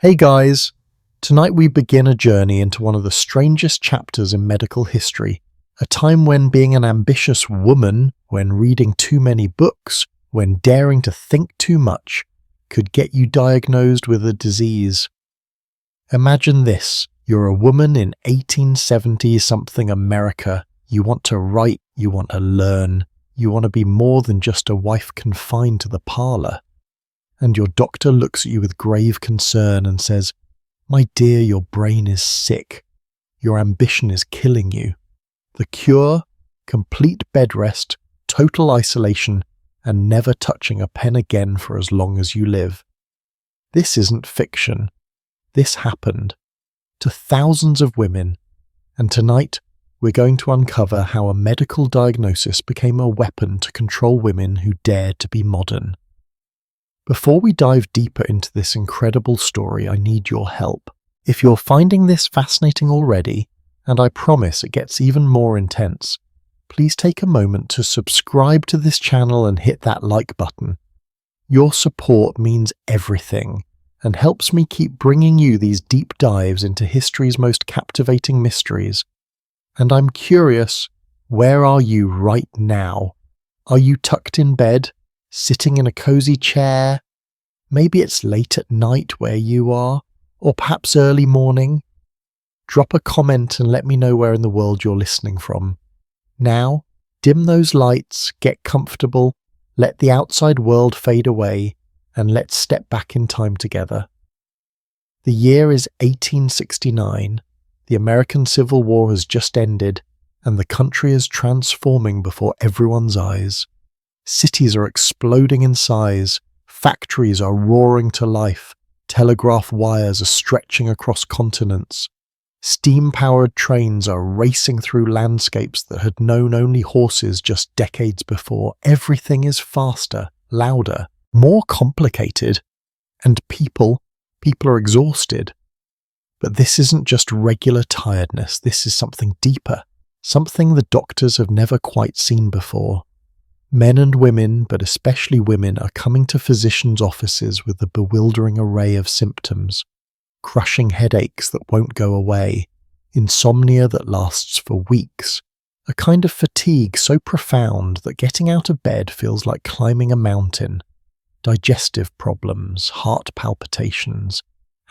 Hey guys! Tonight we begin a journey into one of the strangest chapters in medical history, a time when being an ambitious woman, when reading too many books, when daring to think too much, could get you diagnosed with a disease. Imagine this, you're a woman in 1870-something America. You want to write, you want to learn, you want to be more than just a wife confined to the parlour. And your doctor looks at you with grave concern and says, "My dear, your brain is sick. Your ambition is killing you. The cure? Complete bed rest, total isolation, and never touching a pen again for as long as you live." This isn't fiction. This happened to thousands of women, and tonight we're going to uncover how a medical diagnosis became a weapon to control women who dared to be modern. Before we dive deeper into this incredible story, I need your help. If you're finding this fascinating already, and I promise it gets even more intense, please take a moment to subscribe to this channel and hit that like button. Your support means everything and helps me keep bringing you these deep dives into history's most captivating mysteries. And I'm curious, where are you right now? Are you tucked in bed? Sitting in a cozy chair? Maybe it's late at night where you are, or perhaps early morning. Drop a comment and let me know where in the world you're listening from. Now, dim those lights, get comfortable, let the outside world fade away, and let's step back in time together. The year is 1869. The American Civil War has just ended, and the country is transforming before everyone's eyes. Cities are exploding in size, factories are roaring to life, telegraph wires are stretching across continents. Steam-powered trains are racing through landscapes that had known only horses just decades before. Everything is faster, louder, more complicated, and people are exhausted. But this isn't just regular tiredness, this is something deeper, something the doctors have never quite seen before. Men and women, but especially women, are coming to physicians' offices with a bewildering array of symptoms. Crushing headaches that won't go away, insomnia that lasts for weeks, a kind of fatigue so profound that getting out of bed feels like climbing a mountain, digestive problems, heart palpitations,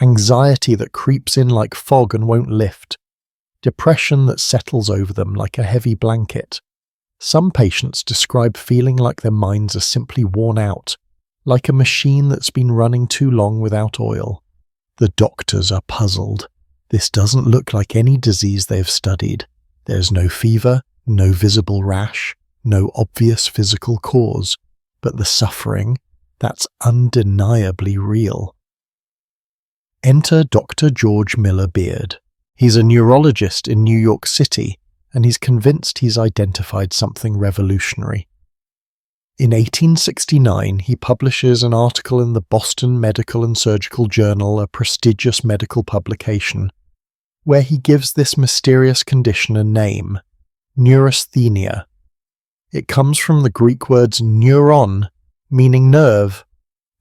anxiety that creeps in like fog and won't lift, depression that settles over them like a heavy blanket. Some patients describe feeling like their minds are simply worn out, like a machine that's been running too long without oil. The doctors are puzzled. This doesn't look like any disease they've studied. There's no fever, no visible rash, no obvious physical cause, but the suffering, that's undeniably real. Enter Dr. George Miller Beard. He's a neurologist in New York City, and he's convinced he's identified something revolutionary. In 1869, he publishes an article in the Boston Medical and Surgical Journal, a prestigious medical publication, where he gives this mysterious condition a name, neurasthenia. It comes from the Greek words neuron, meaning nerve,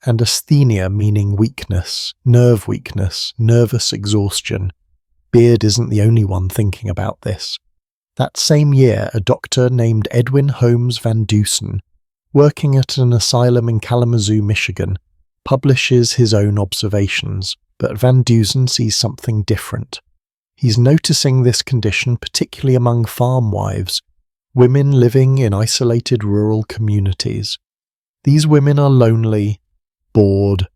and asthenia, meaning weakness, nervous exhaustion. Beard isn't the only one thinking about this. That same year, a doctor named Edwin Holmes Van Dusen, working at an asylum in Kalamazoo, Michigan, publishes his own observations, but Van Dusen sees something different. He's noticing this condition particularly among farm wives, women living in isolated rural communities. These women are lonely, bored,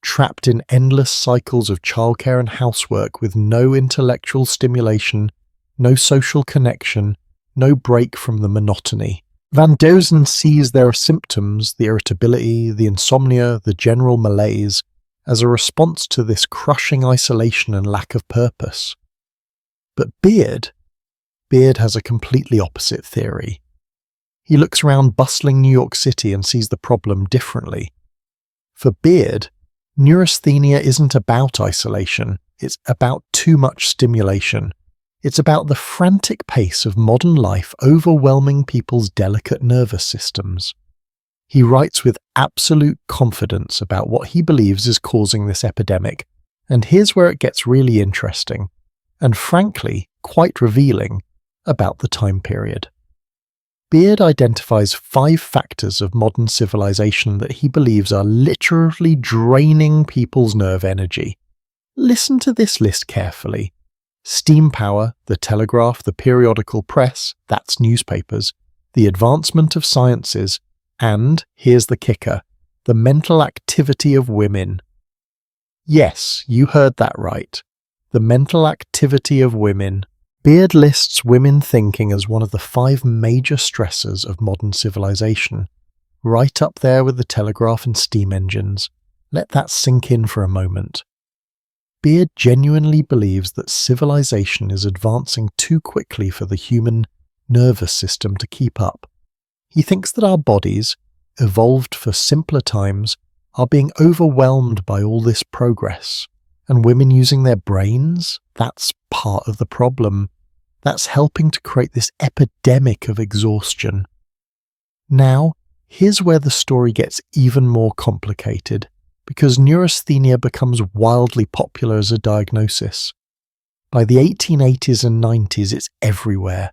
trapped in endless cycles of childcare and housework with no intellectual stimulation, no social connection, no break from the monotony. Van Dusen sees their symptoms, the irritability, the insomnia, the general malaise, as a response to this crushing isolation and lack of purpose. But Beard has a completely opposite theory. He looks around bustling New York City and sees the problem differently. For Beard, neurasthenia isn't about isolation, it's about too much stimulation. It's about the frantic pace of modern life overwhelming people's delicate nervous systems. He writes with absolute confidence about what he believes is causing this epidemic, And here's where it gets really interesting, and frankly, quite revealing about the time period. Beard identifies 5 factors of modern civilization that he believes are literally draining people's nerve energy. Listen to this list carefully. Steam power, the telegraph, the periodical press, that's newspapers, the advancement of sciences, and, here's the kicker, the mental activity of women. Yes, you heard that right. The mental activity of women. Beard lists women thinking as one of the 5 major stressors of modern civilization, right up there with the telegraph and steam engines. Let that sink in for a moment. Beard genuinely believes that civilization is advancing too quickly for the human nervous system to keep up. He thinks that our bodies, evolved for simpler times, are being overwhelmed by all this progress. And women using their brains? That's part of the problem. That's helping to create this epidemic of exhaustion. Now, here's where the story gets even more complicated, because neurasthenia becomes wildly popular as a diagnosis. By the 1880s and 90s, it's everywhere.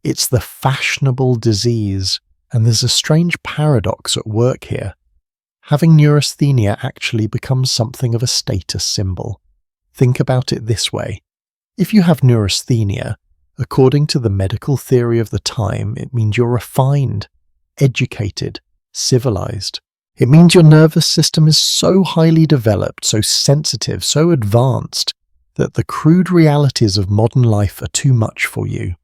It's the fashionable disease, and there's a strange paradox at work here. Having neurasthenia actually becomes something of a status symbol. Think about it this way. If you have neurasthenia, according to the medical theory of the time, it means you're refined, educated, civilized. It means your nervous system is so highly developed, so sensitive, so advanced, that the crude realities of modern life are too much for you.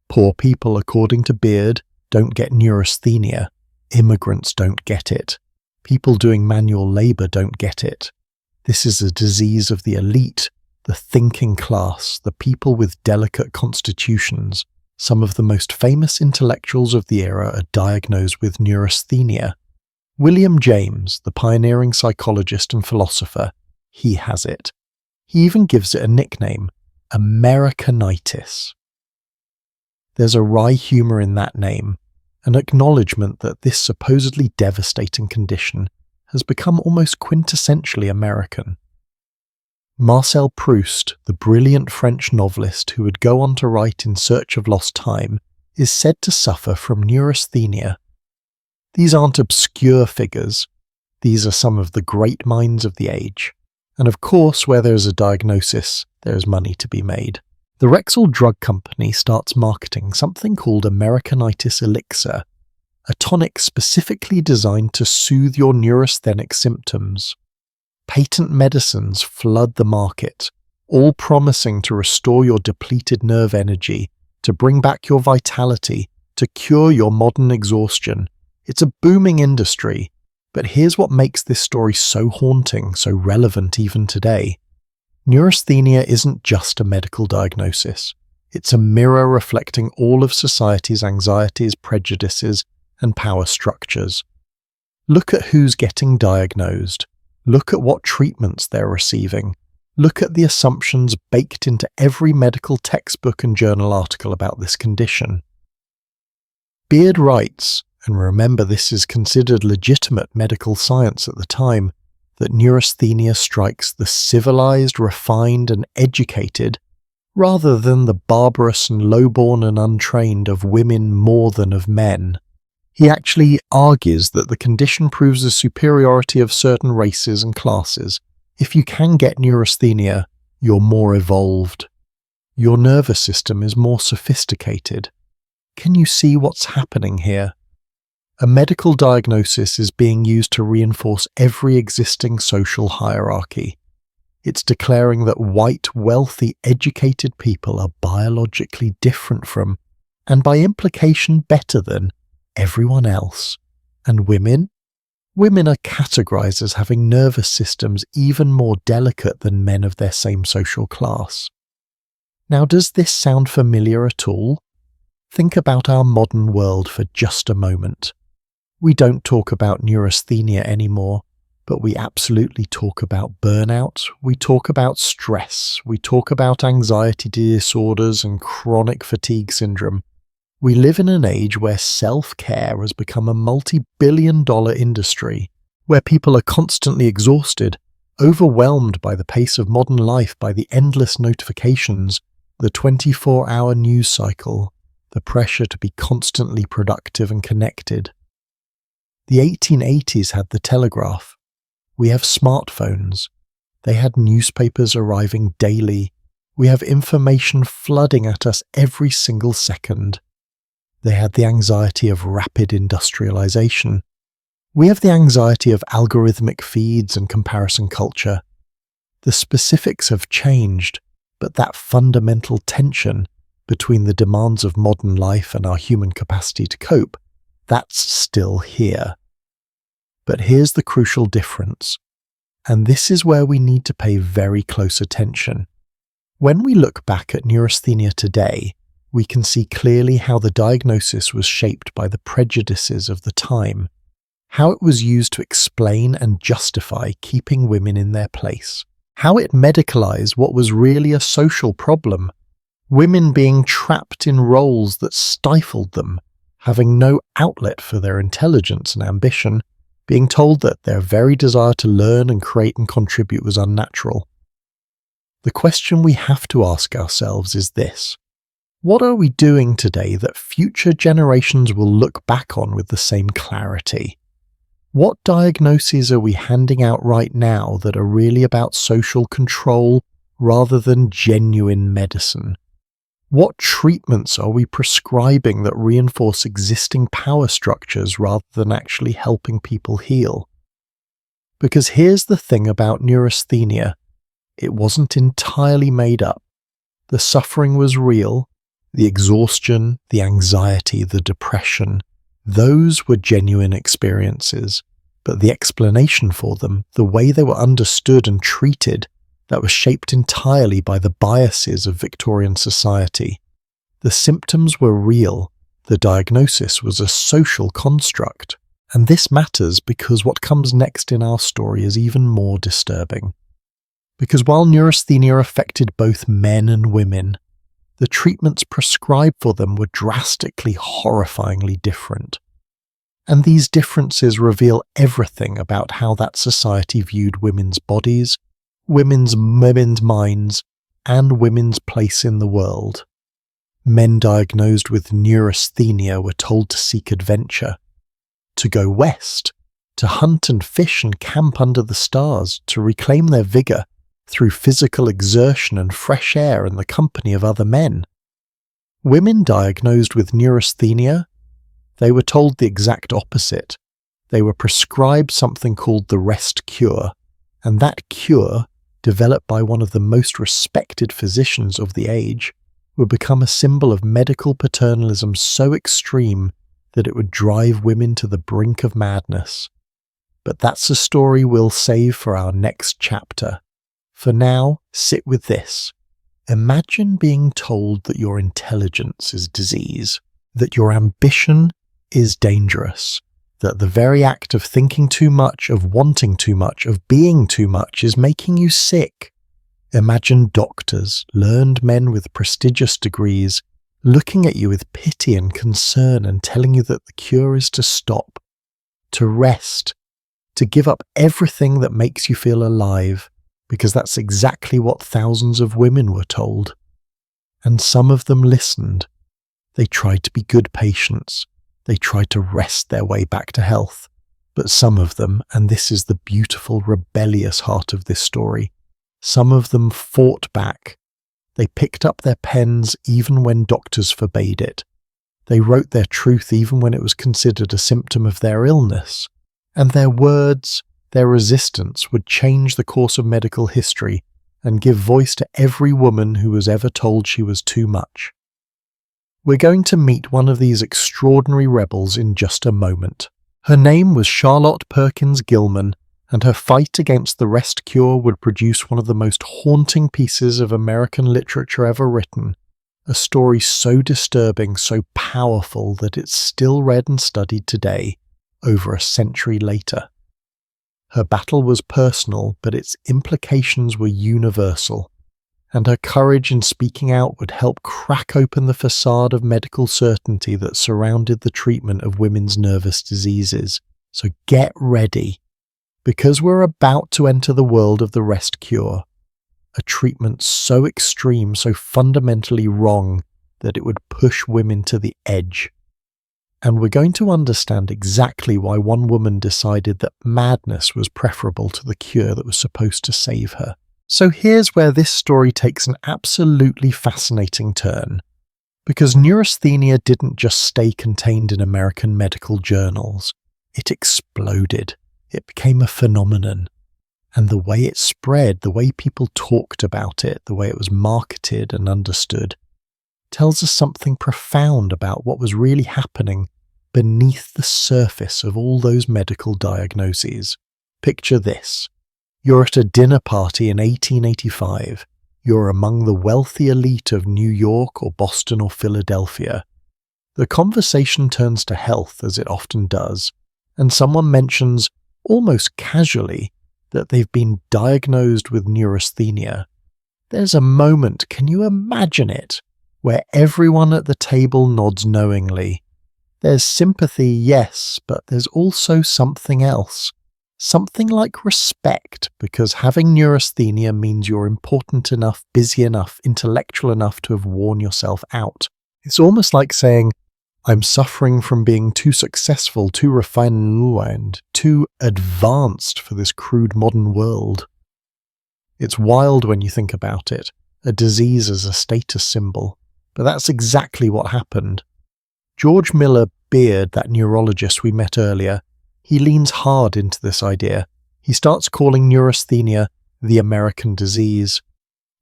Poor people, according to Beard, don't get neurasthenia. Immigrants don't get it. People doing manual labor don't get it. This is a disease of the elite, the thinking class, the people with delicate constitutions. Some of the most famous intellectuals of the era are diagnosed with neurasthenia. William James, the pioneering psychologist and philosopher, he has it. He even gives it a nickname, Americanitis. There's a wry humour in that name, an acknowledgement that this supposedly devastating condition has become almost quintessentially American. Marcel Proust, the brilliant French novelist who would go on to write In Search of Lost Time, is said to suffer from neurasthenia. These aren't obscure figures. These are some of the great minds of the age. And of course, where there is a diagnosis, there is money to be made. The Rexall Drug Company starts marketing something called Americanitis Elixir, a tonic specifically designed to soothe your neurasthenic symptoms. Patent medicines flood the market, all promising to restore your depleted nerve energy, to bring back your vitality, to cure your modern exhaustion. It's a booming industry, but here's what makes this story so haunting, so relevant even today. Neurasthenia isn't just a medical diagnosis. It's a mirror reflecting all of society's anxieties, prejudices, and power structures. Look at who's getting diagnosed. Look at what treatments they're receiving. Look at the assumptions baked into every medical textbook and journal article about this condition. Beard writes, and remember this is considered legitimate medical science at the time, that neurasthenia strikes the civilized, refined, and educated, rather than the barbarous and lowborn and untrained of women more than of men. He actually argues that the condition proves the superiority of certain races and classes. If you can get neurasthenia, you're more evolved. Your nervous system is more sophisticated. Can you see what's happening here? A medical diagnosis is being used to reinforce every existing social hierarchy. It's declaring that white, wealthy, educated people are biologically different from, and by implication better than, everyone else. And women? Women are categorized as having nervous systems even more delicate than men of their same social class. Now, does this sound familiar at all? Think about our modern world for just a moment. We don't talk about neurasthenia anymore, but we absolutely talk about burnout, we talk about stress, we talk about anxiety disorders and chronic fatigue syndrome. We live in an age where self-care has become a multi-billion-dollar industry, where people are constantly exhausted, Overwhelmed by the pace of modern life, by the endless notifications, the 24-hour news cycle, the pressure to be constantly productive and connected. The 1880s had the telegraph. We have smartphones. They had newspapers arriving daily. We have information flooding at us every single second. They had the anxiety of rapid industrialization. We have the anxiety of algorithmic feeds and comparison culture. The specifics have changed, but that fundamental tension between the demands of modern life and our human capacity to cope, that's still here. But here's the crucial difference, and this is where we need to pay very close attention. When we look back at neurasthenia today, we can see clearly how the diagnosis was shaped by the prejudices of the time, how it was used to explain and justify keeping women in their place, how it medicalized what was really a social problem, women being trapped in roles that stifled them, having no outlet for their intelligence and ambition, being told that their very desire to learn and create and contribute was unnatural. The question we have to ask ourselves is this: what are we doing today that future generations will look back on with the same clarity? What diagnoses are we handing out right now that are really about social control rather than genuine medicine? What treatments are we prescribing that reinforce existing power structures rather than actually helping people heal? Because here's the thing about neurasthenia: it wasn't entirely made up. The suffering was real. The exhaustion, the anxiety, the depression, those were genuine experiences, but the explanation for them, the way they were understood and treated, that was shaped entirely by the biases of Victorian society. The symptoms were real, the diagnosis was a social construct, and this matters because what comes next in our story is even more disturbing. Because while neurasthenia affected both men and women, the treatments prescribed for them were drastically, horrifyingly different. And these differences reveal everything about how that society viewed women's bodies, women's minds, and women's place in the world. Men diagnosed with neurasthenia were told to seek adventure, to go west, to hunt and fish and camp under the stars, to reclaim their vigor through physical exertion and fresh air and the company of other men. Women diagnosed with neurasthenia, they were told the exact opposite. They were prescribed something called the rest cure, and that cure, developed by one of the most respected physicians of the age, would become a symbol of medical paternalism so extreme that it would drive women to the brink of madness. But that's a story we'll save for our next chapter. For now, sit with this. Imagine being told that your intelligence is disease, that your ambition is dangerous, that the very act of thinking too much, of wanting too much, of being too much is making you sick. Imagine doctors, learned men with prestigious degrees, looking at you with pity and concern and telling you that the cure is to stop, to rest, to give up everything that makes you feel alive, because that's exactly what thousands of women were told. And some of them listened. They tried to be good patients. They tried to wrest their way back to health. But some of them, and this is the beautiful, rebellious heart of this story, some of them fought back. They picked up their pens even when doctors forbade it. They wrote their truth even when it was considered a symptom of their illness. And their words, their resistance would change the course of medical history and give voice to every woman who was ever told she was too much. We're going to meet one of these extraordinary rebels in just a moment. Her name was Charlotte Perkins Gilman, and her fight against the rest cure would produce one of the most haunting pieces of American literature ever written, a story so disturbing, so powerful that it's still read and studied today, over a century later. Her battle was personal, but its implications were universal, and her courage in speaking out would help crack open the facade of medical certainty that surrounded the treatment of women's nervous diseases. So get ready. because we're about to enter the world of the rest cure, a treatment so extreme, so fundamentally wrong that it would push women to the edge. And we're going to understand exactly why one woman decided that madness was preferable to the cure that was supposed to save her. So here's where this story takes an absolutely fascinating turn. Because neurasthenia didn't just stay contained in American medical journals. It exploded. It became a phenomenon. And the way it spread, the way people talked about it, the way it was marketed and understood, tells us something profound about what was really happening beneath the surface of all those medical diagnoses. Picture this. You're at a dinner party in 1885. You're among the wealthy elite of New York or Boston or Philadelphia. The conversation turns to health, as it often does, and someone mentions, almost casually, that they've been diagnosed with neurasthenia. There's a moment, can you imagine it, where everyone at the table nods knowingly. There's sympathy, yes, but there's also something else. Something like respect, because having neurasthenia means you're important enough, busy enough, intellectual enough to have worn yourself out. It's almost like saying, I'm suffering from being too successful, too refined, too advanced for this crude modern world. It's wild when you think about it, a disease as a status symbol, but that's exactly what happened. George Miller Beard, that neurologist we met earlier, he leans hard into this idea. He starts calling neurasthenia the American disease.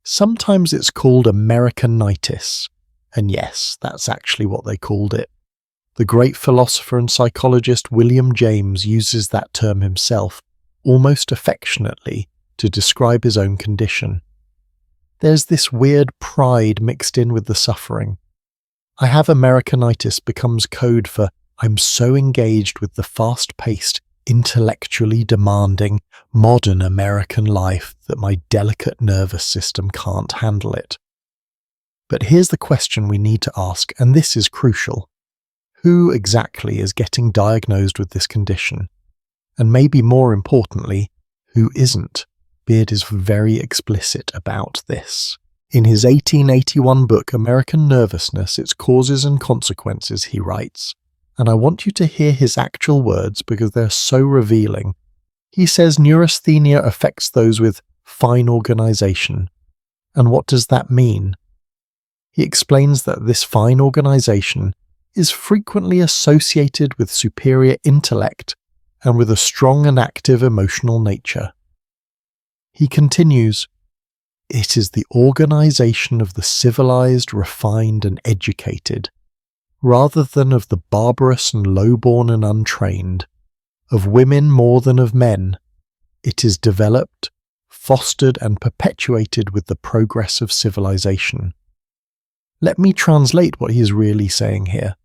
Sometimes it's called Americanitis. And yes, that's actually what they called it. The great philosopher and psychologist William James uses that term himself, almost affectionately, to describe his own condition. There's this weird pride mixed in with the suffering. I have Americanitis becomes code for I'm so engaged with the fast-paced, intellectually demanding, modern American life that my delicate nervous system can't handle it. But here's the question we need to ask, and this is crucial. Who exactly is getting diagnosed with this condition? And maybe more importantly, who isn't? Beard is very explicit about this. In his 1881 book, American Nervousness, Its Causes and Consequences, he writes, and I want you to hear his actual words because they're so revealing. He says neurasthenia affects those with fine organization. And what does that mean? He explains that this fine organization is frequently associated with superior intellect and with a strong and active emotional nature. He continues, it is the organization of the civilized, refined, and educated, rather than of the barbarous and low-born and untrained, of women more than of men. It is developed, fostered, and perpetuated with the progress of civilization. Let me translate what he is really saying here.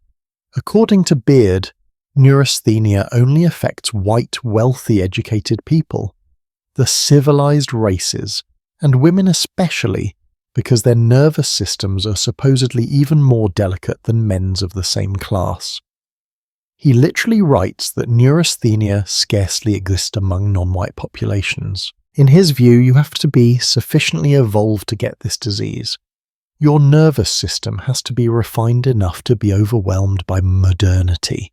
According to Beard, neurasthenia only affects white, wealthy, educated people, the civilized races, and women especially, because their nervous systems are supposedly even more delicate than men's of the same class. He literally writes that neurasthenia scarcely exists among non-white populations. In his view, you have to be sufficiently evolved to get this disease. Your nervous system has to be refined enough to be overwhelmed by modernity.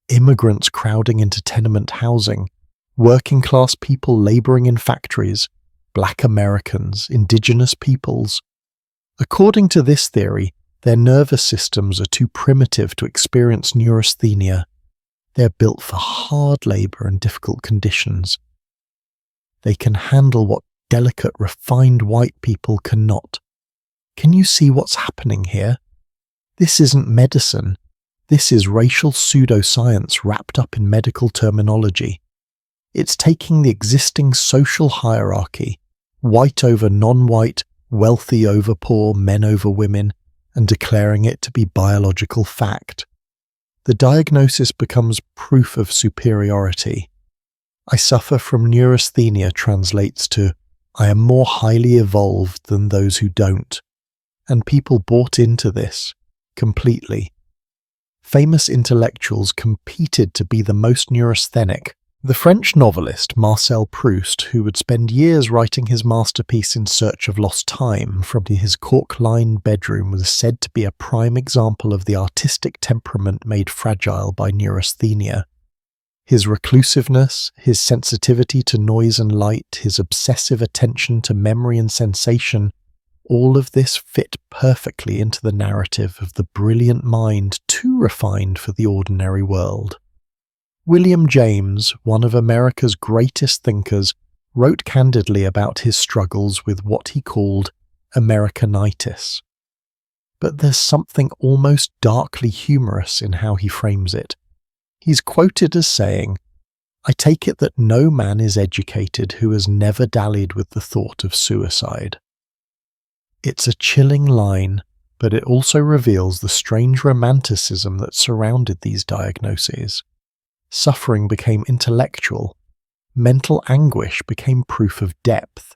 Immigrants crowding into tenement housing, working class people labouring in factories, Black Americans, indigenous peoples. According to this theory, their nervous systems are too primitive to experience neurasthenia. They're built for hard labour and difficult conditions. They can handle what delicate, refined white people cannot. Can you see what's happening here? This isn't medicine. This is racial pseudoscience wrapped up in medical terminology. It's taking the existing social hierarchy, white over non-white, wealthy over poor, men over women, and declaring it to be biological fact. The diagnosis becomes proof of superiority. I suffer from neurasthenia translates to, I am more highly evolved than those who don't. And people bought into this, completely. Famous intellectuals competed to be the most neurasthenic, The French novelist Marcel Proust, who would spend years writing his masterpiece In Search of Lost Time from his cork-lined bedroom, was said to be a prime example of the artistic temperament made fragile by neurasthenia. His reclusiveness, his sensitivity to noise and light, his obsessive attention to memory and sensation, all of this fit perfectly into the narrative of the brilliant mind too refined for the ordinary world. William James, one of America's greatest thinkers, wrote candidly about his struggles with what he called Americanitis. But there's something almost darkly humorous in how he frames it. He's quoted as saying, "I take it that no man is educated who has never dallied with the thought of suicide." It's a chilling line, but it also reveals the strange romanticism that surrounded these diagnoses. Suffering became intellectual. Mental anguish became proof of depth.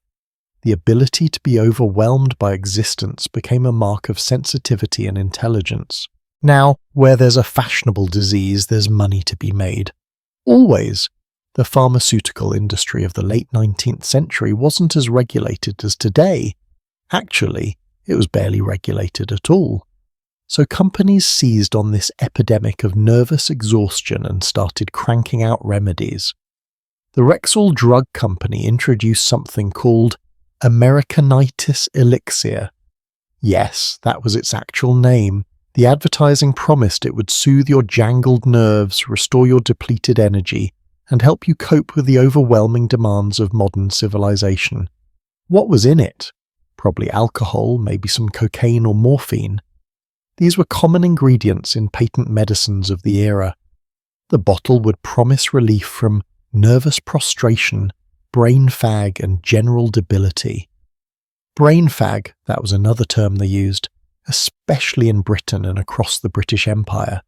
The ability to be overwhelmed by existence became a mark of sensitivity and intelligence. Now, where there's a fashionable disease, there's money to be made. Always. The pharmaceutical industry of the late 19th century wasn't as regulated as today. Actually, it was barely regulated at all. So companies seized on this epidemic of nervous exhaustion and started cranking out remedies. The Rexall Drug Company introduced something called Americanitis Elixir. Yes, that was its actual name. The advertising promised it would soothe your jangled nerves, restore your depleted energy, and help you cope with the overwhelming demands of modern civilization. What was in it? Probably alcohol, maybe some cocaine or morphine. These were common ingredients in patent medicines of the era. The bottle would promise relief from nervous prostration, brain fag, and general debility. Brain fag, that was another term they used, especially in Britain and across the British Empire.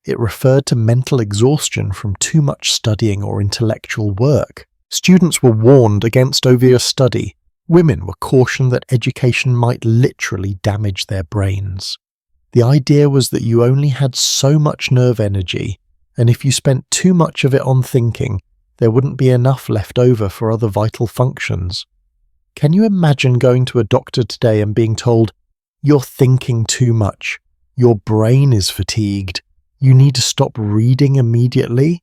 It referred to mental exhaustion from too much studying or intellectual work. Students were warned against overstudy. Women were cautioned that education might literally damage their brains. The idea was that you only had so much nerve energy, and if you spent too much of it on thinking, there wouldn't be enough left over for other vital functions. Can you imagine going to a doctor today and being told, "You're thinking too much, your brain is fatigued, you need to stop reading immediately"?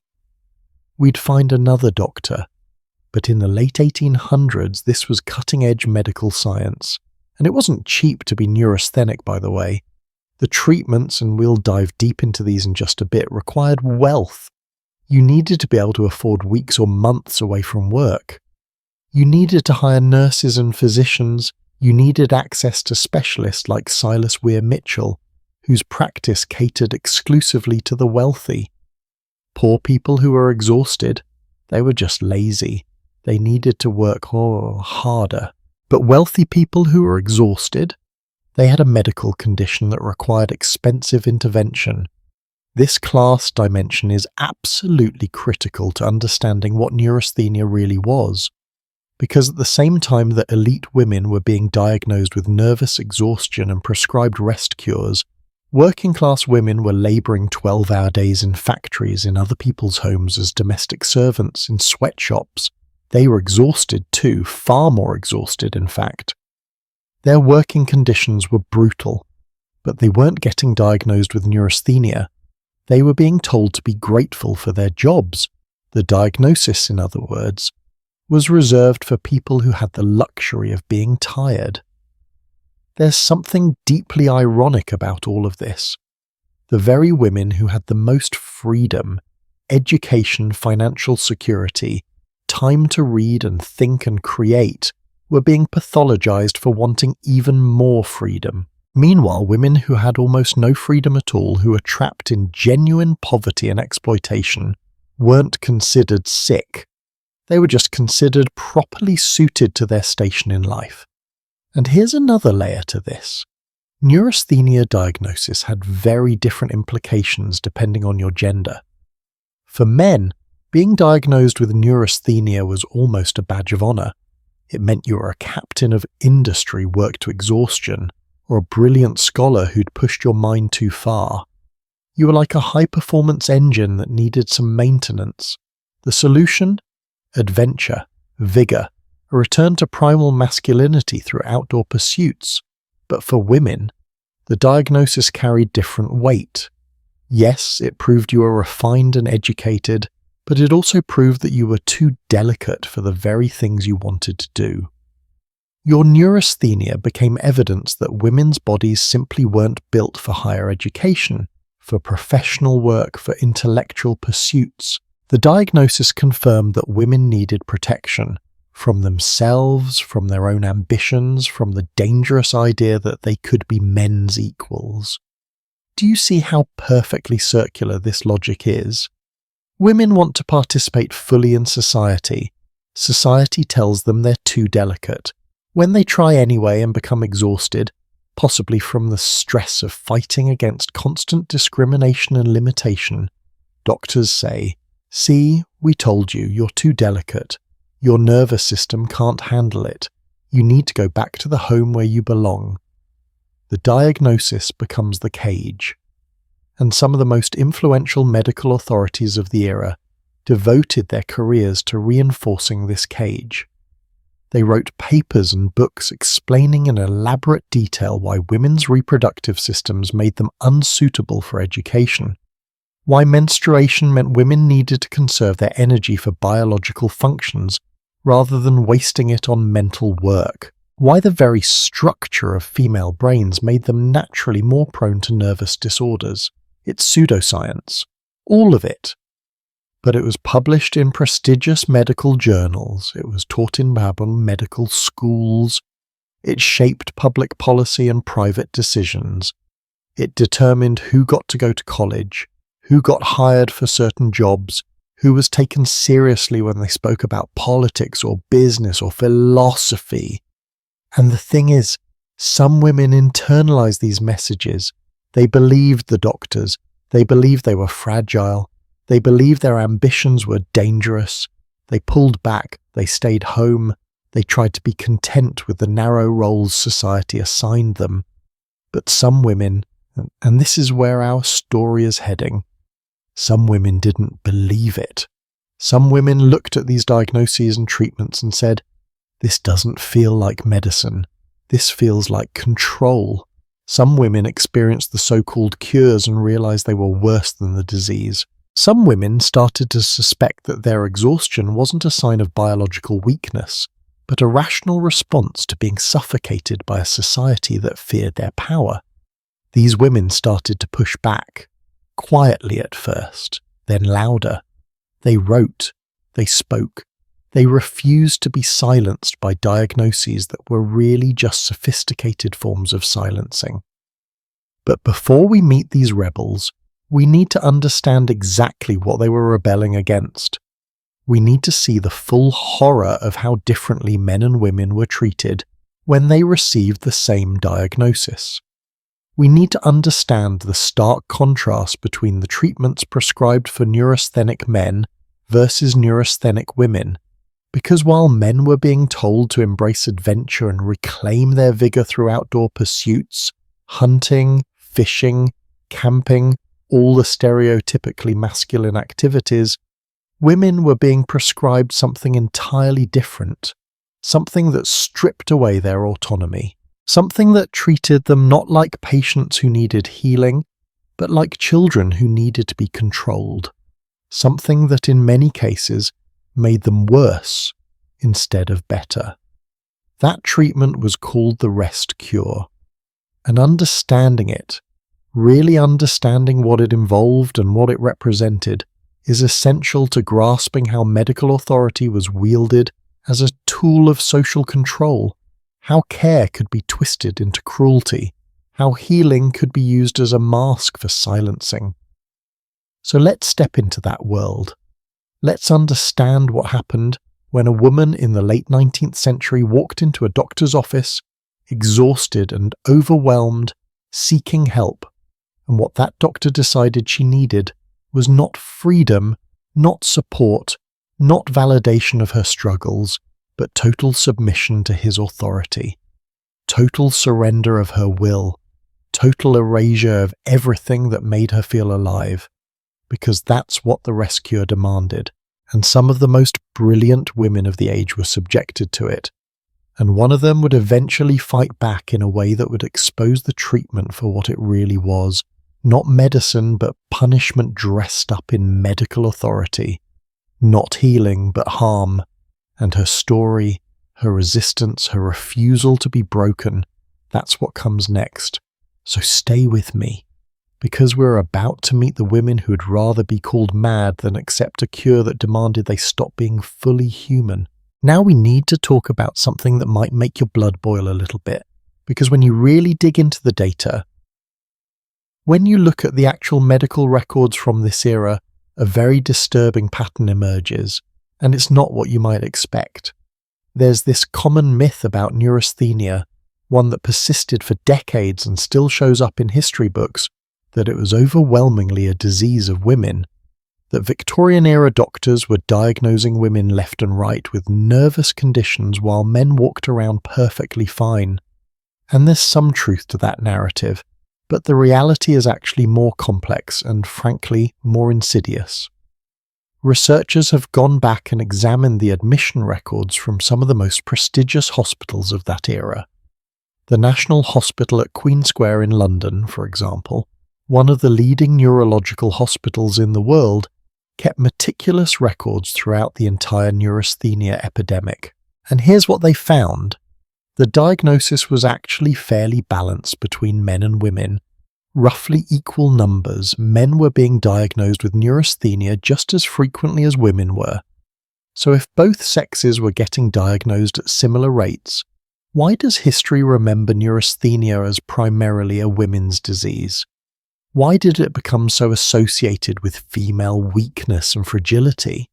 We'd find another doctor. But in the late 1800s, this was cutting-edge medical science. And it wasn't cheap to be neurasthenic, by the way. The treatments, and we'll dive deep into these in just a bit, required wealth. You needed to be able to afford weeks or months away from work. You needed to hire nurses and physicians. You needed access to specialists like Silas Weir Mitchell, whose practice catered exclusively to the wealthy. Poor people who were exhausted, they were just lazy. They needed to work harder. But wealthy people who were exhausted, they had a medical condition that required expensive intervention. This class dimension is absolutely critical to understanding what neurasthenia really was, because at the same time that elite women were being diagnosed with nervous exhaustion and prescribed rest cures, working-class women were labouring 12-hour days in factories, in other people's homes as domestic servants, in sweatshops. They were exhausted too, far more exhausted in fact. Their working conditions were brutal, but they weren't getting diagnosed with neurasthenia. They were being told to be grateful for their jobs. The diagnosis, in other words, was reserved for people who had the luxury of being tired. There's something deeply ironic about all of this. The very women who had the most freedom, education, financial security, time to read and think and create, were being pathologized for wanting even more freedom. Meanwhile, women who had almost no freedom at all, who were trapped in genuine poverty and exploitation, weren't considered sick. They were just considered properly suited to their station in life. And here's another layer to this. Neurasthenia diagnosis had very different implications depending on your gender. For men, being diagnosed with neurasthenia was almost a badge of honor. It meant you were a captain of industry worked to exhaustion, or a brilliant scholar who'd pushed your mind too far. You were like a high-performance engine that needed some maintenance. The solution? Adventure, vigor, a return to primal masculinity through outdoor pursuits. But for women, the diagnosis carried different weight. Yes, it proved you were refined and educated, but it also proved that you were too delicate for the very things you wanted to do. Your neurasthenia became evidence that women's bodies simply weren't built for higher education, for professional work, for intellectual pursuits. The diagnosis confirmed that women needed protection from themselves, from their own ambitions, from the dangerous idea that they could be men's equals. Do you see how perfectly circular this logic is? Women want to participate fully in society. Society tells them they're too delicate. When they try anyway and become exhausted, possibly from the stress of fighting against constant discrimination and limitation, doctors say, "See, we told you, you're too delicate. Your nervous system can't handle it. You need to go back to the home where you belong." The diagnosis becomes the cage. And some of the most influential medical authorities of the era devoted their careers to reinforcing this cage. They wrote papers and books explaining in elaborate detail why women's reproductive systems made them unsuitable for education, why menstruation meant women needed to conserve their energy for biological functions rather than wasting it on mental work, why the very structure of female brains made them naturally more prone to nervous disorders. It's pseudoscience. All of it. But it was published in prestigious medical journals. It was taught in medical schools. It shaped public policy and private decisions. It determined who got to go to college, who got hired for certain jobs, who was taken seriously when they spoke about politics or business or philosophy. And the thing is, some women internalized these messages. They believed the doctors. They believed they were fragile. They believed their ambitions were dangerous. They pulled back. They stayed home. They tried to be content with the narrow roles society assigned them. But some women, and this is where our story is heading, some women didn't believe it. Some women looked at these diagnoses and treatments and said, "This doesn't feel like medicine. This feels like control." Some women experienced the so-called cures and realized they were worse than the disease. Some women started to suspect that their exhaustion wasn't a sign of biological weakness, but a rational response to being suffocated by a society that feared their power. These women started to push back, quietly at first, then louder. They wrote, they spoke, they refused to be silenced by diagnoses that were really just sophisticated forms of silencing. But before we meet these rebels, we need to understand exactly what they were rebelling against. We need to see the full horror of how differently men and women were treated when they received the same diagnosis. We need to understand the stark contrast between the treatments prescribed for neurasthenic men versus neurasthenic women, because while men were being told to embrace adventure and reclaim their vigor through outdoor pursuits, hunting, fishing, camping, all the stereotypically masculine activities, women were being prescribed something entirely different, something that stripped away their autonomy, something that treated them not like patients who needed healing, but like children who needed to be controlled, something that in many cases made them worse instead of better. That treatment was called the rest cure, and understanding it, really understanding what it involved and what it represented, is essential to grasping how medical authority was wielded as a tool of social control, how care could be twisted into cruelty, how healing could be used as a mask for silencing. So let's step into that world. Let's understand what happened when a woman in the late 19th century walked into a doctor's office, exhausted and overwhelmed, seeking help, and what that doctor decided she needed was not freedom, not support, not validation of her struggles, but total submission to his authority, total surrender of her will, total erasure of everything that made her feel alive, because that's what the rescuer demanded, and some of the most brilliant women of the age were subjected to it, and one of them would eventually fight back in a way that would expose the treatment for what it really was, not medicine but punishment dressed up in medical authority, not healing but harm, and her story, her resistance, her refusal to be broken, that's what comes next. So stay with me, because we're about to meet the women who'd rather be called mad than accept a cure that demanded they stop being fully human. Now we need to talk about something that might make your blood boil a little bit, because when you really dig into the data, when you look at the actual medical records from this era, a very disturbing pattern emerges, and it's not what you might expect. There's this common myth about neurasthenia, one that persisted for decades and still shows up in history books, that it was overwhelmingly a disease of women, that Victorian-era doctors were diagnosing women left and right with nervous conditions while men walked around perfectly fine. And there's some truth to that narrative, but the reality is actually more complex and, frankly, more insidious. Researchers have gone back and examined the admission records from some of the most prestigious hospitals of that era. The National Hospital at Queen Square in London, for example, one of the leading neurological hospitals in the world, kept meticulous records throughout the entire neurasthenia epidemic. And here's what they found. The diagnosis was actually fairly balanced between men and women. Roughly equal numbers, men were being diagnosed with neurasthenia just as frequently as women were. So if both sexes were getting diagnosed at similar rates, why does history remember neurasthenia as primarily a women's disease? Why did it become so associated with female weakness and fragility?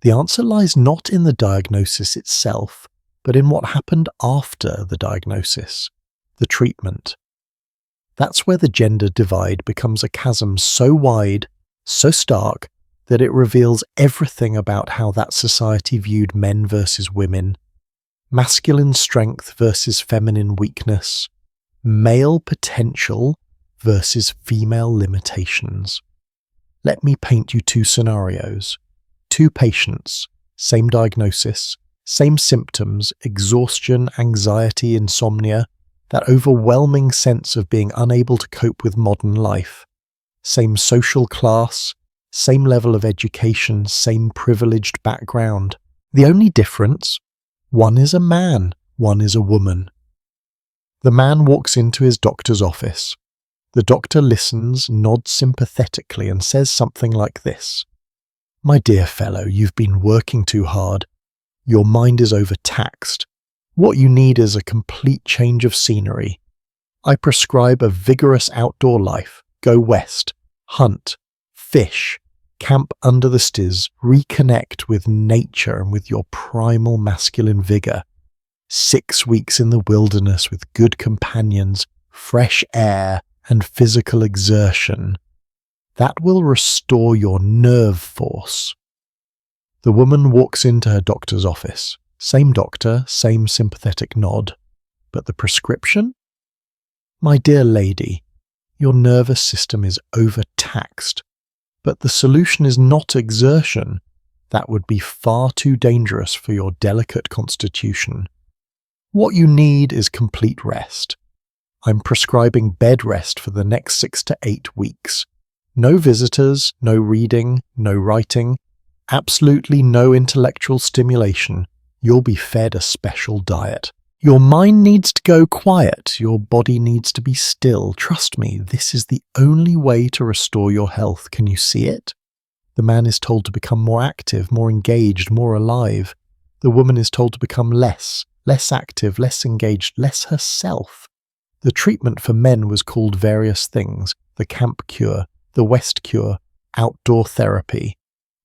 The answer lies not in the diagnosis itself, but in what happened after the diagnosis, the treatment. That's where the gender divide becomes a chasm so wide, so stark, that it reveals everything about how that society viewed men versus women, masculine strength versus feminine weakness, male potential versus female limitations. Let me paint you two scenarios. Two patients, same diagnosis, same symptoms, exhaustion, anxiety, insomnia, that overwhelming sense of being unable to cope with modern life. Same social class, same level of education, same privileged background. The only difference, one is a man, one is a woman. The man walks into his doctor's office. The doctor listens, nods sympathetically, and says something like this. "My dear fellow, you've been working too hard. Your mind is overtaxed. What you need is a complete change of scenery. I prescribe a vigorous outdoor life. Go west, hunt, fish, camp under the stars, reconnect with nature and with your primal masculine vigor. 6 weeks in the wilderness with good companions, fresh air, and physical exertion. That will restore your nerve force." The woman walks into her doctor's office. Same doctor, same sympathetic nod. But the prescription? "My dear lady, your nervous system is overtaxed. But the solution is not exertion. That would be far too dangerous for your delicate constitution. What you need is complete rest. I'm prescribing bed rest for the next 6 to 8 weeks. No visitors, no reading, no writing, absolutely no intellectual stimulation. You'll be fed a special diet. Your mind needs to go quiet. Your body needs to be still. Trust me, this is the only way to restore your health. Can you see it?" The man is told to become more active, more engaged, more alive. The woman is told to become less active, less engaged, less herself. The treatment for men was called various things: the camp cure, the West cure, outdoor therapy.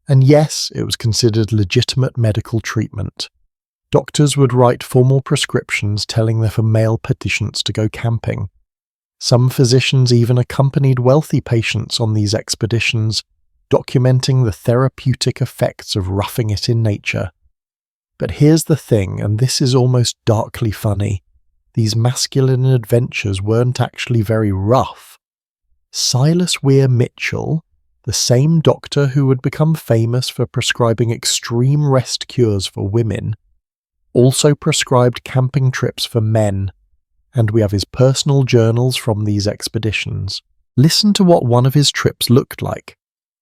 And yes, it was considered legitimate medical treatment. Doctors would write formal prescriptions telling their male patients to go camping. Some physicians even accompanied wealthy patients on these expeditions, documenting the therapeutic effects of roughing it in nature. But here's the thing, and this is almost darkly funny. These masculine adventures weren't actually very rough. Silas Weir Mitchell, the same doctor who would become famous for prescribing extreme rest cures for women, also prescribed camping trips for men, and we have his personal journals from these expeditions. Listen to what one of his trips looked like.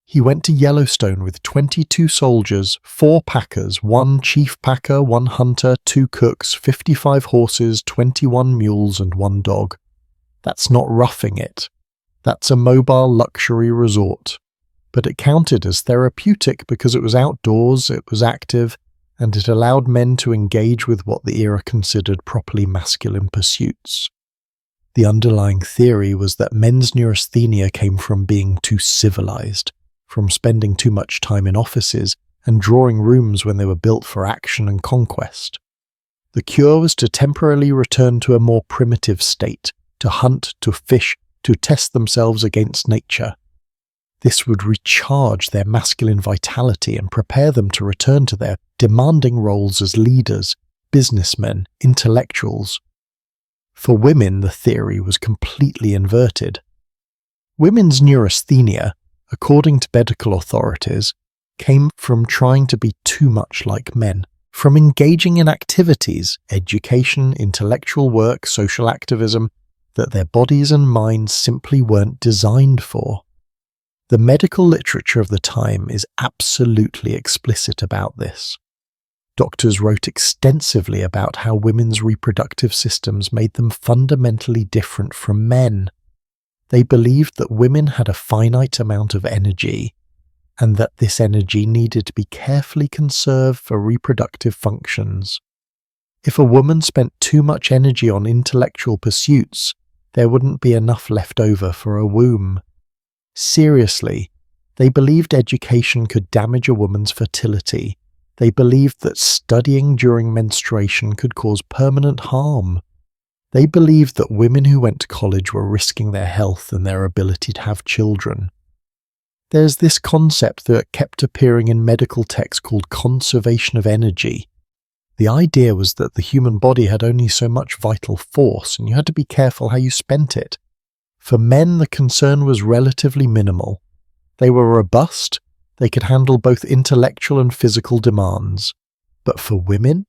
He went to Yellowstone with 22 soldiers, 4 packers, 1 chief packer, 1 hunter, 2 cooks, 55 horses, 21 mules, and 1 dog. That's not roughing it. That's a mobile luxury resort. But it counted as therapeutic because it was outdoors, it was active, and it allowed men to engage with what the era considered properly masculine pursuits. The underlying theory was that men's neurasthenia came from being too civilized, from spending too much time in offices and drawing rooms when they were built for action and conquest. The cure was to temporarily return to a more primitive state, to hunt, to fish, to test themselves against nature. This would recharge their masculine vitality and prepare them to return to their demanding roles as leaders, businessmen, intellectuals. For women, the theory was completely inverted. Women's neurasthenia, according to medical authorities, came from trying to be too much like men, from engaging in activities, education, intellectual work, social activism, that their bodies and minds simply weren't designed for. The medical literature of the time is absolutely explicit about this. Doctors wrote extensively about how women's reproductive systems made them fundamentally different from men. They believed that women had a finite amount of energy, and that this energy needed to be carefully conserved for reproductive functions. If a woman spent too much energy on intellectual pursuits, there wouldn't be enough left over for a womb. Seriously, they believed education could damage a woman's fertility. They believed that studying during menstruation could cause permanent harm. They believed that women who went to college were risking their health and their ability to have children. There's this concept that kept appearing in medical texts called conservation of energy. The idea was that the human body had only so much vital force, and you had to be careful how you spent it. For men, the concern was relatively minimal. They were robust, they could handle both intellectual and physical demands. But for women,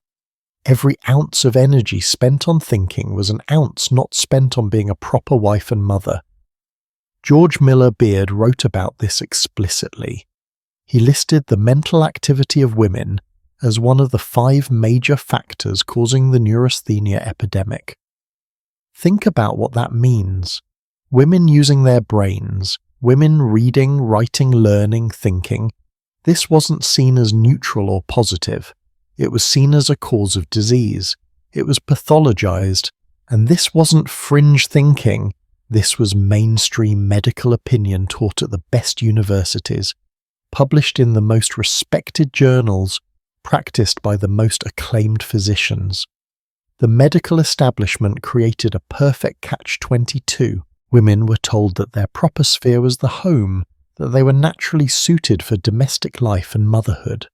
every ounce of energy spent on thinking was an ounce not spent on being a proper wife and mother. George Miller Beard wrote about this explicitly. He listed the mental activity of women as one of the 5 major factors causing the neurasthenia epidemic. Think about what that means. Women using their brains, women reading, writing, learning, thinking. This wasn't seen as neutral or positive. It was seen as a cause of disease. It was pathologized. And this wasn't fringe thinking. This was mainstream medical opinion taught at the best universities, published in the most respected journals, practiced by the most acclaimed physicians. The medical establishment created a perfect catch-22. Women were told that their proper sphere was the home, that they were naturally suited for domestic life and motherhood.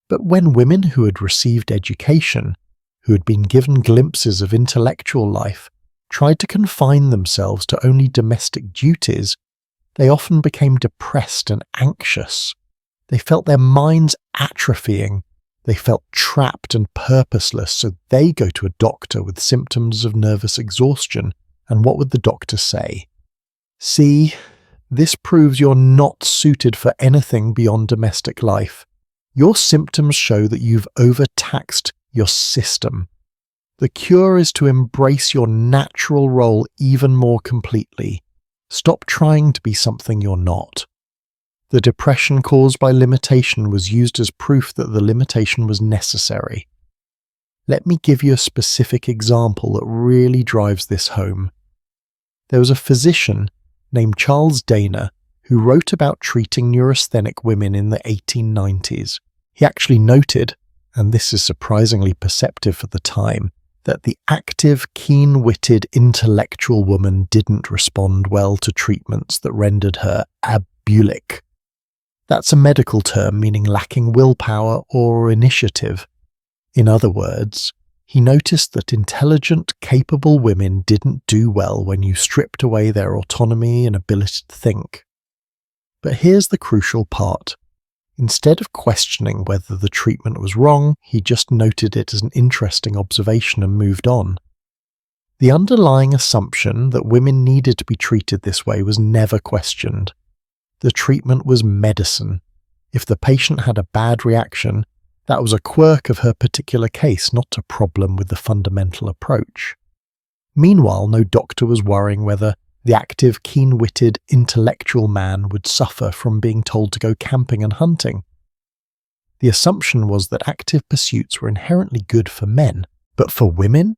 But when women who had received education, who had been given glimpses of intellectual life, tried to confine themselves to only domestic duties, they often became depressed and anxious. They felt their minds atrophying. They felt trapped and purposeless, so they go to a doctor with symptoms of nervous exhaustion. And what would the doctor say? See, this proves you're not suited for anything beyond domestic life. Your symptoms show that you've overtaxed your system. The cure is to embrace your natural role even more completely. Stop trying to be something you're not. The depression caused by limitation was used as proof that the limitation was necessary. Let me give you a specific example that really drives this home. There was a physician named Charles Dana who wrote about treating neurasthenic women in the 1890s. He actually noted, and this is surprisingly perceptive for the time, that the active, keen-witted, intellectual woman didn't respond well to treatments that rendered her abulic. That's a medical term meaning lacking willpower or initiative. In other words, he noticed that intelligent, capable women didn't do well when you stripped away their autonomy and ability to think. But here's the crucial part. Instead of questioning whether the treatment was wrong, he just noted it as an interesting observation and moved on. The underlying assumption that women needed to be treated this way was never questioned. The treatment was medicine. If the patient had a bad reaction, that was a quirk of her particular case, not a problem with the fundamental approach. Meanwhile, no doctor was worrying whether the active, keen-witted, intellectual man would suffer from being told to go camping and hunting. The assumption was that active pursuits were inherently good for men, but for women?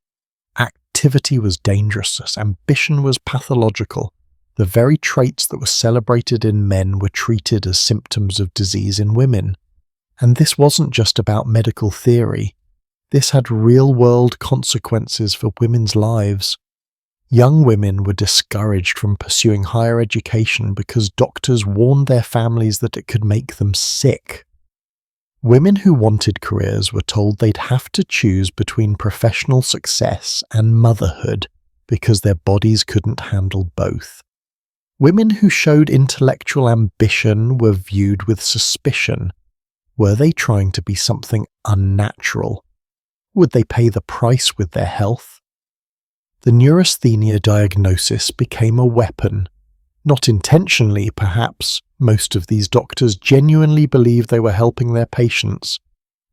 Activity was dangerous, ambition was pathological. The very traits that were celebrated in men were treated as symptoms of disease in women. And this wasn't just about medical theory. This had real-world consequences for women's lives. Young women were discouraged from pursuing higher education because doctors warned their families that it could make them sick. Women who wanted careers were told they'd have to choose between professional success and motherhood because their bodies couldn't handle both. Women who showed intellectual ambition were viewed with suspicion. Were they trying to be something unnatural? Would they pay the price with their health? The neurasthenia diagnosis became a weapon. Not intentionally, perhaps. Most of these doctors genuinely believed they were helping their patients,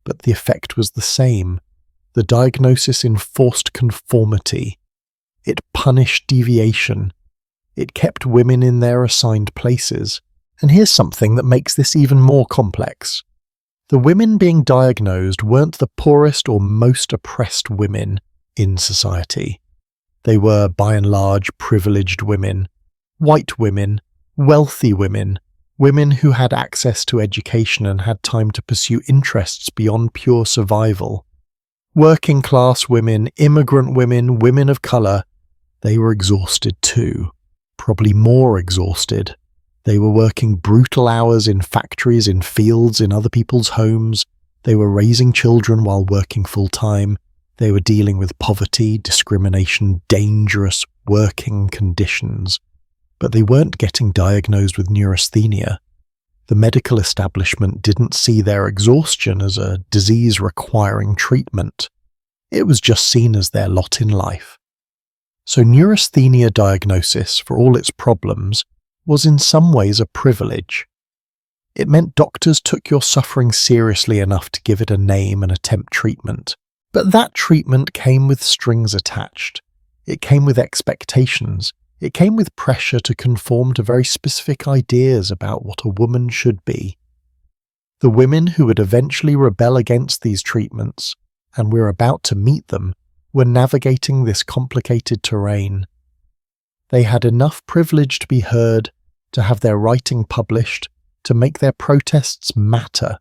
but the effect was the same. The diagnosis enforced conformity. It punished deviation. It kept women in their assigned places. And here's something that makes this even more complex. The women being diagnosed weren't the poorest or most oppressed women in society. They were, by and large, privileged women, white women, wealthy women, women who had access to education and had time to pursue interests beyond pure survival. Working class women, immigrant women, women of colour, they were exhausted too, probably more exhausted. They were working brutal hours in factories, in fields, in other people's homes. They were raising children while working full-time. They were dealing with poverty, discrimination, dangerous working conditions. But they weren't getting diagnosed with neurasthenia. The medical establishment didn't see their exhaustion as a disease requiring treatment. It was just seen as their lot in life. So neurasthenia diagnosis, for all its problems, was in some ways a privilege. It meant doctors took your suffering seriously enough to give it a name and attempt treatment. But that treatment came with strings attached. It came with expectations. It came with pressure to conform to very specific ideas about what a woman should be. The women who would eventually rebel against these treatments, and we're about to meet them, were navigating this complicated terrain. They had enough privilege to be heard, to have their writing published, to make their protests matter.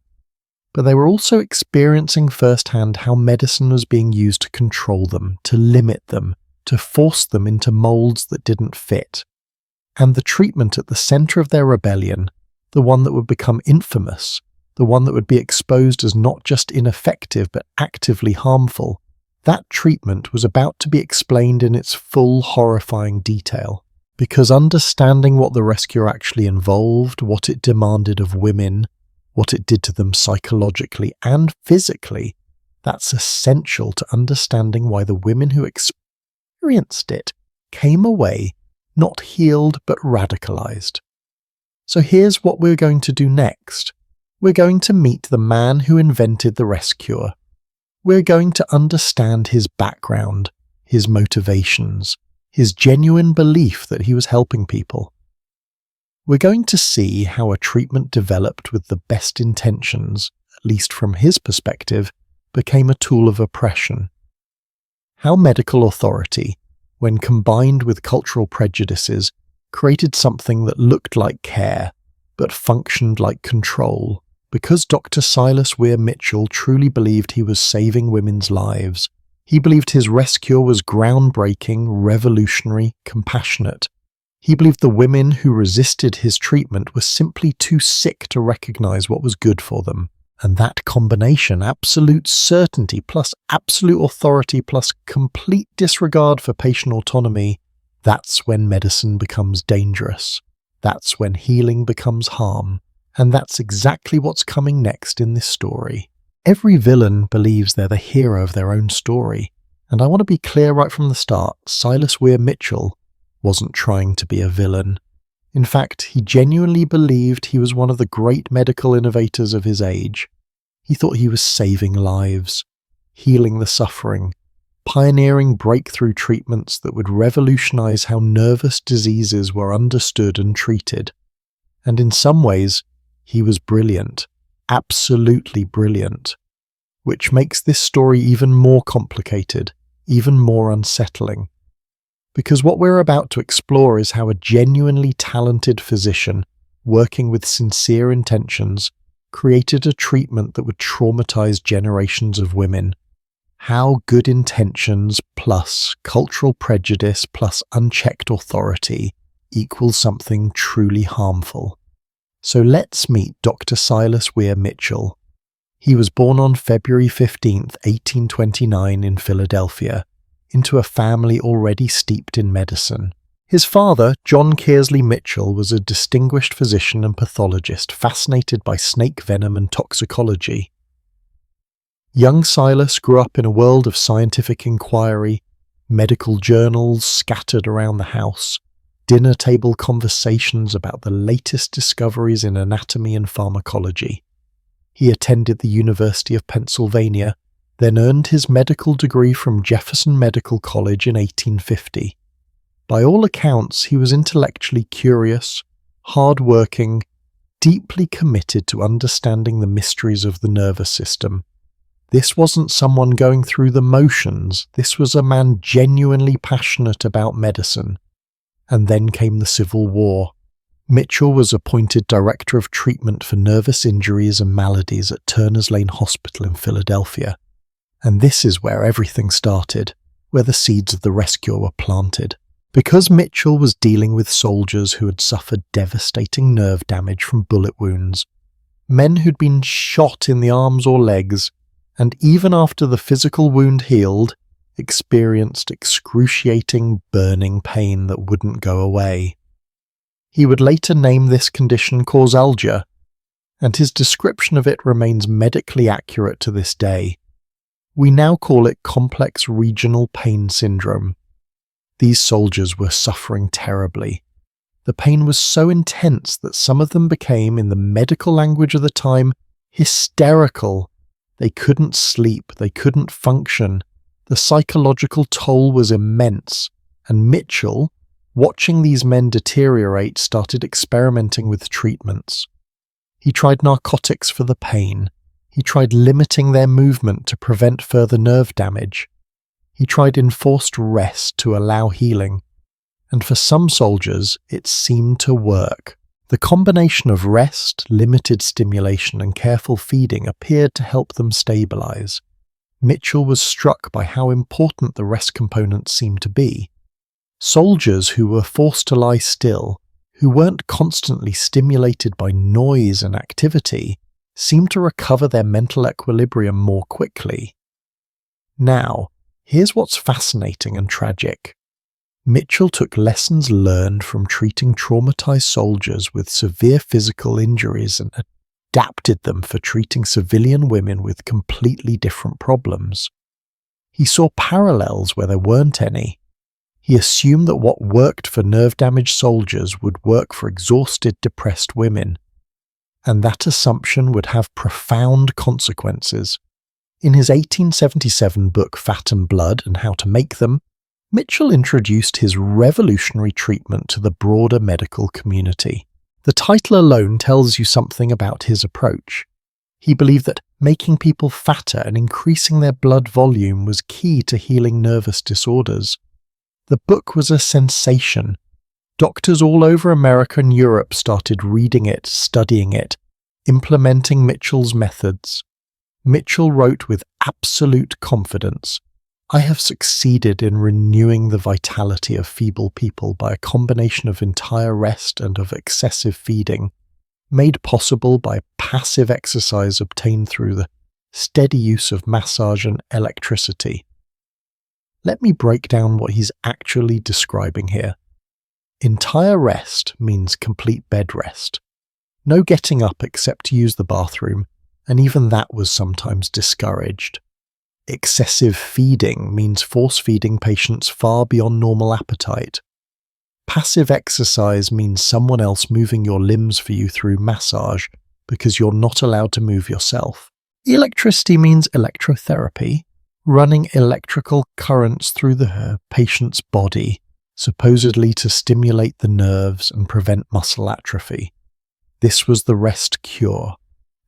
But they were also experiencing firsthand how medicine was being used to control them, to limit them, to force them into molds that didn't fit. And the treatment at the centre of their rebellion, the one that would become infamous, the one that would be exposed as not just ineffective but actively harmful, that treatment was about to be explained in its full horrifying detail. Because understanding what the rescue actually involved, what it demanded of women, what it did to them psychologically and physically, that's essential to understanding why the women who experienced it came away not healed but radicalized. So here's what we're going to do next. We're going to meet the man who invented the rescue. We're going to understand his background, his motivations, his genuine belief that he was helping people. We're going to see how a treatment developed with the best intentions, at least from his perspective, became a tool of oppression. How medical authority, when combined with cultural prejudices, created something that looked like care, but functioned like control. Because Dr. Silas Weir Mitchell truly believed he was saving women's lives, he believed his rescue was groundbreaking, revolutionary, compassionate. He believed the women who resisted his treatment were simply too sick to recognize what was good for them. And that combination, absolute certainty plus absolute authority plus complete disregard for patient autonomy, that's when medicine becomes dangerous. That's when healing becomes harm, and that's exactly what's coming next in this story. Every villain believes they're the hero of their own story, and I want to be clear right from the start, Silas Weir Mitchell wasn't trying to be a villain. In fact, he genuinely believed he was one of the great medical innovators of his age. He thought he was saving lives, healing the suffering, pioneering breakthrough treatments that would revolutionize how nervous diseases were understood and treated. And in some ways, he was brilliant, absolutely brilliant, which makes this story even more complicated, even more unsettling. Because what we're about to explore is how a genuinely talented physician, working with sincere intentions, created a treatment that would traumatize generations of women. How good intentions plus cultural prejudice plus unchecked authority equals something truly harmful. So let's meet Dr. Silas Weir Mitchell. He was born on February 15th, 1829 in Philadelphia, into a family already steeped in medicine. His father, John Kearsley Mitchell, was a distinguished physician and pathologist fascinated by snake venom and toxicology. Young Silas grew up in a world of scientific inquiry, medical journals scattered around the house, dinner table conversations about the latest discoveries in anatomy and pharmacology. He attended the University of Pennsylvania, then earned his medical degree from Jefferson Medical College in 1850. By all accounts, he was intellectually curious, hard-working, deeply committed to understanding the mysteries of the nervous system. This wasn't someone going through the motions, this was a man genuinely passionate about medicine. And then came the Civil War. Mitchell was appointed Director of Treatment for Nervous Injuries and Maladies at Turner's Lane Hospital in Philadelphia. And this is where everything started, where the seeds of the rescue were planted. Because Mitchell was dealing with soldiers who had suffered devastating nerve damage from bullet wounds, men who'd been shot in the arms or legs, and even after the physical wound healed, experienced excruciating burning pain that wouldn't go away. He would later name this condition causalgia, and his description of it remains medically accurate to this day. We now call it complex regional pain syndrome. These soldiers were suffering terribly. The pain was so intense that some of them became, in the medical language of the time, hysterical. They couldn't sleep, they couldn't function. The psychological toll was immense, and Mitchell, watching these men deteriorate, started experimenting with treatments. He tried narcotics for the pain. He tried limiting their movement to prevent further nerve damage. He tried enforced rest to allow healing. And for some soldiers, it seemed to work. The combination of rest, limited stimulation, and careful feeding appeared to help them stabilize. Mitchell was struck by how important the rest component seemed to be. Soldiers who were forced to lie still, who weren't constantly stimulated by noise and activity, seemed to recover their mental equilibrium more quickly. Now, here's what's fascinating and tragic. Mitchell took lessons learned from treating traumatized soldiers with severe physical injuries and adapted them for treating civilian women with completely different problems. He saw parallels where there weren't any. He assumed that what worked for nerve-damaged soldiers would work for exhausted, depressed women, and that assumption would have profound consequences. In his 1877 book Fat and Blood and How to Make Them, Mitchell introduced his revolutionary treatment to the broader medical community. The title alone tells you something about his approach. He believed that making people fatter and increasing their blood volume was key to healing nervous disorders. The book was a sensation. Doctors all over America and Europe started reading it, studying it, implementing Mitchell's methods. Mitchell wrote with absolute confidence, "I have succeeded in renewing the vitality of feeble people by a combination of entire rest and of excessive feeding, made possible by passive exercise obtained through the steady use of massage and electricity." Let me break down what he's actually describing here. Entire rest means complete bed rest. No getting up except to use the bathroom, and even that was sometimes discouraged. Excessive feeding means force-feeding patients far beyond normal appetite. Passive exercise means someone else moving your limbs for you through massage because you're not allowed to move yourself. Electricity means electrotherapy, running electrical currents through the patient's body, supposedly to stimulate the nerves and prevent muscle atrophy. This was the rest cure,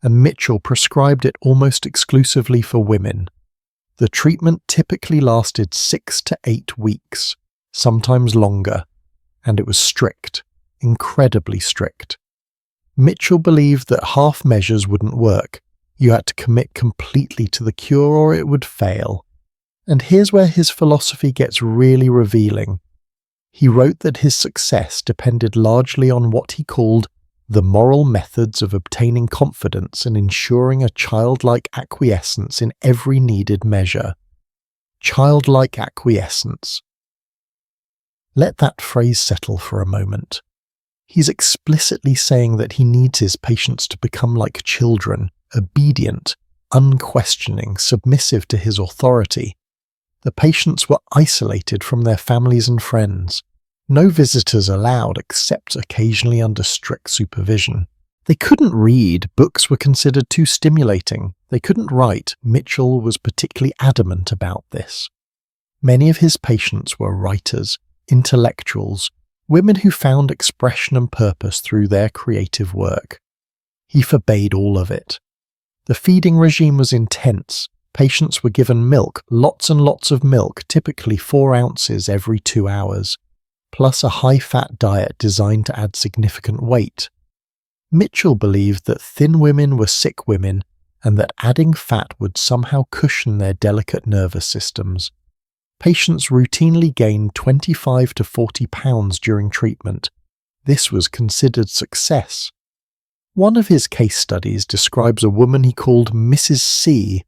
and Mitchell prescribed it almost exclusively for women. The treatment typically lasted 6 to 8 weeks, sometimes longer, and it was strict, incredibly strict. Mitchell believed that half measures wouldn't work. You had to commit completely to the cure or it would fail. And here's where his philosophy gets really revealing. He wrote that his success depended largely on what he called the moral methods of obtaining confidence and ensuring a childlike acquiescence in every needed measure. Childlike acquiescence. Let that phrase settle for a moment. He's explicitly saying that he needs his patients to become like children, obedient, unquestioning, submissive to his authority. The patients were isolated from their families and friends. No visitors allowed except occasionally under strict supervision. They couldn't read, books were considered too stimulating. They couldn't write. Mitchell was particularly adamant about this. Many of his patients were writers, intellectuals, women who found expression and purpose through their creative work. He forbade all of it. The feeding regime was intense. Patients were given milk, lots and lots of milk, typically 4 ounces every 2 hours, plus a high-fat diet designed to add significant weight. Mitchell believed that thin women were sick women and that adding fat would somehow cushion their delicate nervous systems. Patients routinely gained 25 to 40 pounds during treatment. This was considered success. One of his case studies describes a woman he called Mrs. C.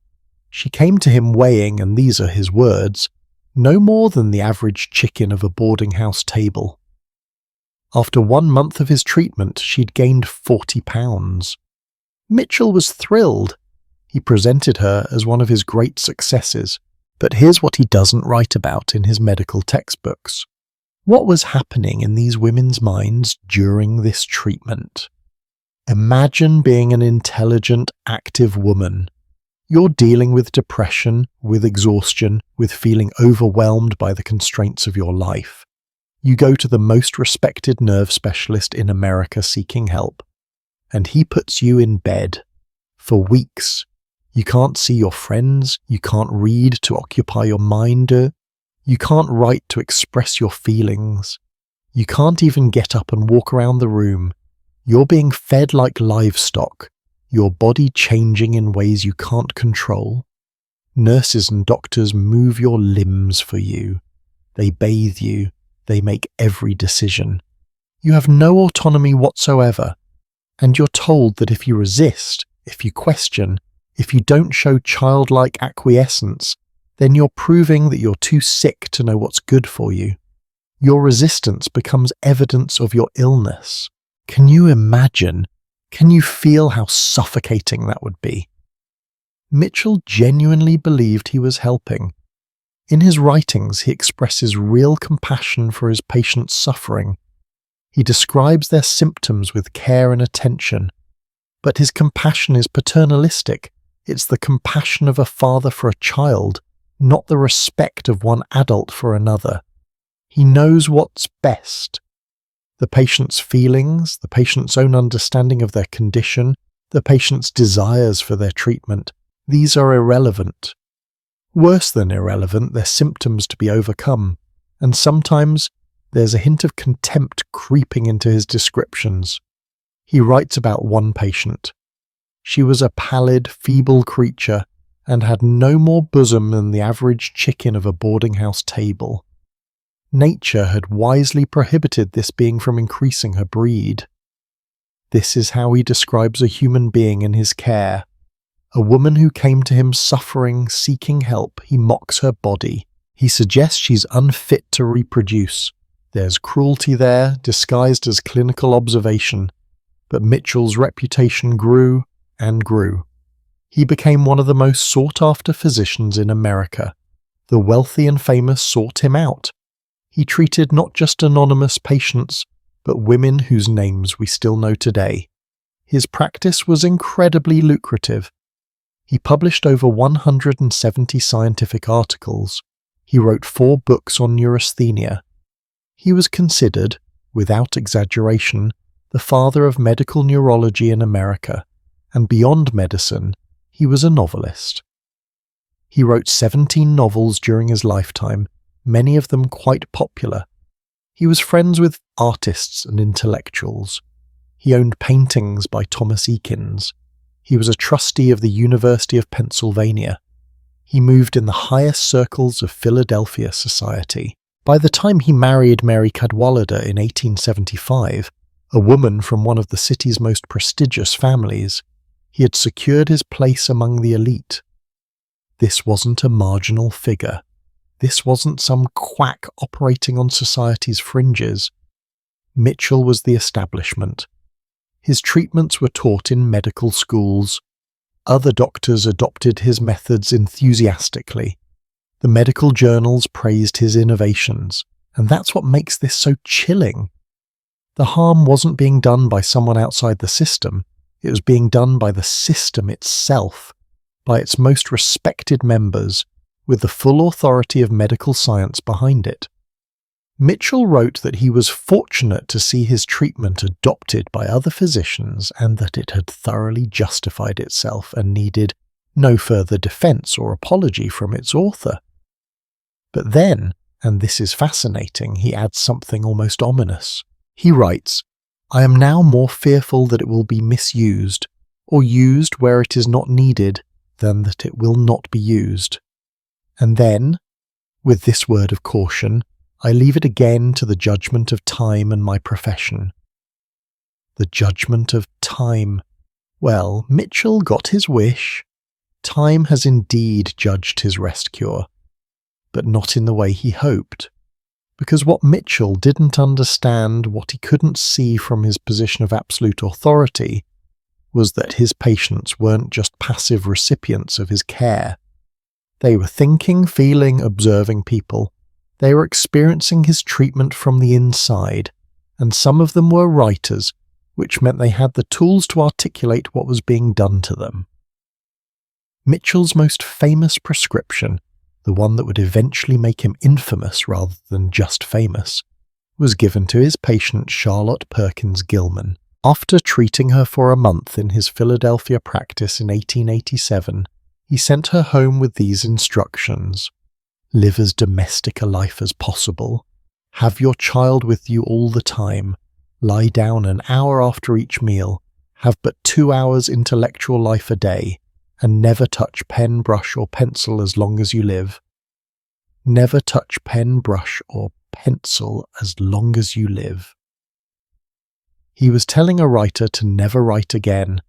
She came to him weighing, and these are his words, no more than the average chicken of a boarding house table. After 1 month of his treatment, she'd gained 40 pounds. Mitchell was thrilled. He presented her as one of his great successes. But here's what he doesn't write about in his medical textbooks. What was happening in these women's minds during this treatment? Imagine being an intelligent, active woman. You're dealing with depression, with exhaustion, with feeling overwhelmed by the constraints of your life. You go to the most respected nerve specialist in America seeking help, and he puts you in bed for weeks. You can't see your friends, you can't read to occupy your mind, you can't write to express your feelings, you can't even get up and walk around the room. You're being fed like livestock, your body changing in ways you can't control. Nurses and doctors move your limbs for you. They bathe you, they make every decision. You have no autonomy whatsoever, and you're told that if you resist, if you question, if you don't show childlike acquiescence, then you're proving that you're too sick to know what's good for you. Your resistance becomes evidence of your illness. Can you imagine? Can you feel how suffocating that would be? Mitchell genuinely believed he was helping. In his writings, he expresses real compassion for his patients' suffering. He describes their symptoms with care and attention. But his compassion is paternalistic. It's the compassion of a father for a child, not the respect of one adult for another. He knows what's best. The patient's feelings, the patient's own understanding of their condition, the patient's desires for their treatment, these are irrelevant. Worse than irrelevant, they're symptoms to be overcome, and sometimes there's a hint of contempt creeping into his descriptions. He writes about one patient. She was a pallid, feeble creature and had no more bosom than the average chicken of a boarding house table. Nature had wisely prohibited this being from increasing her breed. This is how he describes a human being in his care. A woman who came to him suffering, seeking help. He mocks her body. He suggests she's unfit to reproduce. There's cruelty there, disguised as clinical observation, but Mitchell's reputation grew and grew. He became one of the most sought-after physicians in America. The wealthy and famous sought him out. He treated not just anonymous patients, but women whose names we still know today. His practice was incredibly lucrative. He published over 170 scientific articles. He wrote 4 books on neurasthenia. He was considered, without exaggeration, the father of medical neurology in America, and beyond medicine, he was a novelist. He wrote 17 novels during his lifetime, many of them quite popular. He was friends with artists and intellectuals. He owned paintings by Thomas Eakins. He was a trustee of the University of Pennsylvania. He moved in the highest circles of Philadelphia society. By the time he married Mary Cadwallader in 1875, a woman from one of the city's most prestigious families, he had secured his place among the elite. This wasn't a marginal figure. This wasn't some quack operating on society's fringes. Mitchell was the establishment. His treatments were taught in medical schools. Other doctors adopted his methods enthusiastically. The medical journals praised his innovations, and that's what makes this so chilling. The harm wasn't being done by someone outside the system. It was being done by the system itself, by its most respected members, with the full authority of medical science behind it. Mitchell wrote that he was fortunate to see his treatment adopted by other physicians and that it had thoroughly justified itself and needed no further defense or apology from its author. But then, and this is fascinating, he adds something almost ominous. He writes, "I am now more fearful that it will be misused, or used where it is not needed, than that it will not be used." And then, with this word of caution, I leave it again to the judgment of time and my profession. The judgment of time. Well, Mitchell got his wish. Time has indeed judged his rest cure, but not in the way he hoped. Because what Mitchell didn't understand, what he couldn't see from his position of absolute authority, was that his patients weren't just passive recipients of his care. They were thinking, feeling, observing people. They were experiencing his treatment from the inside, and some of them were writers, which meant they had the tools to articulate what was being done to them. Mitchell's most famous prescription, the one that would eventually make him infamous rather than just famous, was given to his patient Charlotte Perkins Gilman. After treating her for a month in his Philadelphia practice in 1887, he sent her home with these instructions. Live as domestic a life as possible. Have your child with you all the time. Lie down an hour after each meal. Have but 2 hours intellectual life a day. And never touch pen, brush, or pencil as long as you live. Never touch pen, brush, or pencil as long as you live. He was telling a writer to never write again,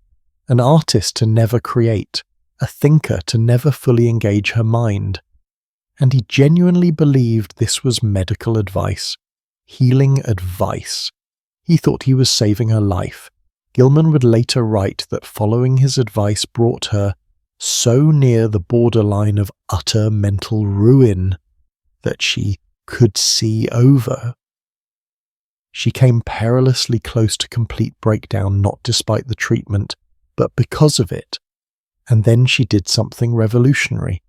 an artist to never create, a thinker to never fully engage her mind. And he genuinely believed this was medical advice, healing advice. He thought he was saving her life. Gilman would later write that following his advice brought her so near the borderline of utter mental ruin that she could see over. She came perilously close to complete breakdown, not despite the treatment, but because of it. And then she did something revolutionary.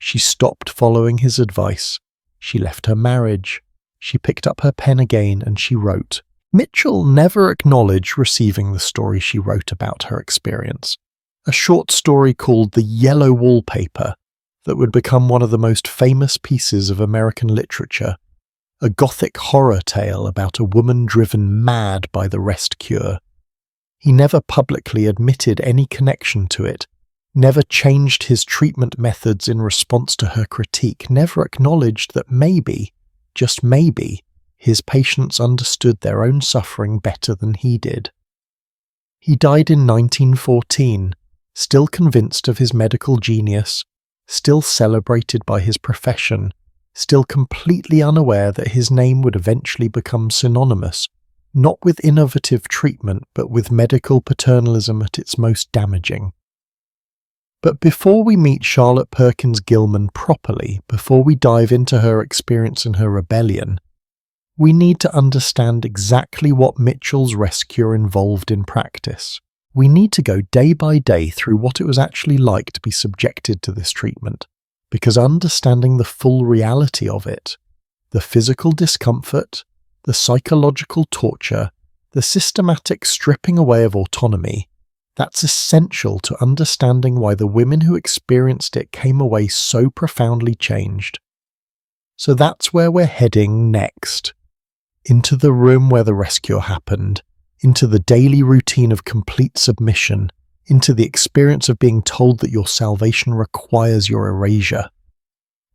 She stopped following his advice. She left her marriage. She picked up her pen again and she wrote. Mitchell never acknowledged receiving the story she wrote about her experience. A short story called The Yellow Wallpaper that would become one of the most famous pieces of American literature. A gothic horror tale about a woman driven mad by the rest cure. He never publicly admitted any connection to it, never changed his treatment methods in response to her critique, never acknowledged that maybe, just maybe, his patients understood their own suffering better than he did. He died in 1914, still convinced of his medical genius, still celebrated by his profession, still completely unaware that his name would eventually become synonymous, not with innovative treatment, but with medical paternalism at its most damaging. But before we meet Charlotte Perkins Gilman properly, before we dive into her experience and her rebellion, we need to understand exactly what Mitchell's rescue involved in practice. We need to go day by day through what it was actually like to be subjected to this treatment, because understanding the full reality of it, the physical discomfort, the psychological torture, the systematic stripping away of autonomy, that's essential to understanding why the women who experienced it came away so profoundly changed. So that's where we're heading next. Into the room where the rescue happened, into the daily routine of complete submission, into the experience of being told that your salvation requires your erasure.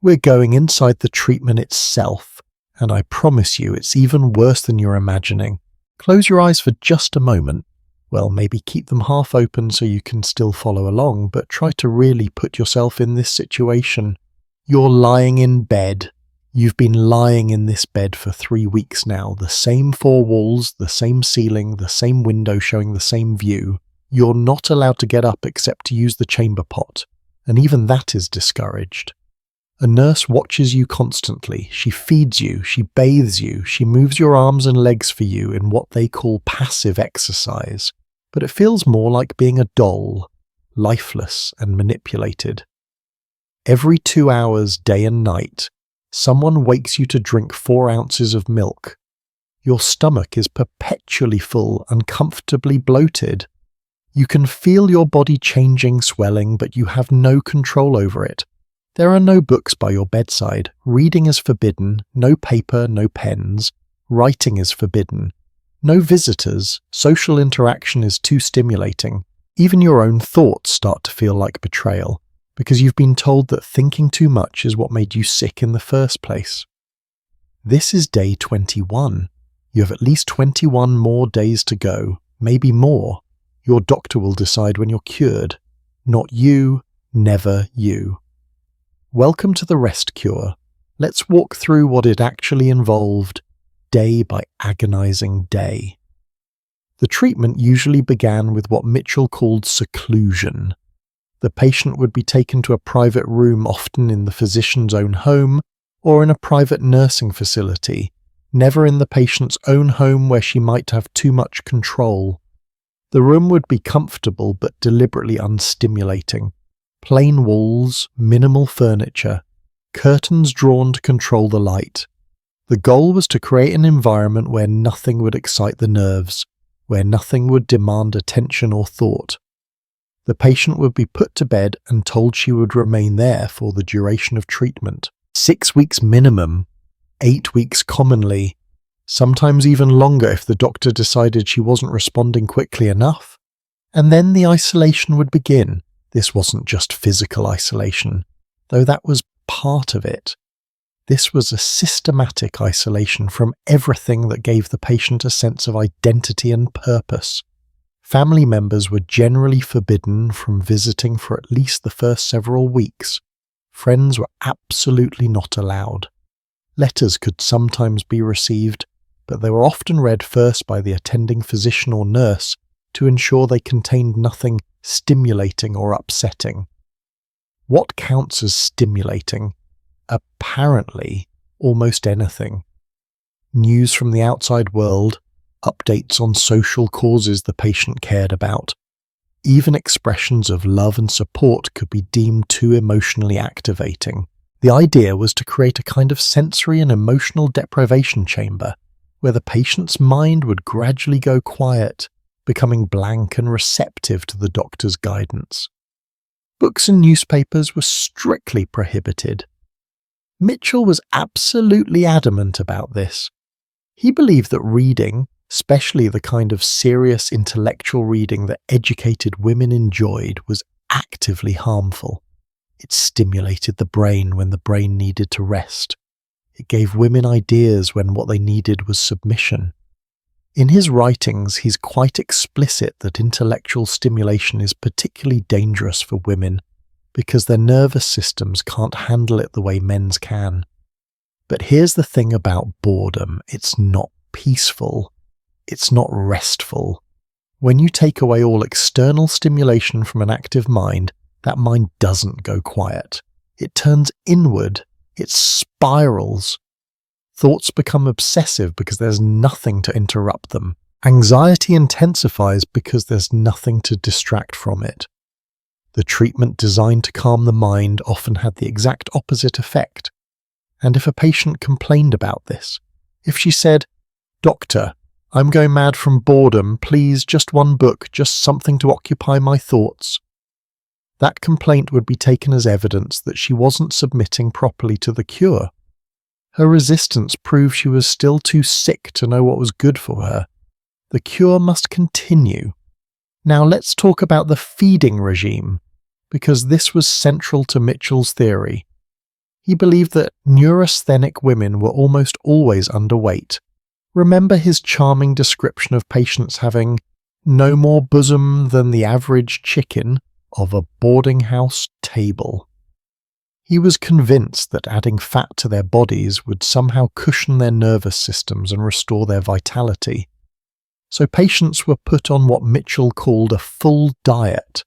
We're going inside the treatment itself, and I promise you it's even worse than you're imagining. Close your eyes for just a moment. Well, maybe keep them half open so you can still follow along, but try to really put yourself in this situation. You're lying in bed. You've been lying in this bed for 3 weeks now, the same 4 walls, the same ceiling, the same window showing the same view. You're not allowed to get up except to use the chamber pot, and even that is discouraged. A nurse watches you constantly. She feeds you, she bathes you, she moves your arms and legs for you in what they call passive exercise, but it feels more like being a doll, lifeless and manipulated. Every 2 hours, day and night, someone wakes you to drink 4 ounces of milk. Your stomach is perpetually full, uncomfortably bloated. You can feel your body changing, swelling, but you have no control over it. There are no books by your bedside. Reading is forbidden. No paper, no pens. Writing is forbidden. No visitors. Social interaction is too stimulating. Even your own thoughts start to feel like betrayal, because you've been told that thinking too much is what made you sick in the first place. This is day 21. You have at least 21 more days to go, maybe more. Your doctor will decide when you're cured. Not you, never you. Welcome to the rest cure. Let's walk through what it actually involved, day by agonizing day. The treatment usually began with what Mitchell called seclusion. The patient would be taken to a private room, often in the physician's own home or in a private nursing facility, never in the patient's own home where she might have too much control. The room would be comfortable but deliberately unstimulating. Plain walls, minimal furniture, curtains drawn to control the light. The goal was to create an environment where nothing would excite the nerves, where nothing would demand attention or thought. The patient would be put to bed and told she would remain there for the duration of treatment. 6 weeks minimum, 8 weeks commonly, sometimes even longer if the doctor decided she wasn't responding quickly enough. And then the isolation would begin. This wasn't just physical isolation, though that was part of it. This was a systematic isolation from everything that gave the patient a sense of identity and purpose. Family members were generally forbidden from visiting for at least the first several weeks. Friends were absolutely not allowed. Letters could sometimes be received, but they were often read first by the attending physician or nurse to ensure they contained nothing stimulating or upsetting. What counts as stimulating? Apparently, almost anything. News from the outside world, updates on social causes the patient cared about. Even expressions of love and support could be deemed too emotionally activating. The idea was to create a kind of sensory and emotional deprivation chamber, where the patient's mind would gradually go quiet, becoming blank and receptive to the doctor's guidance. Books and newspapers were strictly prohibited. Mitchell was absolutely adamant about this. He believed that reading, especially the kind of serious intellectual reading that educated women enjoyed, was actively harmful. It stimulated the brain when the brain needed to rest. It gave women ideas when what they needed was submission. In his writings, he's quite explicit that intellectual stimulation is particularly dangerous for women because their nervous systems can't handle it the way men's can. But here's the thing about boredom. It's not peaceful. It's not restful. When you take away all external stimulation from an active mind, that mind doesn't go quiet. It turns inward. It spirals. Thoughts become obsessive because there's nothing to interrupt them. Anxiety intensifies because there's nothing to distract from it. The treatment designed to calm the mind often had the exact opposite effect. And if a patient complained about this, if she said, "Doctor, I'm going mad from boredom, please, just one book, just something to occupy my thoughts," that complaint would be taken as evidence that she wasn't submitting properly to the cure. Her resistance proved she was still too sick to know what was good for her. The cure must continue. Now let's talk about the feeding regime, because this was central to Mitchell's theory. He believed that neurasthenic women were almost always underweight. Remember his charming description of patients having no more bosom than the average chicken of a boarding house table. He was convinced that adding fat to their bodies would somehow cushion their nervous systems and restore their vitality. So patients were put on what Mitchell called a full diet.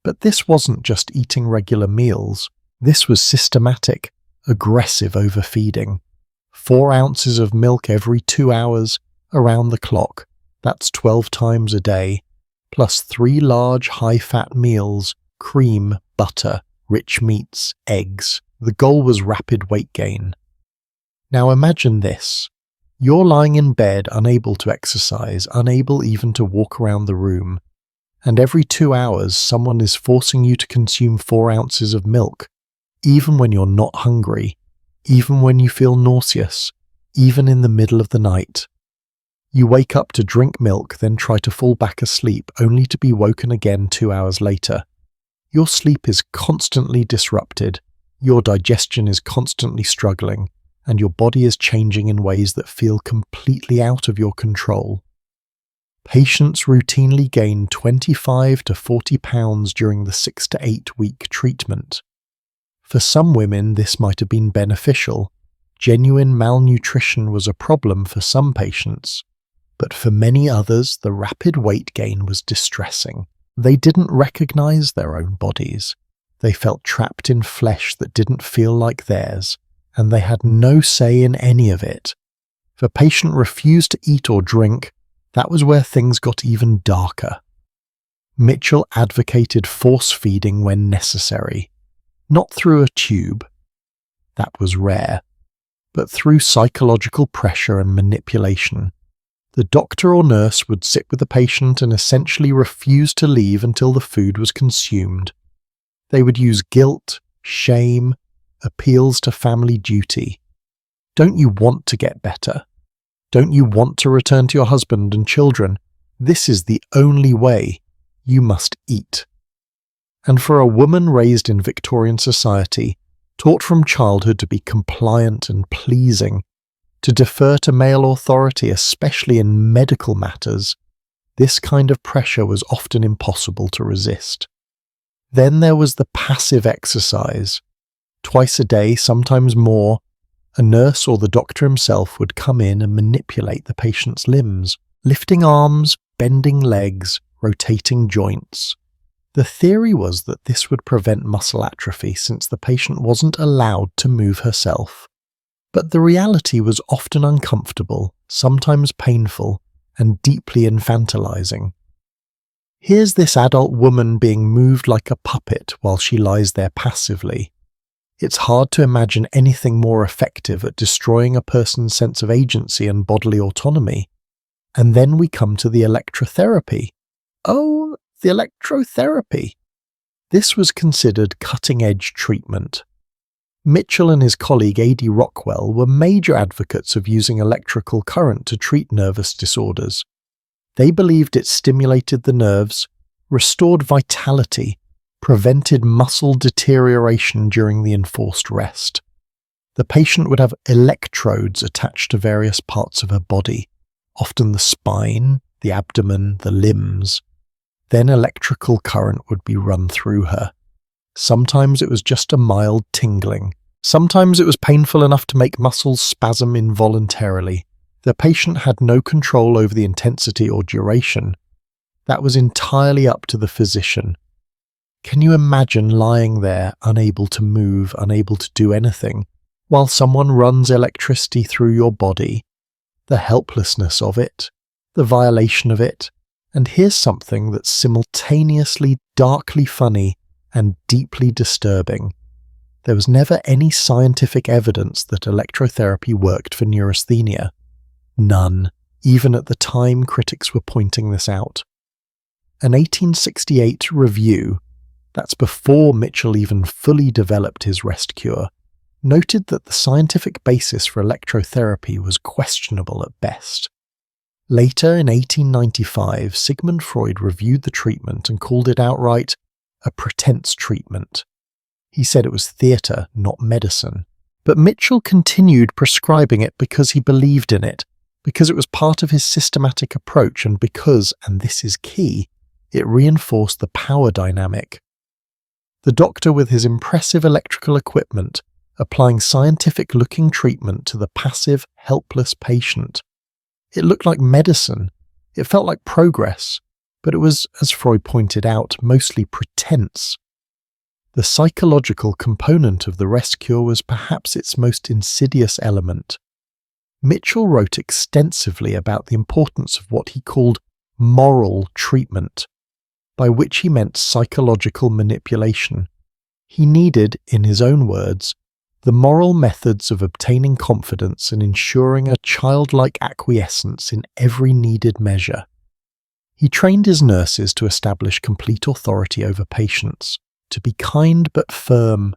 But this wasn't just eating regular meals. This was systematic, aggressive overfeeding. 4 ounces of milk every 2 hours, around the clock. That's 12 times a day. Plus 3 large high-fat meals, cream, butter, rich meats, eggs. The goal was rapid weight gain. Now imagine this. You're lying in bed, unable to exercise, unable even to walk around the room. And every 2 hours, someone is forcing you to consume 4 ounces of milk, even when you're not hungry, even when you feel nauseous, even in the middle of the night. You wake up to drink milk, then try to fall back asleep, only to be woken again 2 hours later. Your sleep is constantly disrupted, your digestion is constantly struggling, and your body is changing in ways that feel completely out of your control. Patients routinely gain 25 to 40 pounds during the 6 to 8 week treatment. For some women, this might have been beneficial. Genuine malnutrition was a problem for some patients. But for many others, the rapid weight gain was distressing. They didn't recognize their own bodies. They felt trapped in flesh that didn't feel like theirs, and they had no say in any of it. If a patient refused to eat or drink, that was where things got even darker. Mitchell advocated force feeding when necessary, not through a tube. That was rare, but through psychological pressure and manipulation. The doctor or nurse would sit with the patient and essentially refuse to leave until the food was consumed. They would use guilt, shame, appeals to family duty. Don't you want to get better? Don't you want to return to your husband and children? This is the only way. You must eat. And for a woman raised in Victorian society, taught from childhood to be compliant and pleasing, to defer to male authority, especially in medical matters, this kind of pressure was often impossible to resist. Then there was the passive exercise. Twice a day, sometimes more, a nurse or the doctor himself would come in and manipulate the patient's limbs, lifting arms, bending legs, rotating joints. The theory was that this would prevent muscle atrophy since the patient wasn't allowed to move herself. But the reality was often uncomfortable, sometimes painful, and deeply infantilizing. Here's this adult woman being moved like a puppet while she lies there passively. It's hard to imagine anything more effective at destroying a person's sense of agency and bodily autonomy. And then we come to the electrotherapy. Oh, the electrotherapy. This was considered cutting-edge treatment. Mitchell and his colleague A.D. Rockwell were major advocates of using electrical current to treat nervous disorders. They believed it stimulated the nerves, restored vitality, prevented muscle deterioration during the enforced rest. The patient would have electrodes attached to various parts of her body, often the spine, the abdomen, the limbs. Then electrical current would be run through her. Sometimes it was just a mild tingling, Sometimes it was painful enough to make muscles spasm involuntarily. The patient had no control over the intensity or duration. That was entirely up to the physician. Can you imagine lying there, unable to move, unable to do anything, while someone runs electricity through your body? The helplessness of it, the violation of it, and here's something that's simultaneously darkly funny and deeply disturbing. There was never any scientific evidence that electrotherapy worked for neurasthenia. None, even at the time critics were pointing this out. An 1868 review, that's before Mitchell even fully developed his rest cure, noted that the scientific basis for electrotherapy was questionable at best. Later, in 1895, Sigmund Freud reviewed the treatment and called it outright a pretense treatment. He said it was theatre, not medicine. But Mitchell continued prescribing it because he believed in it, because it was part of his systematic approach, and because, and this is key, it reinforced the power dynamic. The doctor, with his impressive electrical equipment, applying scientific-looking treatment to the passive, helpless patient. It looked like medicine. It felt like progress. But it was, as Freud pointed out, mostly pretense. The psychological component of the rest cure was perhaps its most insidious element. Mitchell wrote extensively about the importance of what he called moral treatment, by which he meant psychological manipulation. He needed, in his own words, the moral methods of obtaining confidence and ensuring a childlike acquiescence in every needed measure. He trained his nurses to establish complete authority over patients, to be kind but firm,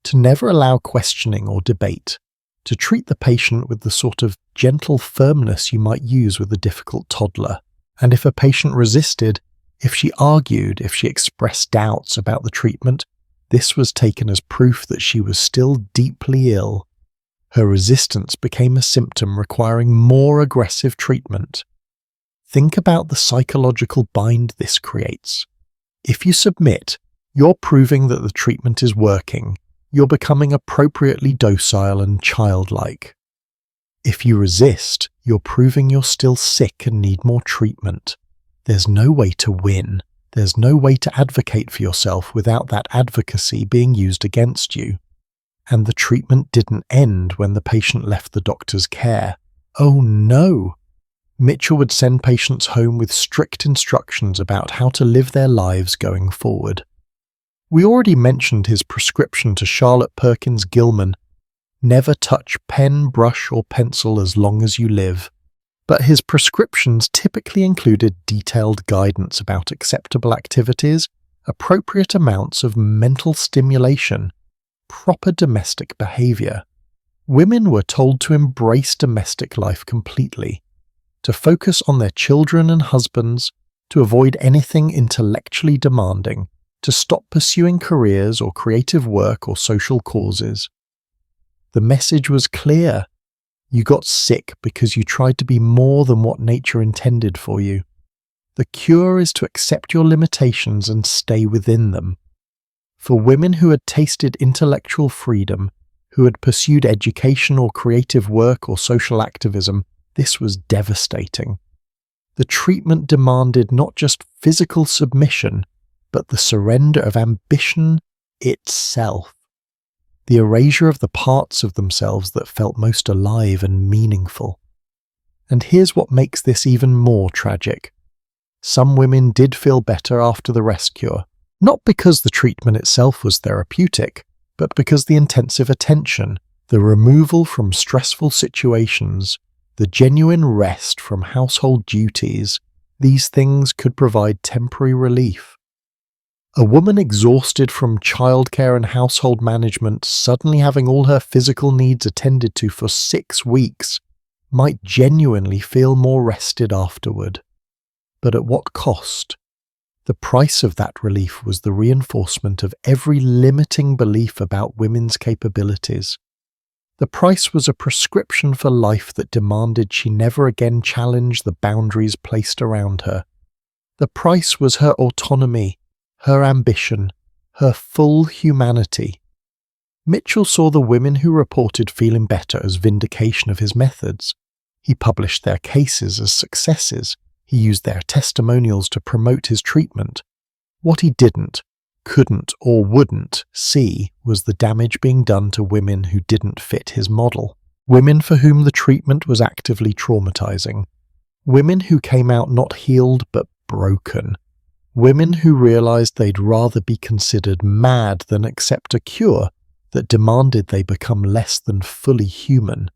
to never allow questioning or debate, to treat the patient with the sort of gentle firmness you might use with a difficult toddler. And if a patient resisted, if she argued, if she expressed doubts about the treatment, this was taken as proof that she was still deeply ill. Her resistance became a symptom requiring more aggressive treatment. Think about the psychological bind this creates. If you submit, you're proving that the treatment is working. You're becoming appropriately docile and childlike. If you resist, you're proving you're still sick and need more treatment. There's no way to win. There's no way to advocate for yourself without that advocacy being used against you. And the treatment didn't end when the patient left the doctor's care. Oh no! Mitchell would send patients home with strict instructions about how to live their lives going forward. We already mentioned his prescription to Charlotte Perkins Gilman, never touch pen, brush or pencil as long as you live. But his prescriptions typically included detailed guidance about acceptable activities, appropriate amounts of mental stimulation, proper domestic behaviour. Women were told to embrace domestic life completely, to focus on their children and husbands, to avoid anything intellectually demanding, to stop pursuing careers or creative work or social causes. The message was clear. You got sick because you tried to be more than what nature intended for you. The cure is to accept your limitations and stay within them. For women who had tasted intellectual freedom, who had pursued education or creative work or social activism, this was devastating. The treatment demanded not just physical submission, but the surrender of ambition itself. The erasure of the parts of themselves that felt most alive and meaningful. And here's what makes this even more tragic. Some women did feel better after the rest cure, not because the treatment itself was therapeutic, but because the intensive attention, the removal from stressful situations, the genuine rest from household duties, these things could provide temporary relief. A woman exhausted from childcare and household management suddenly having all her physical needs attended to for 6 weeks might genuinely feel more rested afterward. But at what cost? The price of that relief was the reinforcement of every limiting belief about women's capabilities. The price was a prescription for life that demanded she never again challenge the boundaries placed around her. The price was her autonomy, her ambition, her full humanity. Mitchell saw the women who reported feeling better as vindication of his methods. He published their cases as successes. He used their testimonials to promote his treatment. What he didn't, couldn't, or wouldn't see was the damage being done to women who didn't fit his model. Women for whom the treatment was actively traumatizing. Women who came out not healed but broken. Women who realized they'd rather be considered mad than accept a cure that demanded they become less than fully human.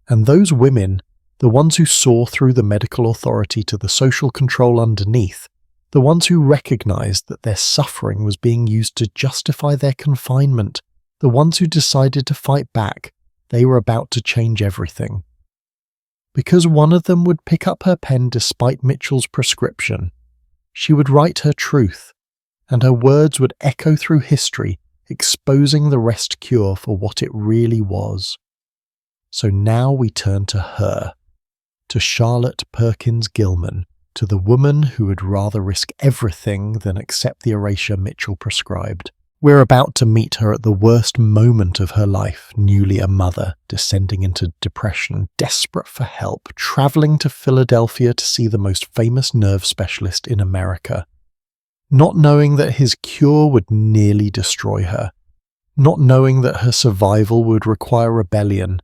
And those women, the ones who saw through the medical authority to the social control underneath, the ones who recognized that their suffering was being used to justify their confinement, the ones who decided to fight back, they were about to change everything. Because one of them would pick up her pen despite Mitchell's prescription, she would write her truth, and her words would echo through history, exposing the rest cure for what it really was. So now we turn to her, to Charlotte Perkins Gilman, to the woman who would rather risk everything than accept the erasure Mitchell prescribed. We're about to meet her at the worst moment of her life, newly a mother, descending into depression, desperate for help, travelling to Philadelphia to see the most famous nerve specialist in America. Not knowing that his cure would nearly destroy her. Not knowing that her survival would require rebellion.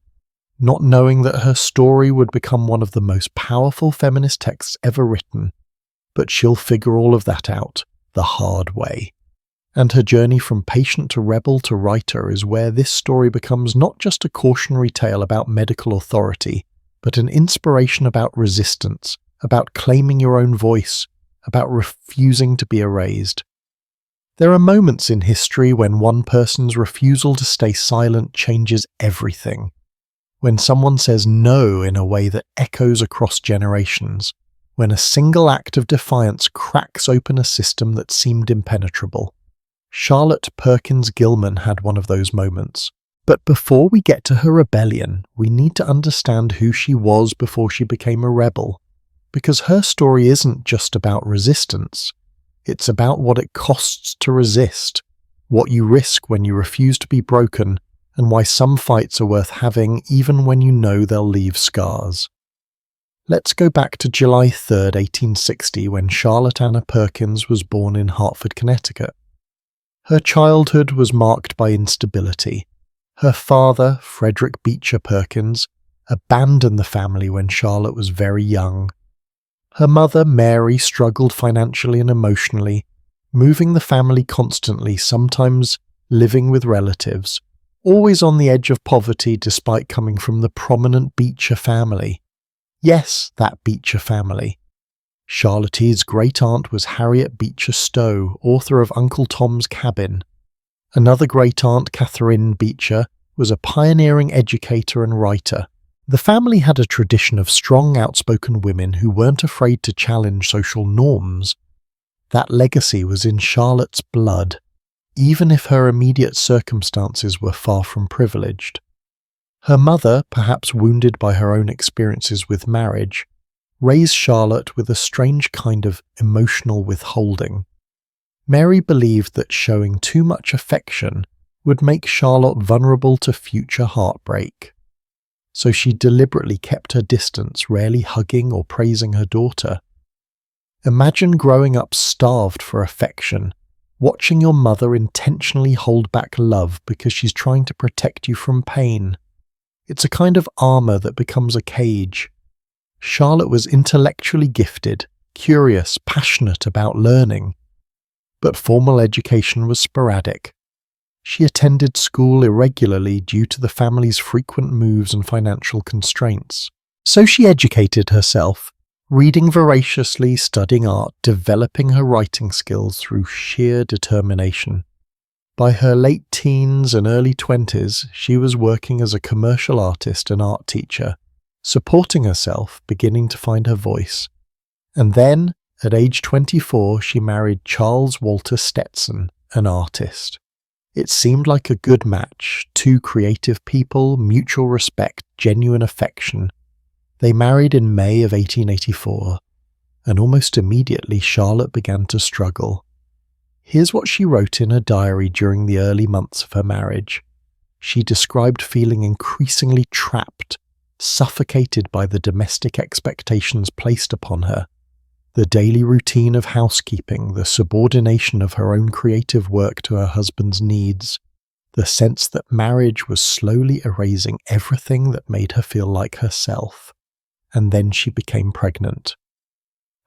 Not knowing that her story would become one of the most powerful feminist texts ever written. But she'll figure all of that out the hard way. And her journey from patient to rebel to writer is where this story becomes not just a cautionary tale about medical authority, but an inspiration about resistance, about claiming your own voice, about refusing to be erased. There are moments in history when one person's refusal to stay silent changes everything. When someone says no in a way that echoes across generations. When a single act of defiance cracks open a system that seemed impenetrable. Charlotte Perkins Gilman had one of those moments. But before we get to her rebellion, we need to understand who she was before she became a rebel. Because her story isn't just about resistance. It's about what it costs to resist, what you risk when you refuse to be broken, and why some fights are worth having even when you know they'll leave scars. Let's go back to July 3rd, 1860, when Charlotte Anna Perkins was born in Hartford, Connecticut. Her childhood was marked by instability. Her father, Frederick Beecher Perkins, abandoned the family when Charlotte was very young. Her mother, Mary, struggled financially and emotionally, moving the family constantly, sometimes living with relatives, always on the edge of poverty despite coming from the prominent Beecher family. Yes, that Beecher family. Charlotte's great-aunt was Harriet Beecher Stowe, author of Uncle Tom's Cabin. Another great-aunt, Catherine Beecher, was a pioneering educator and writer. The family had a tradition of strong, outspoken women who weren't afraid to challenge social norms. That legacy was in Charlotte's blood, even if her immediate circumstances were far from privileged. Her mother, perhaps wounded by her own experiences with marriage, raised Charlotte with a strange kind of emotional withholding. Mary believed that showing too much affection would make Charlotte vulnerable to future heartbreak. So she deliberately kept her distance, rarely hugging or praising her daughter. Imagine growing up starved for affection, watching your mother intentionally hold back love because she's trying to protect you from pain. It's a kind of armor that becomes a cage. Charlotte was intellectually gifted, curious, passionate about learning. But formal education was sporadic. She attended school irregularly due to the family's frequent moves and financial constraints. So she educated herself, reading voraciously, studying art, developing her writing skills through sheer determination. By her late teens and early 20s, she was working as a commercial artist and art teacher, supporting herself, beginning to find her voice. And then, at age 24, she married Charles Walter Stetson, an artist. It seemed like a good match, two creative people, mutual respect, genuine affection. They married in May of 1884, and almost immediately Charlotte began to struggle. Here's what she wrote in her diary during the early months of her marriage. She described feeling increasingly trapped, suffocated by the domestic expectations placed upon her, the daily routine of housekeeping, the subordination of her own creative work to her husband's needs, the sense that marriage was slowly erasing everything that made her feel like herself. And then she became pregnant.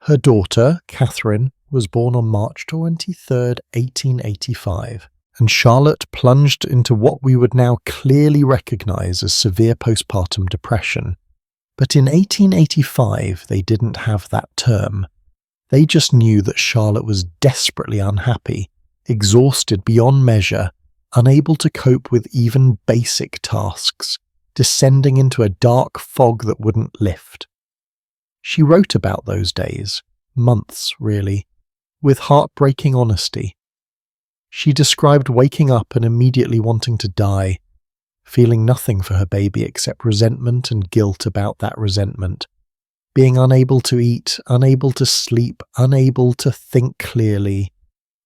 Her daughter, Catherine, was born on March 23rd, 1885, and Charlotte plunged into what we would now clearly recognise as severe postpartum depression. But in 1885, they didn't have that term. They just knew that Charlotte was desperately unhappy, exhausted beyond measure, unable to cope with even basic tasks, descending into a dark fog that wouldn't lift. She wrote about those days, months really, with heartbreaking honesty. She described waking up and immediately wanting to die, feeling nothing for her baby except resentment and guilt about that resentment, being unable to eat, unable to sleep, unable to think clearly.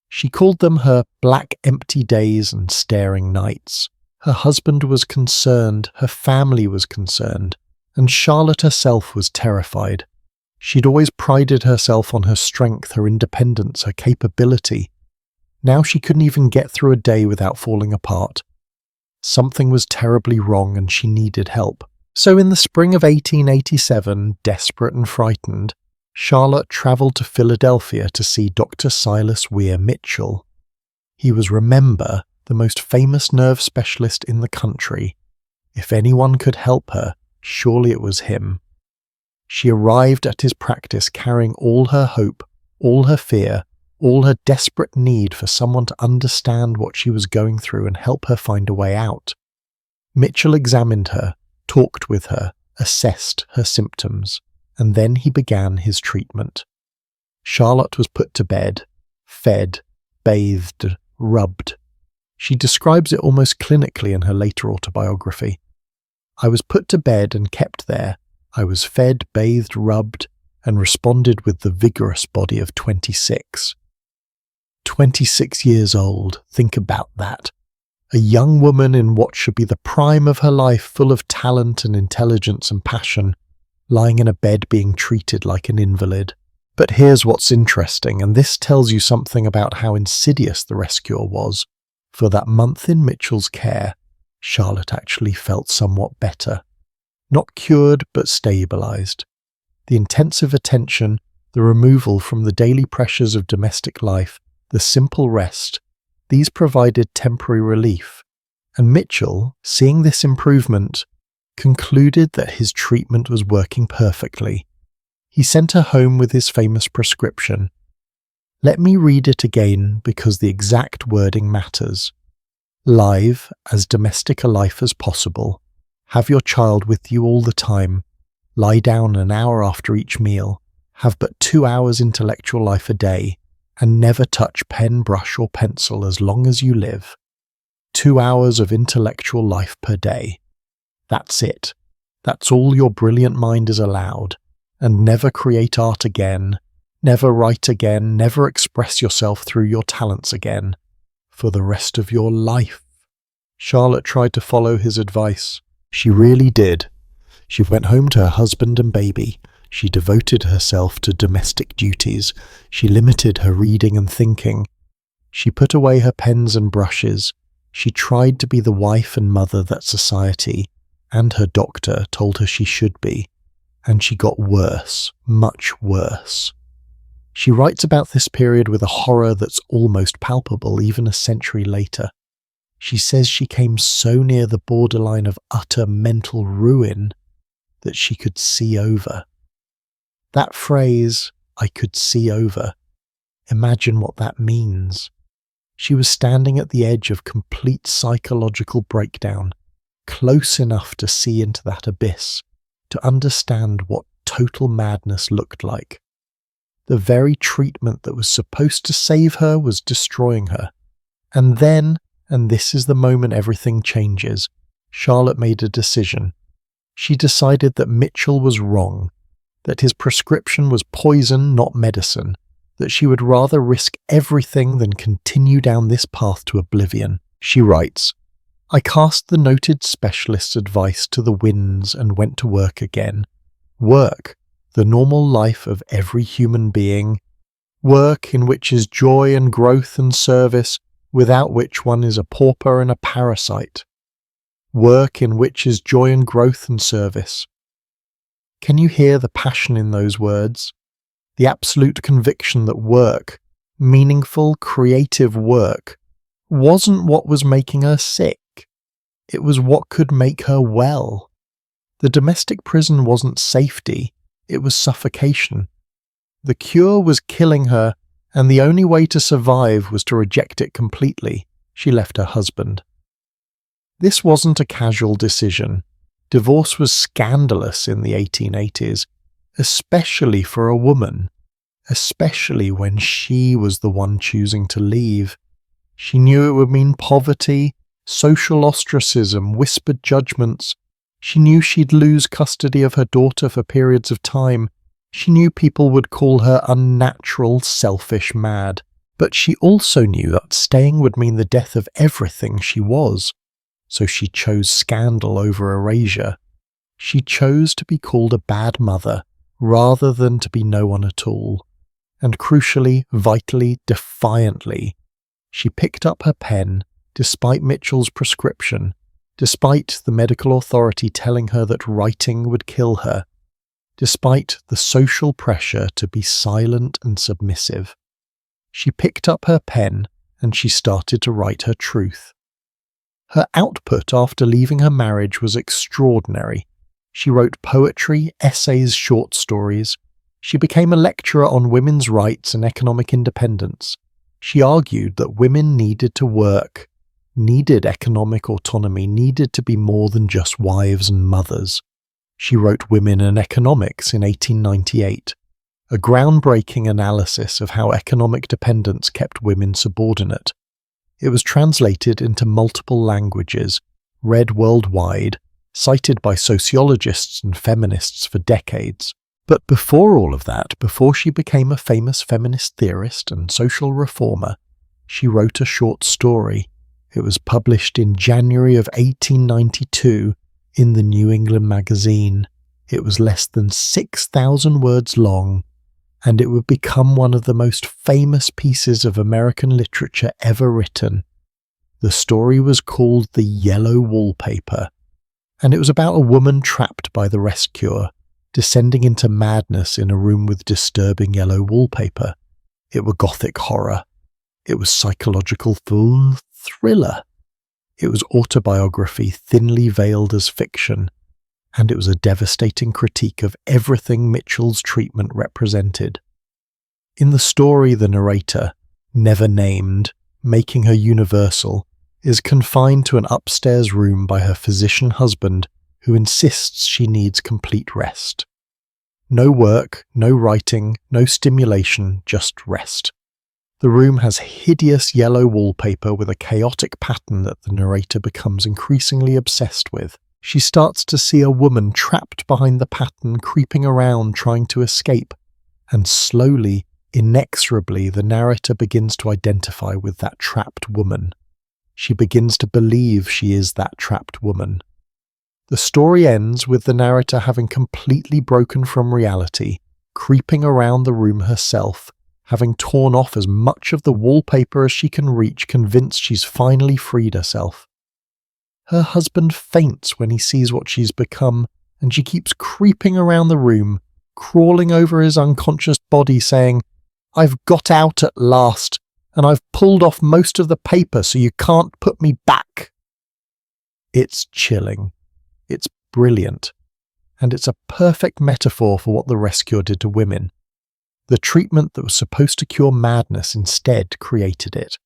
She called them her black empty days and staring nights. Her husband was concerned, her family was concerned, and Charlotte herself was terrified. She'd always prided herself on her strength, her independence, her capability. Now she couldn't even get through a day without falling apart. Something was terribly wrong and she needed help. So in the spring of 1887, desperate and frightened, Charlotte travelled to Philadelphia to see Dr. Silas Weir Mitchell. He was, remember, the most famous nerve specialist in the country. If anyone could help her, surely it was him. She arrived at his practice carrying all her hope, all her fear, all her desperate need for someone to understand what she was going through and help her find a way out. Mitchell examined her, talked with her, assessed her symptoms, and then he began his treatment. Charlotte was put to bed, fed, bathed, rubbed. She describes it almost clinically in her later autobiography. I was put to bed and kept there. I was fed, bathed, rubbed, and responded with the vigorous body of 26. 26 years old, think about that. A young woman in what should be the prime of her life, full of talent and intelligence and passion, lying in a bed being treated like an invalid. But here's what's interesting, and this tells you something about how insidious the rescue was. For that month in Mitchell's care, Charlotte actually felt somewhat better. Not cured, but stabilised. The intensive attention, the removal from the daily pressures of domestic life, the simple rest, these provided temporary relief, and Mitchell, seeing this improvement, concluded that his treatment was working perfectly. He sent her home with his famous prescription. Let me read it again because the exact wording matters. Live as domestic a life as possible. Have your child with you all the time. Lie down an hour after each meal. Have but 2 hours intellectual life a day. And never touch pen, brush or pencil as long as you live. 2 hours of intellectual life per day. That's it. That's all your brilliant mind is allowed. And never create art again. Never write again. Never express yourself through your talents again. For the rest of your life. Charlotte tried to follow his advice. She really did. She went home to her husband and baby. She devoted herself to domestic duties. She limited her reading and thinking. She put away her pens and brushes. She tried to be the wife and mother that society and her doctor told her she should be. And she got worse, much worse. She writes about this period with a horror that's almost palpable even a century later. She says she came so near the borderline of utter mental ruin that she could see over. That phrase, I could see over, imagine what that means. She was standing at the edge of complete psychological breakdown, close enough to see into that abyss, to understand what total madness looked like. The very treatment that was supposed to save her was destroying her. And then, and this is the moment everything changes, Charlotte made a decision. She decided that Mitchell was wrong, that his prescription was poison, not medicine, that she would rather risk everything than continue down this path to oblivion. She writes, I cast the noted specialist's advice to the winds and went to work again. Work, the normal life of every human being. Work in which is joy and growth and service, without which one is a pauper and a parasite. Work in which is joy and growth and service. Can you hear the passion in those words? The absolute conviction that work, meaningful, creative work, wasn't what was making her sick. It was what could make her well. The domestic prison wasn't safety, it was suffocation. The cure was killing her, and the only way to survive was to reject it completely. She left her husband. This wasn't a casual decision. Divorce was scandalous in the 1880s, especially for a woman, especially when she was the one choosing to leave. She knew it would mean poverty, social ostracism, whispered judgments. She knew she'd lose custody of her daughter for periods of time. She knew people would call her unnatural, selfish, mad. But she also knew that staying would mean the death of everything she was. So she chose scandal over erasure. She chose to be called a bad mother, rather than to be no one at all. And crucially, vitally, defiantly, she picked up her pen, despite Mitchell's prescription, despite the medical authority telling her that writing would kill her, despite the social pressure to be silent and submissive. She picked up her pen and she started to write her truth. Her output after leaving her marriage was extraordinary. She wrote poetry, essays, short stories. She became a lecturer on women's rights and economic independence. She argued that women needed to work, needed economic autonomy, needed to be more than just wives and mothers. She wrote Women and Economics in 1898, a groundbreaking analysis of how economic dependence kept women subordinate. It was translated into multiple languages, read worldwide, cited by sociologists and feminists for decades. But before all of that, before she became a famous feminist theorist and social reformer, she wrote a short story. It was published in January of 1892 in the New England magazine. It was less than 6,000 words long, and it would become one of the most famous pieces of American literature ever written. The story was called The Yellow Wallpaper, and it was about a woman trapped by the rest cure, descending into madness in a room with disturbing yellow wallpaper. It was gothic horror. It was psychological thriller. It was autobiography thinly veiled as fiction, and it was a devastating critique of everything Mitchell's treatment represented. In the story, the narrator, never named, making her universal, is confined to an upstairs room by her physician husband who insists she needs complete rest. No work, no writing, no stimulation, just rest. The room has hideous yellow wallpaper with a chaotic pattern that the narrator becomes increasingly obsessed with. She starts to see a woman trapped behind the pattern, creeping around trying to escape, and slowly, inexorably, the narrator begins to identify with that trapped woman. She begins to believe she is that trapped woman. The story ends with the narrator having completely broken from reality, creeping around the room herself, having torn off as much of the wallpaper as she can reach, convinced she's finally freed herself. Her husband faints when he sees what she's become, and she keeps creeping around the room, crawling over his unconscious body, saying, "I've got out at last, and I've pulled off most of the paper so you can't put me back." It's chilling. It's brilliant. And it's a perfect metaphor for what the rest cure did to women. The treatment that was supposed to cure madness instead created it.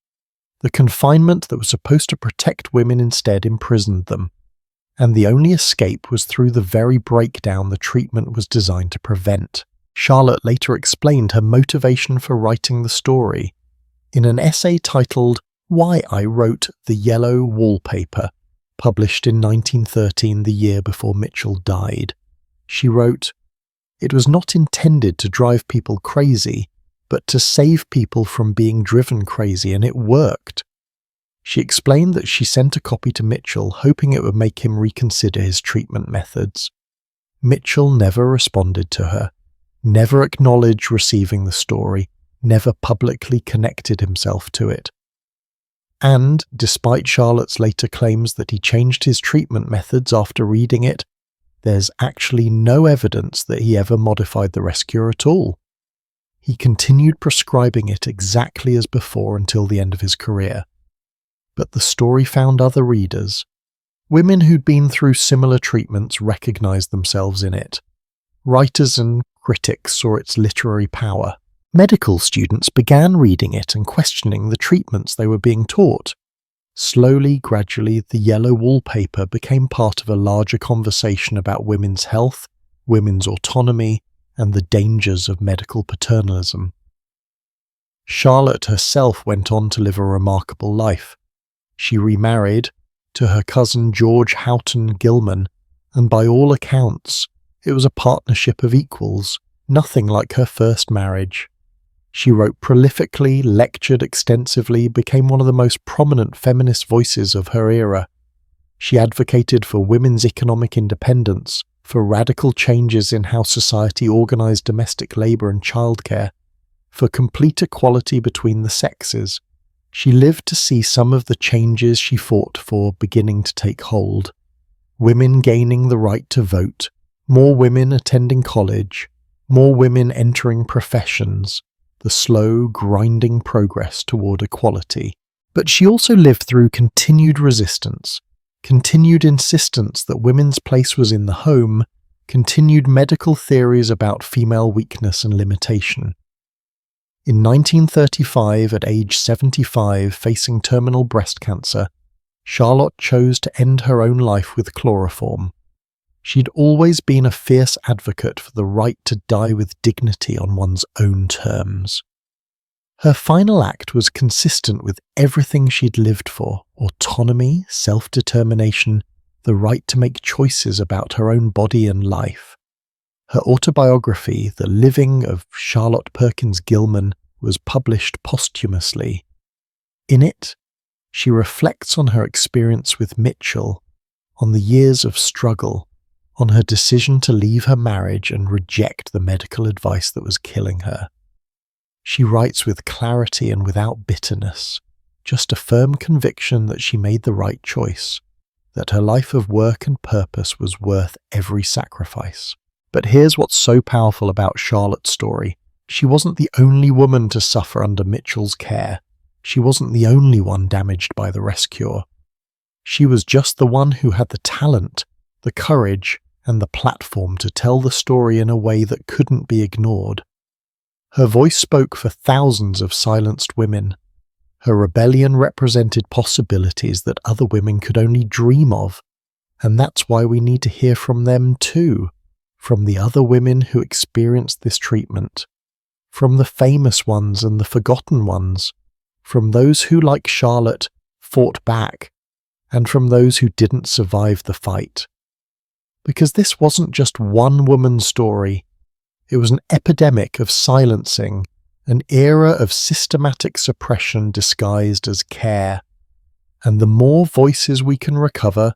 The confinement that was supposed to protect women instead imprisoned them. And the only escape was through the very breakdown the treatment was designed to prevent. Charlotte later explained her motivation for writing the story in an essay titled Why I Wrote the Yellow Wallpaper, published in 1913, the year before Mitchell died. She wrote, "It was not intended to drive people crazy, but to save people from being driven crazy, and it worked." She explained that she sent a copy to Mitchell, hoping it would make him reconsider his treatment methods. Mitchell never responded to her, never acknowledged receiving the story, never publicly connected himself to it. And, despite Charlotte's later claims that he changed his treatment methods after reading it, there's actually no evidence that he ever modified the rescue at all. He continued prescribing it exactly as before until the end of his career. But the story found other readers. Women who'd been through similar treatments recognized themselves in it. Writers and critics saw its literary power. Medical students began reading it and questioning the treatments they were being taught. Slowly, gradually, the yellow wallpaper became part of a larger conversation about women's health, women's autonomy, and the dangers of medical paternalism. Charlotte herself went on to live a remarkable life. She remarried to her cousin George Houghton Gilman, and by all accounts, it was a partnership of equals, nothing like her first marriage. She wrote prolifically, lectured extensively, became one of the most prominent feminist voices of her era. She advocated for women's economic independence, for radical changes in how society organized domestic labor and childcare, for complete equality between the sexes. She lived to see some of the changes she fought for beginning to take hold. Women gaining the right to vote, more women attending college, more women entering professions, the slow, grinding progress toward equality. But she also lived through continued resistance, continued insistence that women's place was in the home, continued medical theories about female weakness and limitation. In 1935, at age 75, facing terminal breast cancer, Charlotte chose to end her own life with chloroform. She'd always been a fierce advocate for the right to die with dignity on one's own terms. Her final act was consistent with everything she'd lived for: autonomy, self-determination, the right to make choices about her own body and life. Her autobiography, The Living of Charlotte Perkins Gilman, was published posthumously. In it, she reflects on her experience with Mitchell, on the years of struggle, on her decision to leave her marriage and reject the medical advice that was killing her. She writes with clarity and without bitterness, just a firm conviction that she made the right choice, that her life of work and purpose was worth every sacrifice. But here's what's so powerful about Charlotte's story. She wasn't the only woman to suffer under Mitchell's care. She wasn't the only one damaged by the rescue. She was just the one who had the talent, the courage, and the platform to tell the story in a way that couldn't be ignored. Her voice spoke for thousands of silenced women. Her rebellion represented possibilities that other women could only dream of, and that's why we need to hear from them too, from the other women who experienced this treatment, from the famous ones and the forgotten ones, from those who, like Charlotte, fought back, and from those who didn't survive the fight. Because this wasn't just one woman's story, it was an epidemic of silencing, an era of systematic suppression disguised as care. And the more voices we can recover,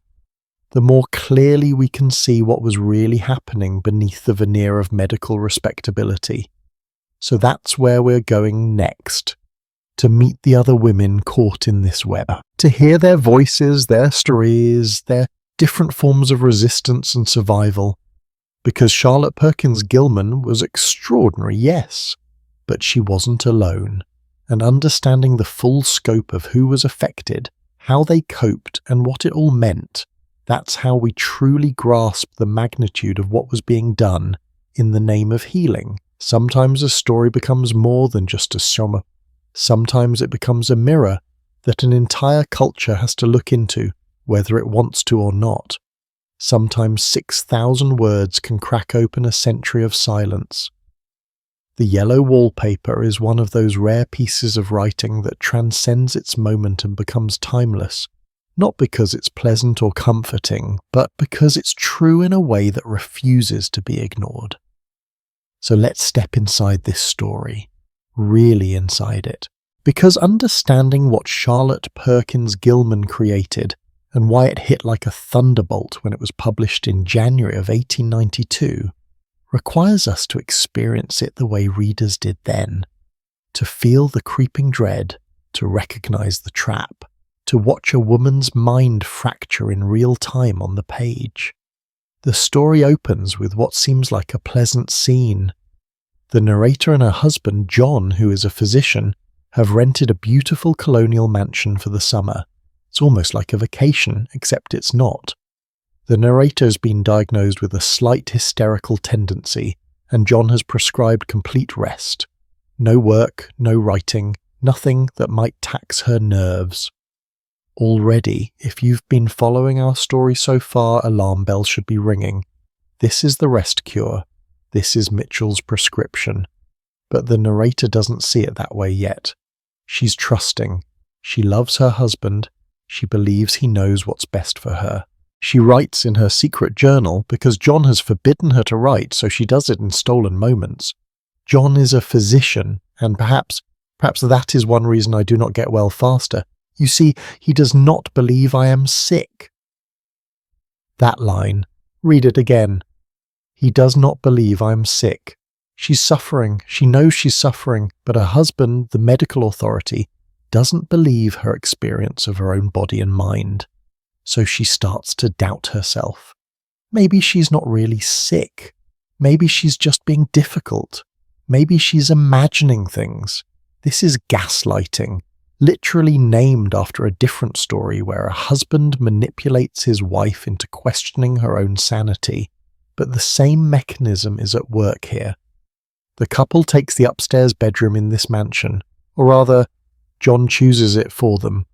the more clearly we can see what was really happening beneath the veneer of medical respectability. So that's where we're going next, to meet the other women caught in this web, to hear their voices, their stories, their different forms of resistance and survival. Because Charlotte Perkins Gilman was extraordinary, yes, but she wasn't alone, and understanding the full scope of who was affected, how they coped, and what it all meant, that's how we truly grasp the magnitude of what was being done in the name of healing. Sometimes a story becomes more than just a soma. Sometimes it becomes a mirror that an entire culture has to look into, whether it wants to or not. Sometimes 6,000 words can crack open a century of silence. The yellow wallpaper is one of those rare pieces of writing that transcends its moment and becomes timeless, not because it's pleasant or comforting, but because it's true in a way that refuses to be ignored. So let's step inside this story, really inside it. Because understanding what Charlotte Perkins Gilman created and why it hit like a thunderbolt when it was published in January of 1892 requires us to experience it the way readers did then, to feel the creeping dread, to recognize the trap, to watch a woman's mind fracture in real time on the page. The story opens with what seems like a pleasant scene. The narrator and her husband, John, who is a physician, have rented a beautiful colonial mansion for the summer. It's almost like a vacation, except it's not. The narrator has been diagnosed with a slight hysterical tendency, and John has prescribed complete rest. No work, no writing, nothing that might tax her nerves. Already, if you've been following our story so far, alarm bells should be ringing. This is the rest cure. This is Mitchell's prescription. But the narrator doesn't see it that way yet. She's trusting. She loves her husband. She believes he knows what's best for her. She writes in her secret journal because John has forbidden her to write, so she does it in stolen moments. John is a physician, and perhaps that is one reason I do not get well faster. You see, he does not believe I am sick. That line. Read it again. He does not believe I am sick. She's suffering. She knows she's suffering, but her husband, the medical authority, doesn't believe her experience of her own body and mind. So she starts to doubt herself. Maybe she's not really sick. Maybe she's just being difficult. Maybe she's imagining things. This is gaslighting, literally named after a different story where a husband manipulates his wife into questioning her own sanity. But the same mechanism is at work here. The couple takes the upstairs bedroom in this mansion, or rather, John chooses it for them.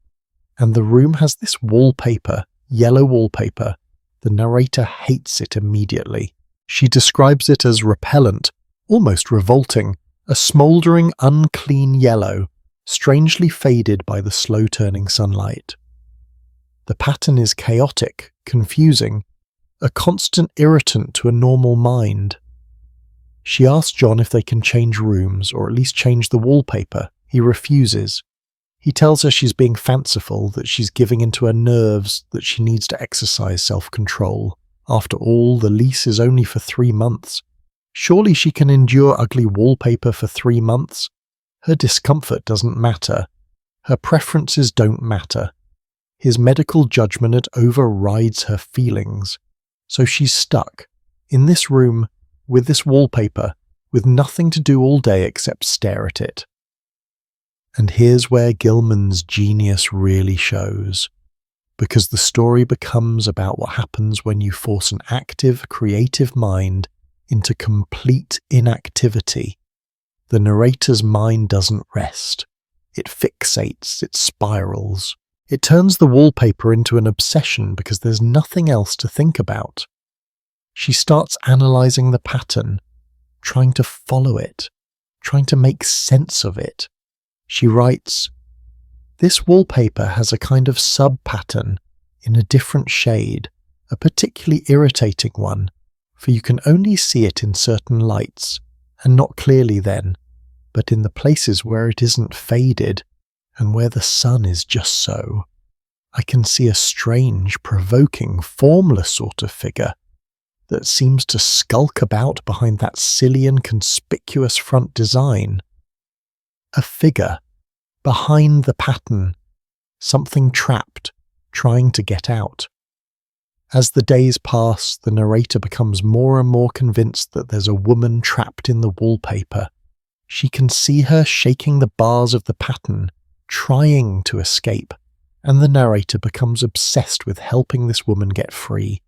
And the room has this wallpaper, yellow wallpaper. The narrator hates it immediately. She describes it as repellent, almost revolting, a smouldering, unclean yellow, strangely faded by the slow-turning sunlight. The pattern is chaotic, confusing, a constant irritant to a normal mind. She asks John if they can change rooms, or at least change the wallpaper. He refuses. He tells her she's being fanciful, that she's giving into her nerves, that she needs to exercise self-control. After all, the lease is only for 3 months. Surely she can endure ugly wallpaper for 3 months? Her discomfort doesn't matter. Her preferences don't matter. His medical judgment overrides her feelings. So she's stuck, in this room, with this wallpaper, with nothing to do all day except stare at it. And here's where Gilman's genius really shows, because the story becomes about what happens when you force an active, creative mind into complete inactivity. The narrator's mind doesn't rest. It fixates, it spirals. It turns the wallpaper into an obsession because there's nothing else to think about. She starts analysing the pattern, trying to follow it, trying to make sense of it. She writes, "This wallpaper has a kind of sub-pattern in a different shade, a particularly irritating one, for you can only see it in certain lights, and not clearly then, but in the places where it isn't faded, and where the sun is just so. I can see a strange, provoking, formless sort of figure that seems to skulk about behind that silly and conspicuous front design. A figure, behind the pattern, something trapped, trying to get out." As the days pass, the narrator becomes more and more convinced that there's a woman trapped in the wallpaper. She can see her shaking the bars of the pattern, trying to escape, and the narrator becomes obsessed with helping this woman get free.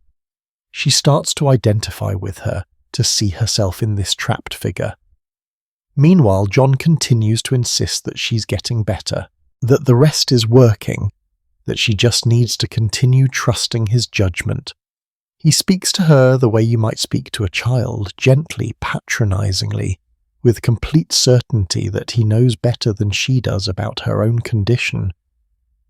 She starts to identify with her, to see herself in this trapped figure. Meanwhile, John continues to insist that she's getting better, that the rest is working, that she just needs to continue trusting his judgment. He speaks to her the way you might speak to a child, gently, patronizingly, with complete certainty that he knows better than she does about her own condition.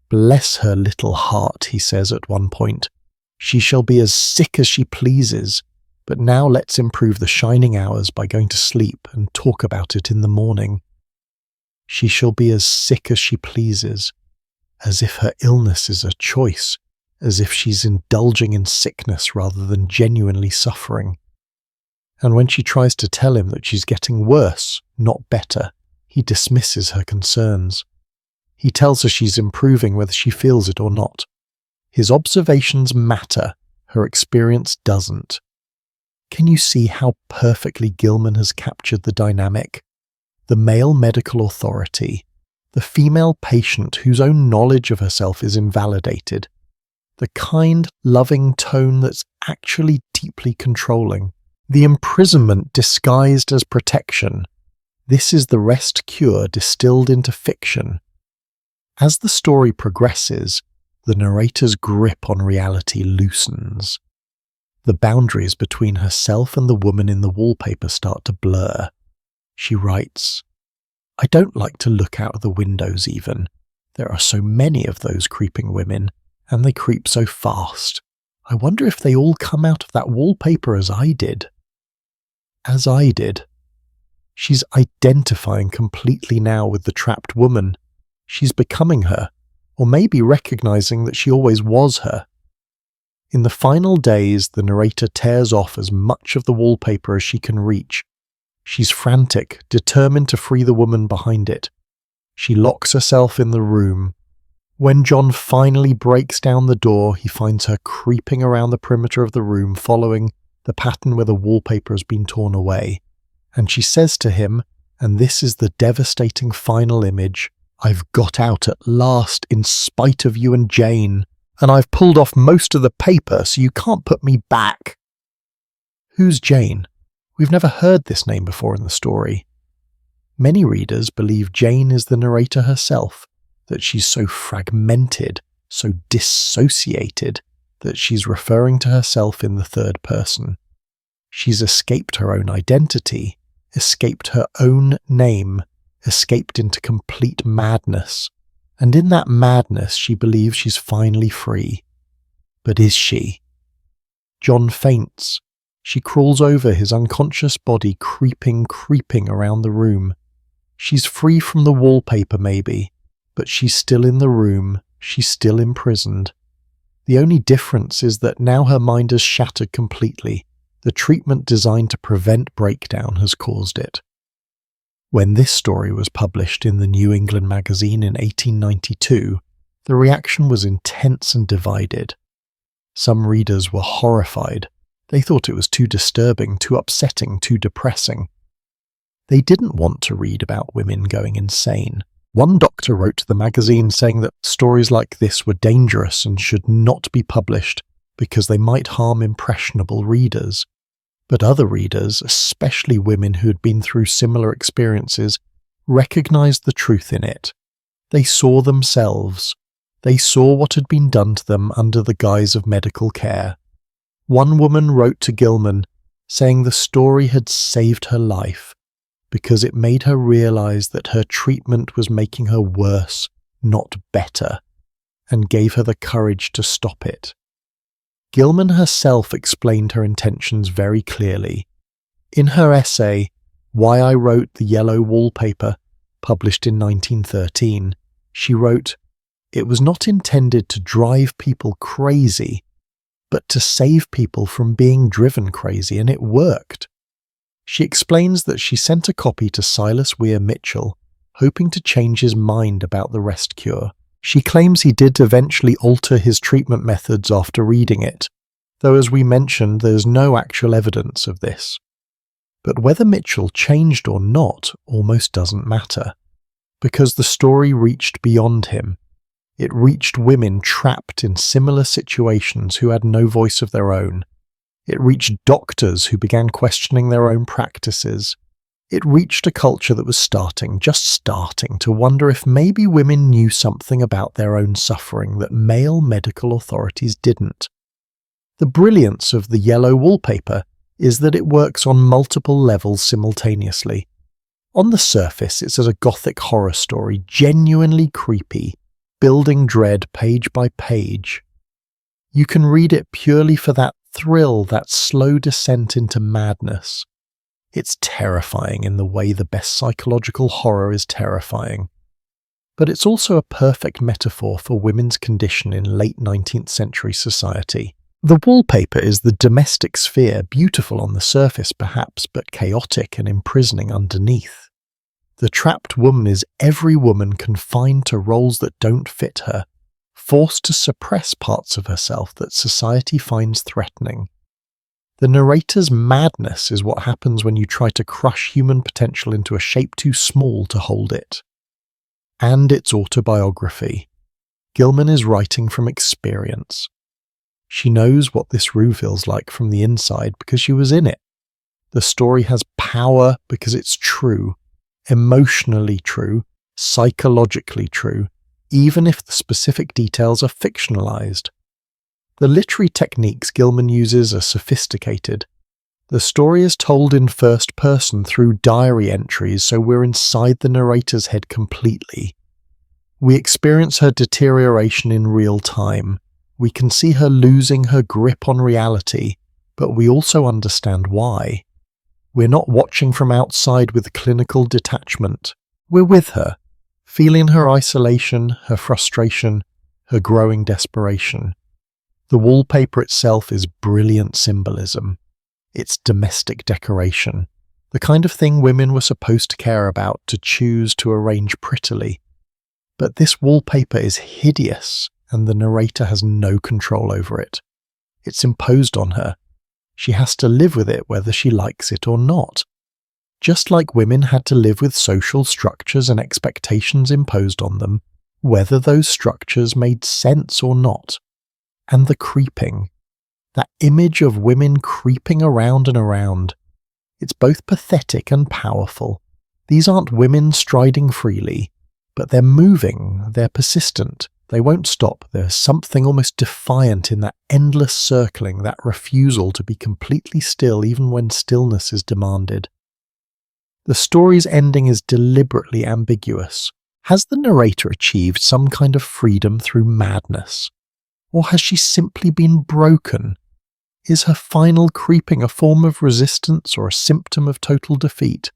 "Bless her little heart," he says at one point. "She shall be as sick as she pleases, but now let's improve the shining hours by going to sleep and talk about it in the morning." She shall be as sick as she pleases, as if her illness is a choice, as if she's indulging in sickness rather than genuinely suffering. And when she tries to tell him that she's getting worse, not better, he dismisses her concerns. He tells her she's improving whether she feels it or not. His observations matter, her experience doesn't. Can you see how perfectly Gilman has captured the dynamic? The male medical authority, the female patient whose own knowledge of herself is invalidated, the kind, loving tone that's actually deeply controlling, the imprisonment disguised as protection. This is the rest cure distilled into fiction. As the story progresses, the narrator's grip on reality loosens. The boundaries between herself and the woman in the wallpaper start to blur. She writes, "I don't like to look out of the windows even. There are so many of those creeping women, and they creep so fast. I wonder if they all come out of that wallpaper as I did." As I did. She's identifying completely now with the trapped woman. She's becoming her, or maybe recognizing that she always was her. In the final days, the narrator tears off as much of the wallpaper as she can reach. She's frantic, determined to free the woman behind it. She locks herself in the room. When John finally breaks down the door, he finds her creeping around the perimeter of the room, following the pattern where the wallpaper has been torn away. And she says to him, and this is the devastating final image, "I've got out at last in spite of you and Jane, and I've pulled off most of the paper so you can't put me back." Who's Jane? We've never heard this name before in the story. Many readers believe Jane is the narrator herself, that she's so fragmented, so dissociated, that she's referring to herself in the third person. She's escaped her own identity, escaped her own name, escaped into complete madness. And in that madness, she believes she's finally free. But is she? John faints. She crawls over his unconscious body, creeping around the room. She's free from the wallpaper maybe, but she's still in the room, she's still imprisoned. The only difference is that now her mind has shattered completely. The treatment designed to prevent breakdown has caused it. When this story was published in the New England magazine in 1892, the reaction was intense and divided. Some readers were horrified. They thought it was too disturbing, too upsetting, too depressing. They didn't want to read about women going insane. One doctor wrote to the magazine saying that stories like this were dangerous and should not be published because they might harm impressionable readers. But other readers, especially women who had been through similar experiences, recognized the truth in it. They saw themselves. They saw what had been done to them under the guise of medical care. One woman wrote to Gilman, saying the story had saved her life because it made her realize that her treatment was making her worse, not better, and gave her the courage to stop it. Gilman herself explained her intentions very clearly. In her essay, Why I Wrote the Yellow Wallpaper, published in 1913, she wrote, "It was not intended to drive people crazy, but to save people from being driven crazy, and it worked." She explains that she sent a copy to Silas Weir Mitchell, hoping to change his mind about the rest cure. She claims he did eventually alter his treatment methods after reading it, though as we mentioned, there's no actual evidence of this. But whether Mitchell changed or not almost doesn't matter, because the story reached beyond him. It reached women trapped in similar situations who had no voice of their own. It reached doctors who began questioning their own practices. It reached a culture that was just starting to wonder if maybe women knew something about their own suffering that male medical authorities didn't. The brilliance of the yellow wallpaper is that it works on multiple levels simultaneously. On the surface, it's a gothic horror story, genuinely creepy, building dread page by page. You can read it purely for that thrill, that slow descent into madness. It's terrifying in the way the best psychological horror is terrifying. But it's also a perfect metaphor for women's condition in late 19th century society. The wallpaper is the domestic sphere, beautiful on the surface perhaps, but chaotic and imprisoning underneath. The trapped woman is every woman confined to roles that don't fit her, forced to suppress parts of herself that society finds threatening. The narrator's madness is what happens when you try to crush human potential into a shape too small to hold it. And it's autobiography. Gilman is writing from experience. She knows what this room feels like from the inside because she was in it. The story has power because it's true, emotionally true, psychologically true, even if the specific details are fictionalized. The literary techniques Gilman uses are sophisticated. The story is told in first person through diary entries, so we're inside the narrator's head completely. We experience her deterioration in real time. We can see her losing her grip on reality, but we also understand why. We're not watching from outside with clinical detachment. We're with her, feeling her isolation, her frustration, her growing desperation. The wallpaper itself is brilliant symbolism. It's domestic decoration, the kind of thing women were supposed to care about, to choose to arrange prettily. But this wallpaper is hideous, and the narrator has no control over it. It's imposed on her. She has to live with it whether she likes it or not. Just like women had to live with social structures and expectations imposed on them, whether those structures made sense or not. And the creeping. That image of women creeping around and around. It's both pathetic and powerful. These aren't women striding freely, but they're moving, they're persistent, they won't stop. There's something almost defiant in that endless circling, that refusal to be completely still even when stillness is demanded. The story's ending is deliberately ambiguous. Has the narrator achieved some kind of freedom through madness? Or has she simply been broken? Is her final creeping a form of resistance or a symptom of total defeat?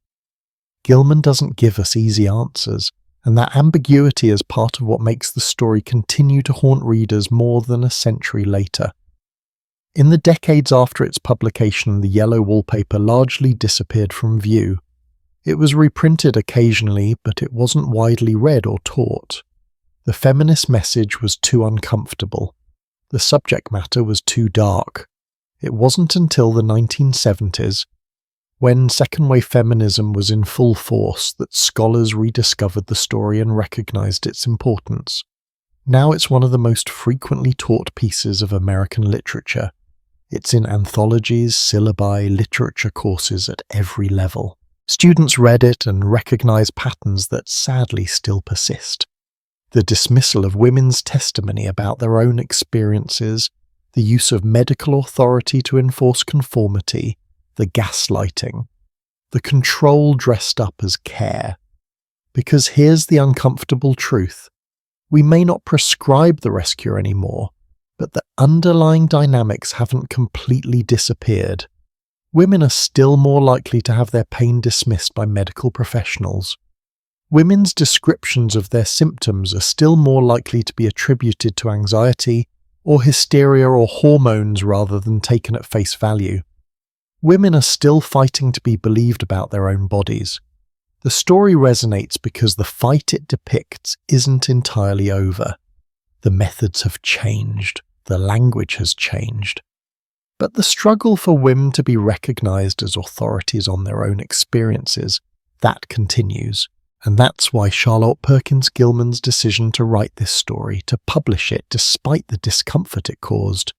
Gilman doesn't give us easy answers, and that ambiguity is part of what makes the story continue to haunt readers more than a century later. In the decades after its publication, the yellow wallpaper largely disappeared from view. It was reprinted occasionally, but it wasn't widely read or taught. The feminist message was too uncomfortable. The subject matter was too dark. It wasn't until the 1970s, when second-wave feminism was in full force, that scholars rediscovered the story and recognized its importance. Now it's one of the most frequently taught pieces of American literature. It's in anthologies, syllabi, literature courses at every level. Students read it and recognize patterns that sadly still persist. The dismissal of women's testimony about their own experiences, the use of medical authority to enforce conformity, the gaslighting, the control dressed up as care. Because here's the uncomfortable truth. We may not prescribe the rescue anymore, but the underlying dynamics haven't completely disappeared. Women are still more likely to have their pain dismissed by medical professionals. Women's descriptions of their symptoms are still more likely to be attributed to anxiety or hysteria or hormones rather than taken at face value. Women are still fighting to be believed about their own bodies. The story resonates because the fight it depicts isn't entirely over. The methods have changed, the language has changed. But the struggle for women to be recognized as authorities on their own experiences, that continues. And that's why Charlotte Perkins Gilman's decision to write this story, to publish it despite the discomfort it caused,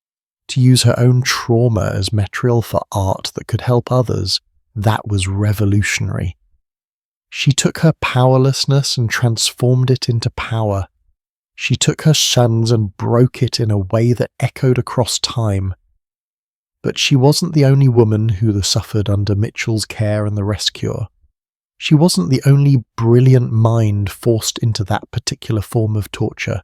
to use her own trauma as material for art that could help others, that was revolutionary. She took her powerlessness and transformed it into power. She took her shuns and broke it in a way that echoed across time. But she wasn't the only woman who suffered under Mitchell's care and the rescuer. She wasn't the only brilliant mind forced into that particular form of torture.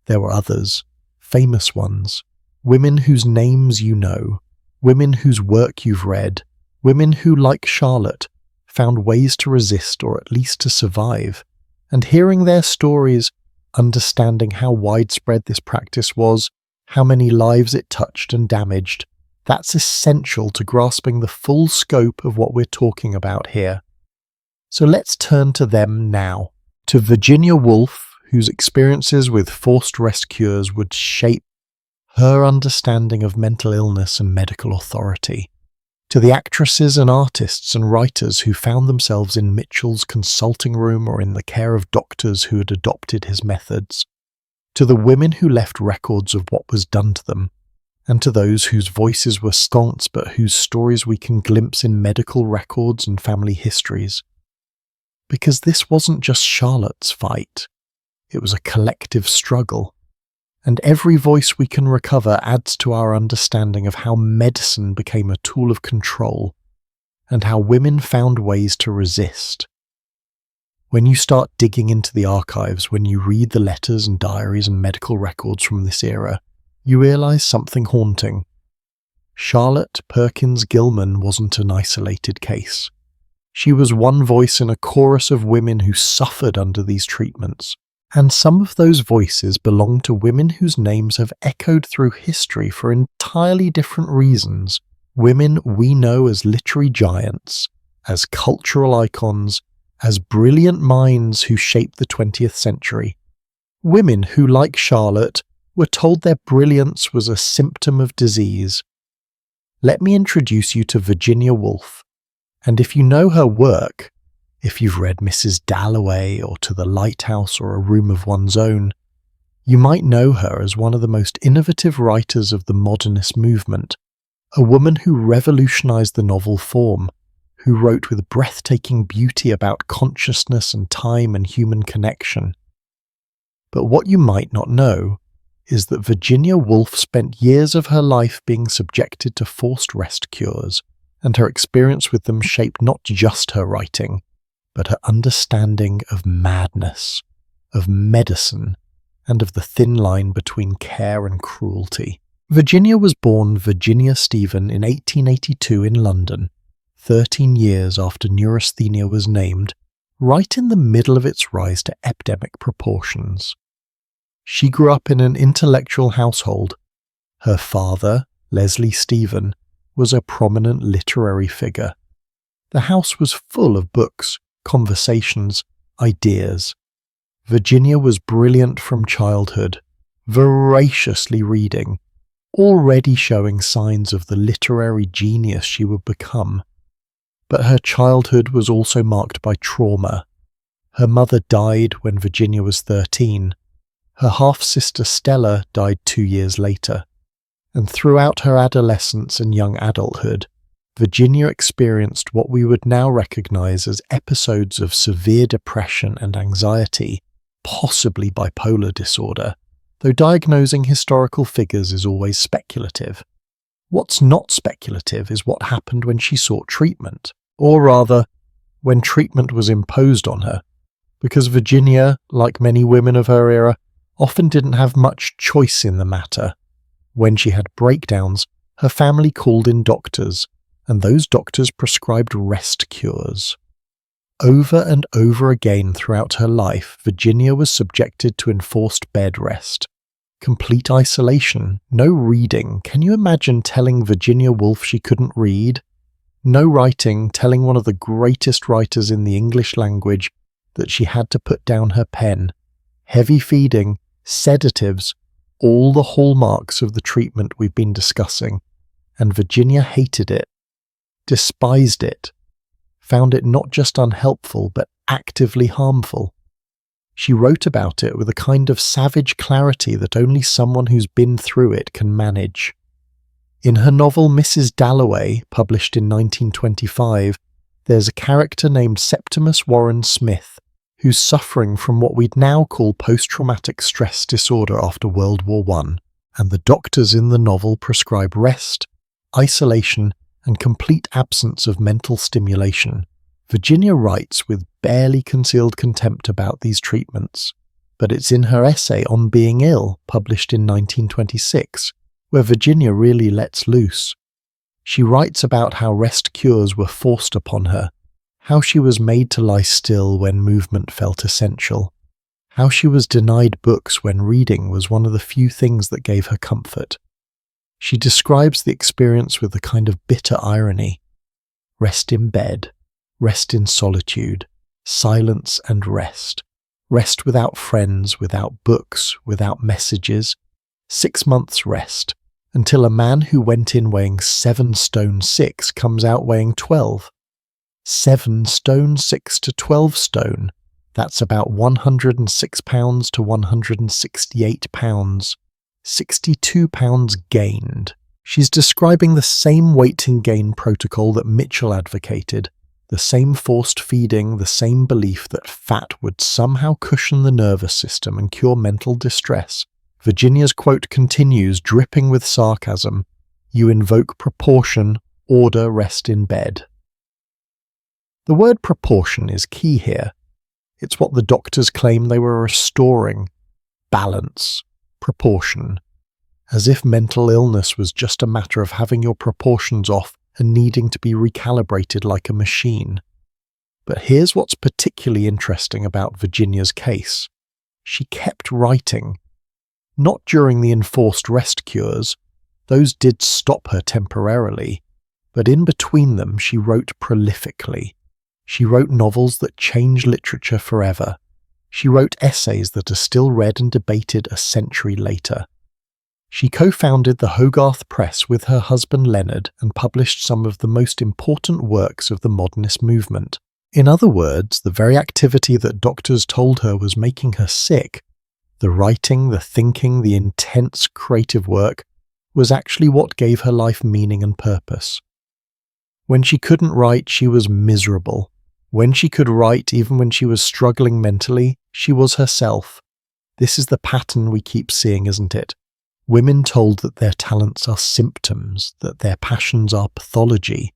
There were others, famous ones, women whose names you know, women whose work you've read, women who, like Charlotte, found ways to resist or at least to survive, and hearing their stories, understanding how widespread this practice was, how many lives it touched and damaged, that's essential to grasping the full scope of what we're talking about here. So let's turn to them now, to Virginia Woolf, whose experiences with forced rest cures would shape her understanding of mental illness and medical authority, to the actresses and artists and writers who found themselves in Mitchell's consulting room or in the care of doctors who had adopted his methods, to the women who left records of what was done to them, and to those whose voices were scant but whose stories we can glimpse in medical records and family histories. Because this wasn't just Charlotte's fight, it was a collective struggle, and every voice we can recover adds to our understanding of how medicine became a tool of control, and how women found ways to resist. When you start digging into the archives, when you read the letters and diaries and medical records from this era, you realise something haunting. Charlotte Perkins Gilman wasn't an isolated case. She was one voice in a chorus of women who suffered under these treatments, and some of those voices belong to women whose names have echoed through history for entirely different reasons, women we know as literary giants, as cultural icons, as brilliant minds who shaped the 20th century. Women who, like Charlotte, were told their brilliance was a symptom of disease. Let me introduce you to Virginia Woolf, and if you know her work, if you've read Mrs. Dalloway or To the Lighthouse or A Room of One's Own, you might know her as one of the most innovative writers of the modernist movement, a woman who revolutionized the novel form, who wrote with breathtaking beauty about consciousness and time and human connection. But what you might not know is that Virginia Woolf spent years of her life being subjected to forced rest cures, and her experience with them shaped not just her writing, but her understanding of madness, of medicine, and of the thin line between care and cruelty. Virginia was born Virginia Stephen in 1882 in London, 13 years after neurasthenia was named, right in the middle of its rise to epidemic proportions. She grew up in an intellectual household. Her father, Leslie Stephen, was a prominent literary figure. The house was full of books, conversations, ideas. Virginia was brilliant from childhood, voraciously reading, already showing signs of the literary genius she would become. But her childhood was also marked by trauma. Her mother died when Virginia was 13. Her half-sister Stella died 2 years later. And throughout her adolescence and young adulthood, Virginia experienced what we would now recognize as episodes of severe depression and anxiety, possibly bipolar disorder, though diagnosing historical figures is always speculative. What's not speculative is what happened when she sought treatment, or rather, when treatment was imposed on her, because Virginia, like many women of her era, often didn't have much choice in the matter. When she had breakdowns, her family called in doctors, and those doctors prescribed rest cures. Over and over again throughout her life, Virginia was subjected to enforced bed rest, complete isolation, no reading. Can you imagine telling Virginia Woolf she couldn't read? No writing, telling one of the greatest writers in the English language that she had to put down her pen. Heavy feeding, sedatives, all the hallmarks of the treatment we've been discussing, and Virginia hated it, despised it, found it not just unhelpful but actively harmful. She wrote about it with a kind of savage clarity that only someone who's been through it can manage. In her novel Mrs. Dalloway, published in 1925, there's a character named Septimus Warren Smith, who's suffering from what we'd now call post-traumatic stress disorder after World War I, and the doctors in the novel prescribe rest, isolation, and complete absence of mental stimulation. Virginia writes with barely concealed contempt about these treatments, but it's in her essay on being ill, published in 1926, where Virginia really lets loose. She writes about how rest cures were forced upon her, how she was made to lie still when movement felt essential, how she was denied books when reading was one of the few things that gave her comfort. She describes the experience with a kind of bitter irony. Rest in bed, rest in solitude, silence and rest. Rest without friends, without books, without messages. 6 months rest, until a man who went in weighing 7 stone 6 comes out weighing 12. 7 stone 6 to 12 stone. That's about 106 pounds to 168 pounds. 62 pounds gained. She's describing the same weight and gain protocol that Mitchell advocated, the same forced feeding, the same belief that fat would somehow cushion the nervous system and cure mental distress. Virginia's quote continues, dripping with sarcasm, "You invoke proportion, order rest in bed." The word proportion is key here. It's what the doctors claim they were restoring. Balance. Proportion. As if mental illness was just a matter of having your proportions off and needing to be recalibrated like a machine. But here's what's particularly interesting about Virginia's case. She kept writing. Not during the enforced rest cures, those did stop her temporarily, but in between them she wrote prolifically. She wrote novels that changed literature forever. She wrote essays that are still read and debated a century later. She co-founded the Hogarth Press with her husband Leonard and published some of the most important works of the modernist movement. In other words, the very activity that doctors told her was making her sick, the writing, the thinking, the intense creative work, was actually what gave her life meaning and purpose. When she couldn't write, she was miserable. When she could write, even when she was struggling mentally, she was herself. This is the pattern we keep seeing, isn't it? Women told that their talents are symptoms, that their passions are pathology,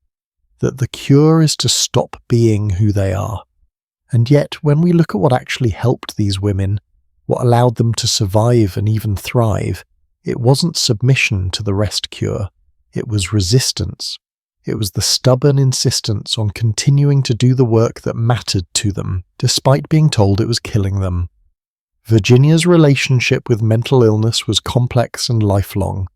that the cure is to stop being who they are. And yet, when we look at what actually helped these women, what allowed them to survive and even thrive, it wasn't submission to the rest cure, it was resistance. It was the stubborn insistence on continuing to do the work that mattered to them, despite being told it was killing them. Virginia's relationship with mental illness was complex and lifelong.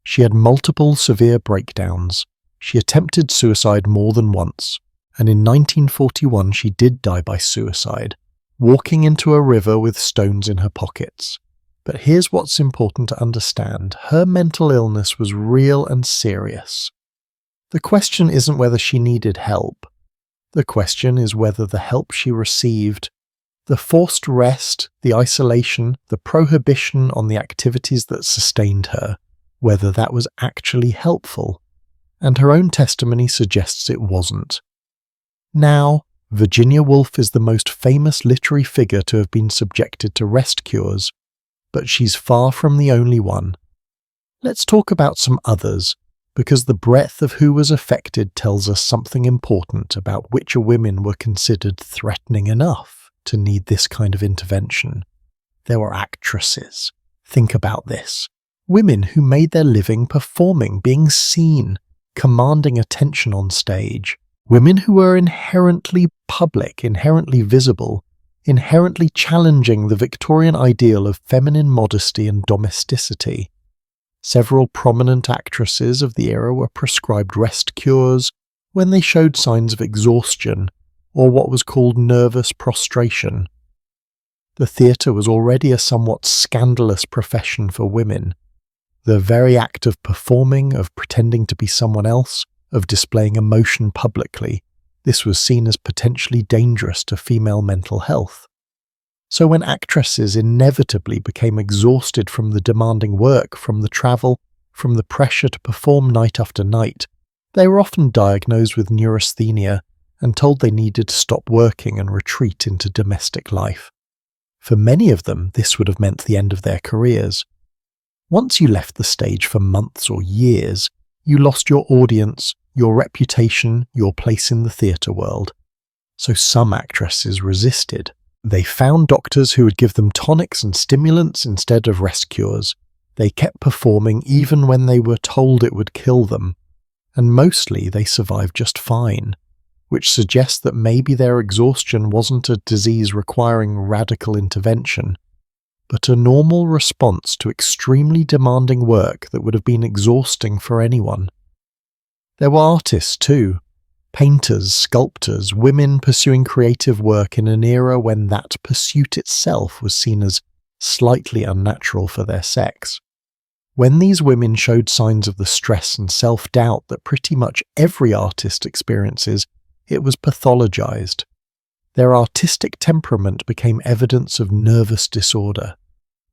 She had multiple severe breakdowns. She attempted suicide more than once, and in 1941 she did die by suicide, walking into a river with stones in her pockets. But here's what's important to understand. Her mental illness was real and serious. The question isn't whether she needed help. The question is whether the help she received, the forced rest, the isolation, the prohibition on the activities that sustained her, whether that was actually helpful. And her own testimony suggests it wasn't. Now, Virginia Woolf is the most famous literary figure to have been subjected to rest cures, but she's far from the only one. Let's talk about some others, because the breadth of who was affected tells us something important about which women were considered threatening enough to need this kind of intervention. There were actresses. Think about this. Women who made their living performing, being seen, commanding attention on stage. Women who were inherently public, inherently visible, inherently challenging the Victorian ideal of feminine modesty and domesticity. Several prominent actresses of the era were prescribed rest cures when they showed signs of exhaustion or what was called nervous prostration. The theatre was already a somewhat scandalous profession for women. The very act of performing, of pretending to be someone else, of displaying emotion publicly, this was seen as potentially dangerous to female mental health. So when actresses inevitably became exhausted from the demanding work, from the travel, from the pressure to perform night after night, they were often diagnosed with neurasthenia and told they needed to stop working and retreat into domestic life. For many of them, this would have meant the end of their careers. Once you left the stage for months or years, you lost your audience, your reputation, your place in the theatre world. So some actresses resisted. They found doctors who would give them tonics and stimulants instead of rest cures. They kept performing even when they were told it would kill them. and mostly they survived just fine, which suggests that maybe their exhaustion wasn't a disease requiring radical intervention, but a normal response to extremely demanding work that would have been exhausting for anyone. There were artists too, painters, sculptors, women pursuing creative work in an era when that pursuit itself was seen as slightly unnatural for their sex. When these women showed signs of the stress and self-doubt that pretty much every artist experiences, it was pathologized. Their artistic temperament became evidence of nervous disorder.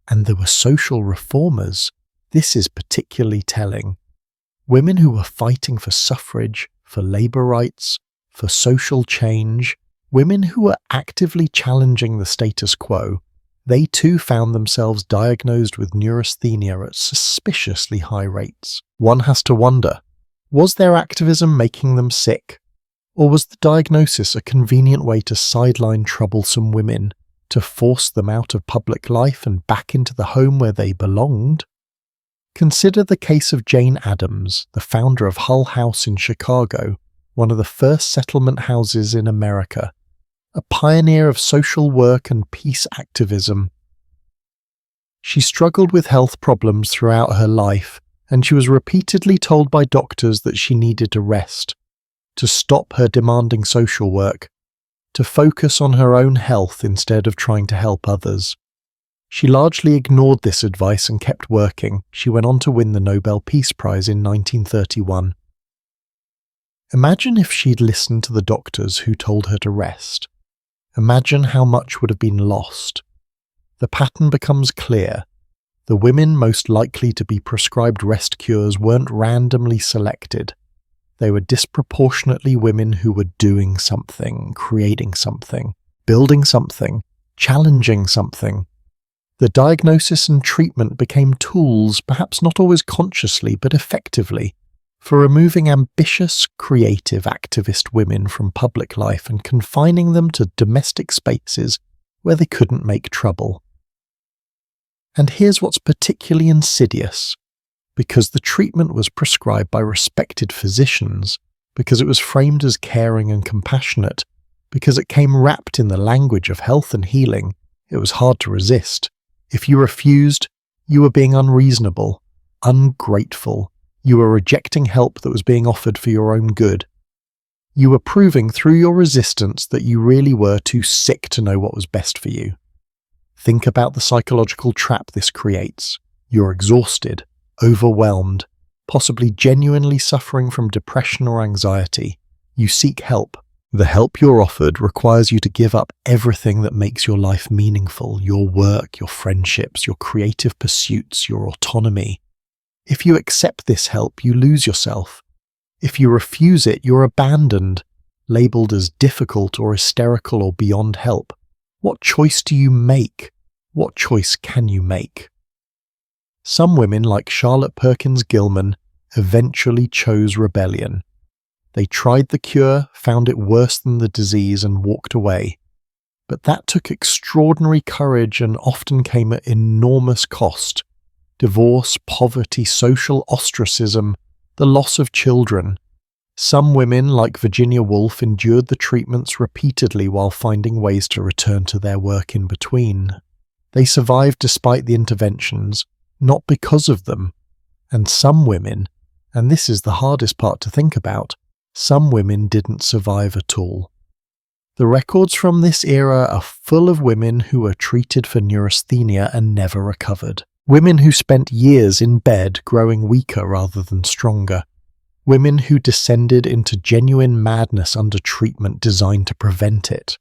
And there were social reformers. This is particularly telling. Women who were fighting for suffrage, for labour rights, for social change, women who were actively challenging the status quo, they too found themselves diagnosed with neurasthenia at suspiciously high rates. One has to wonder, was their activism making them sick? Or was the diagnosis a convenient way to sideline troublesome women, to force them out of public life and back into the home where they belonged? Consider the case of Jane Addams, the founder of Hull House in Chicago, one of the first settlement houses in America, a pioneer of social work and peace activism. She struggled with health problems throughout her life, and she was repeatedly told by doctors that she needed to rest, to stop her demanding social work, to focus on her own health instead of trying to help others. She largely ignored this advice and kept working. She went on to win the Nobel Peace Prize in 1931. Imagine if she'd listened to the doctors who told her to rest. Imagine how much would have been lost. The pattern becomes clear. The women most likely to be prescribed rest cures weren't randomly selected. They were disproportionately women who were doing something, creating something, building something, challenging something. The diagnosis and treatment became tools, perhaps not always consciously, but effectively, for removing ambitious, creative, activist women from public life and confining them to domestic spaces where they couldn't make trouble. And here's what's particularly insidious. Because the treatment was prescribed by respected physicians, because it was framed as caring and compassionate, because it came wrapped in the language of health and healing, it was hard to resist. If you refused, you were being unreasonable, ungrateful. You were rejecting help that was being offered for your own good. You were proving through your resistance that you really were too sick to know what was best for you. Think about the psychological trap this creates. You're exhausted, overwhelmed, possibly genuinely suffering from depression or anxiety. You seek help. The help you're offered requires you to give up everything that makes your life meaningful, your work, your friendships, your creative pursuits, your autonomy. If you accept this help, you lose yourself. If you refuse it, you're abandoned, labeled as difficult or hysterical or beyond help. What choice do you make? What choice can you make? Some women, like Charlotte Perkins Gilman, eventually chose rebellion. They tried the cure, found it worse than the disease, and walked away. But that took extraordinary courage and often came at enormous cost. Divorce, poverty, social ostracism, the loss of children. Some women, like Virginia Woolf, endured the treatments repeatedly while finding ways to return to their work in between. They survived despite the interventions, not because of them. And some women, and this is the hardest part to think about, some women didn't survive at all. The records from this era are full of women who were treated for neurasthenia and never recovered. Women who spent years in bed growing weaker rather than stronger. Women who descended into genuine madness under treatment designed to prevent it.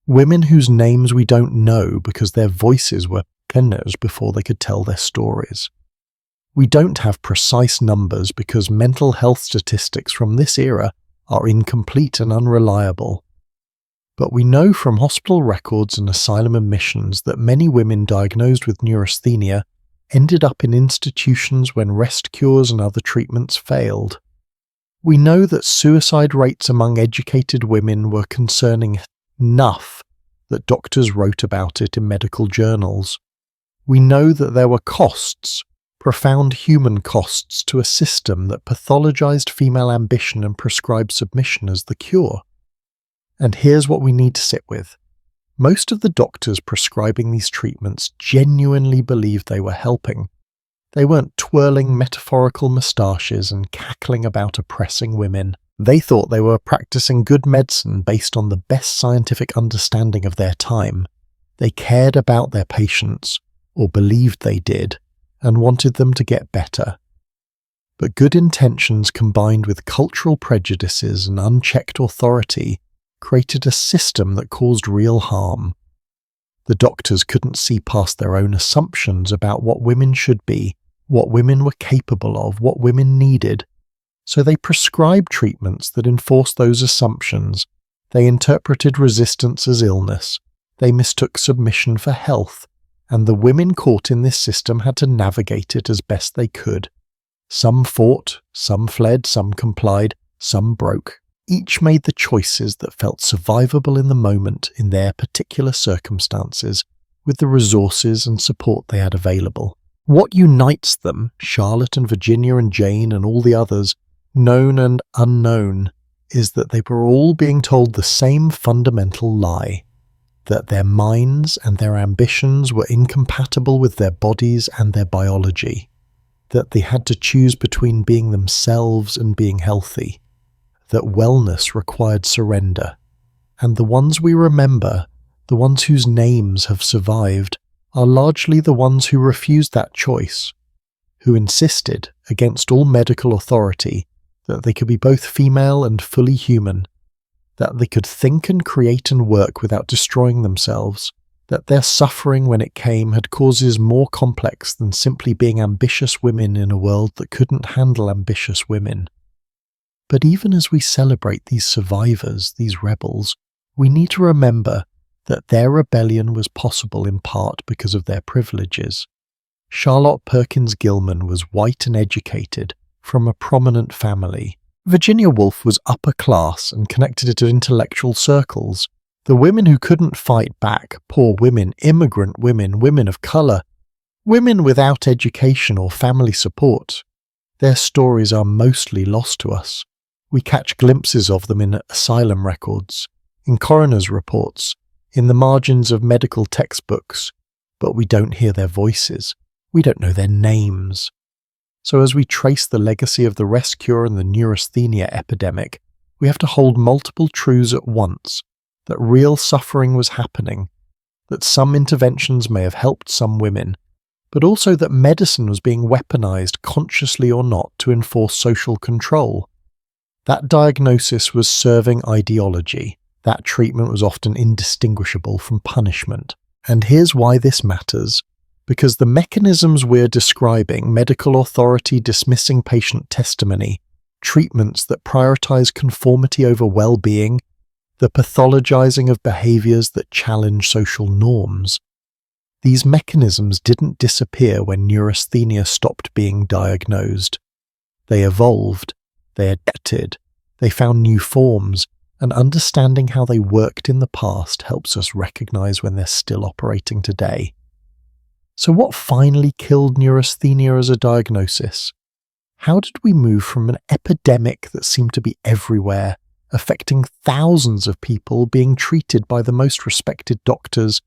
Women whose names we don't know because their voices were killers before they could tell their stories. We don't have precise numbers because mental health statistics from this era are incomplete and unreliable. But we know from hospital records and asylum admissions that many women diagnosed with neurasthenia ended up in institutions when rest cures and other treatments failed. We know that suicide rates among educated women were concerning enough that doctors wrote about it in medical journals. We know that there were costs, profound human costs to a system that pathologized female ambition and prescribed submission as the cure. And here's what we need to sit with. Most of the doctors prescribing these treatments genuinely believed they were helping. They weren't twirling metaphorical moustaches and cackling about oppressing women. They thought they were practicing good medicine based on the best scientific understanding of their time. They cared about their patients, or believed they did, and wanted them to get better. But good intentions combined with cultural prejudices and unchecked authority created a system that caused real harm. The doctors couldn't see past their own assumptions about what women should be, what women were capable of, what women needed. So they prescribed treatments that enforced those assumptions. They interpreted resistance as illness. They mistook submission for health. And the women caught in this system had to navigate it as best they could. Some fought, some fled, some complied, some broke. Each made the choices that felt survivable in the moment in their particular circumstances, with the resources and support they had available. What unites them, Charlotte and Virginia and Jane and all the others, known and unknown, is that they were all being told the same fundamental lie, that their minds and their ambitions were incompatible with their bodies and their biology, that they had to choose between being themselves and being healthy, that wellness required surrender, and the ones we remember, the ones whose names have survived, are largely the ones who refused that choice, who insisted, against all medical authority, that they could be both female and fully human, that they could think and create and work without destroying themselves, that their suffering when it came had causes more complex than simply being ambitious women in a world that couldn't handle ambitious women. But even as we celebrate these survivors, these rebels, we need to remember that their rebellion was possible in part because of their privileges. Charlotte Perkins Gilman was white and educated, from a prominent family. Virginia Woolf was upper class and connected to intellectual circles. The women who couldn't fight back, poor women, immigrant women, women of colour, women without education or family support, their stories are mostly lost to us. We catch glimpses of them in asylum records, in coroner's reports, in the margins of medical textbooks, but we don't hear their voices. We don't know their names. So as we trace the legacy of the rest cure and the neurasthenia epidemic, we have to hold multiple truths at once, that real suffering was happening, that some interventions may have helped some women, but also that medicine was being weaponized, consciously or not, to enforce social control. That diagnosis was serving ideology. That treatment was often indistinguishable from punishment. And here's why this matters. Because the mechanisms we're describing, medical authority dismissing patient testimony, treatments that prioritize conformity over well-being, the pathologizing of behaviors that challenge social norms, these mechanisms didn't disappear when neurasthenia stopped being diagnosed. They evolved, they adapted, they found new forms, and understanding how they worked in the past helps us recognize when they're still operating today. So what finally killed neurasthenia as a diagnosis? How did we move from an epidemic that seemed to be everywhere, affecting thousands of people being treated by the most respected doctors,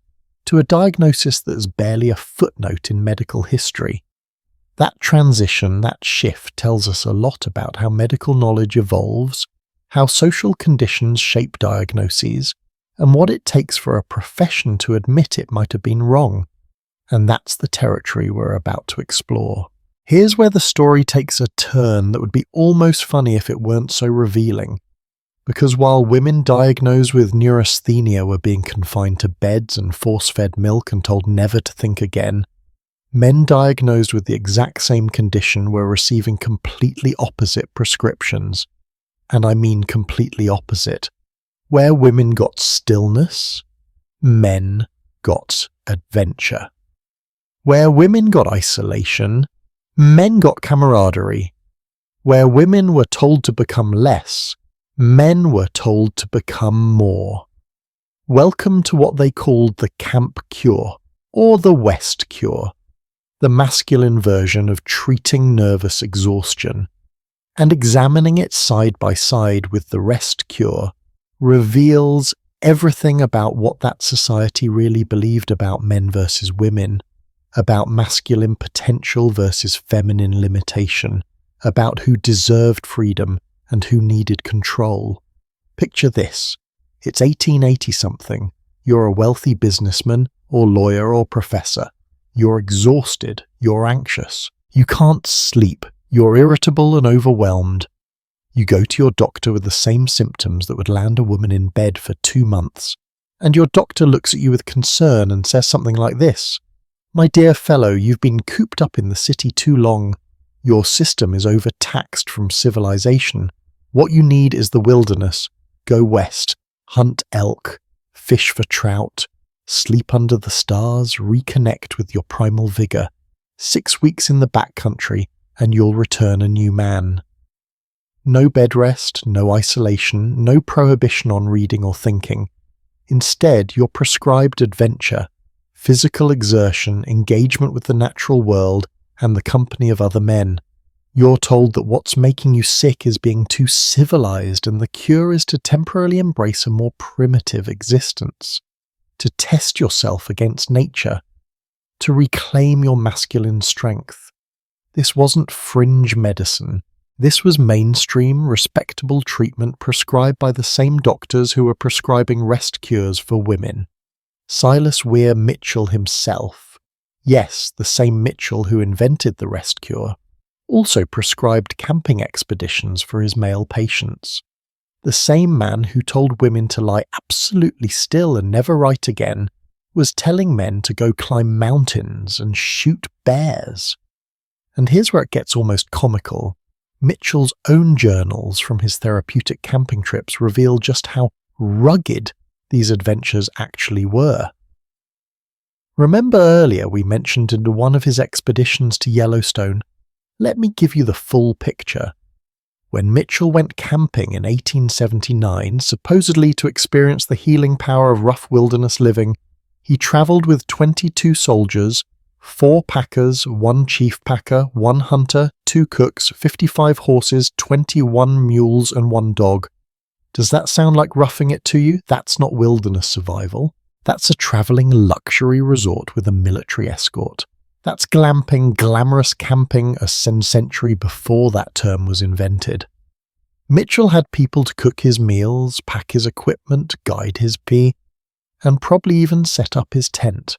to a diagnosis that is barely a footnote in medical history? That transition, that shift, tells us a lot about how medical knowledge evolves, how social conditions shape diagnoses, and what it takes for a profession to admit it might have been wrong. And that's the territory we're about to explore. Here's where the story takes a turn that would be almost funny if it weren't so revealing. Because while women diagnosed with neurasthenia were being confined to beds and force-fed milk and told never to think again, men diagnosed with the exact same condition were receiving completely opposite prescriptions. And I mean completely opposite. Where women got stillness, men got adventure. Where women got isolation, men got camaraderie. Where women were told to become less, men were told to become more. Welcome to what they called the camp cure, or the West cure. the masculine version of treating nervous exhaustion, and examining it side by side with the rest cure reveals everything about what that society really believed about men versus women, about masculine potential versus feminine limitation, about who deserved freedom and who needed control. Picture this. It's 1880-something. You're a wealthy businessman or lawyer or professor. You're exhausted. You're anxious. You can't sleep. You're irritable and overwhelmed. You go to your doctor with the same symptoms that would land a woman in bed for 2 months, and your doctor looks at you with concern and says something like this: "My dear fellow, you've been cooped up in the city too long. Your system is overtaxed from civilization. What you need is the wilderness. Go west, hunt elk, fish for trout, sleep under the stars, reconnect with your primal vigor. 6 weeks in the backcountry, and you'll return a new man." No bed rest, no isolation, no prohibition on reading or thinking. Instead, you're prescribed adventure, physical exertion, engagement with the natural world, and the company of other men. You're told that what's making you sick is being too civilized, and the cure is to temporarily embrace a more primitive existence, to test yourself against nature, to reclaim your masculine strength. This wasn't fringe medicine. This was mainstream, respectable treatment prescribed by the same doctors who were prescribing rest cures for women. Silas Weir Mitchell himself, yes, the same Mitchell who invented the rest cure, also prescribed camping expeditions for his male patients. The same man who told women to lie absolutely still and never write again was telling men to go climb mountains and shoot bears. And here's where it gets almost comical. Mitchell's own journals from his therapeutic camping trips reveal just how rugged these adventures actually were. Remember earlier we mentioned in one of his expeditions to Yellowstone? Let me give you the full picture. When Mitchell went camping in 1879, supposedly to experience the healing power of rough wilderness living, he travelled with 22 soldiers, 4 packers, 1 chief packer, 1 hunter, 2 cooks, 55 horses, 21 mules and 1 dog. Does that sound like roughing it to you? That's not wilderness survival. That's a travelling luxury resort with a military escort. That's glamping, glamorous camping a century before that term was invented. Mitchell had people to cook his meals, pack his equipment, guide his pee, and probably even set up his tent.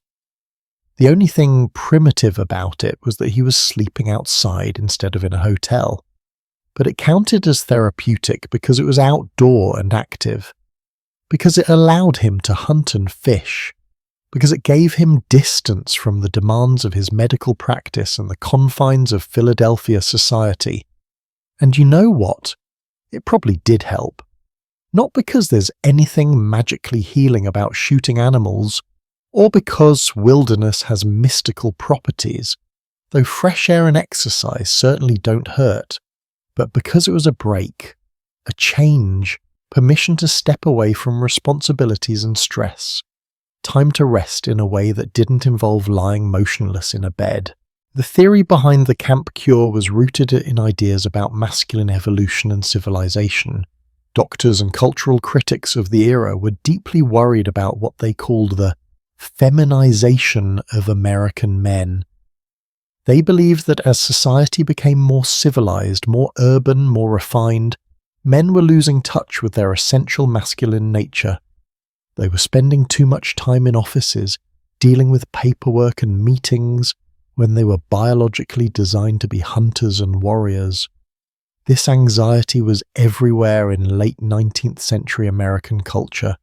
The only thing primitive about it was that he was sleeping outside instead of in a hotel. But it counted as therapeutic because it was outdoor and active, because it allowed him to hunt and fish, because it gave him distance from the demands of his medical practice and the confines of Philadelphia society. And you know what? It probably did help. Not because there's anything magically healing about shooting animals, or because wilderness has mystical properties, though fresh air and exercise certainly don't hurt, but because it was a break, a change, permission to step away from responsibilities and stress, time to rest in a way that didn't involve lying motionless in a bed. The theory behind the camp cure was rooted in ideas about masculine evolution and civilization. Doctors and cultural critics of the era were deeply worried about what they called the feminization of American men. They believed that as society became more civilized, more urban, more refined, men were losing touch with their essential masculine nature. They were spending too much time in offices, dealing with paperwork and meetings, when they were biologically designed to be hunters and warriors. This anxiety was everywhere in late 19th century American culture.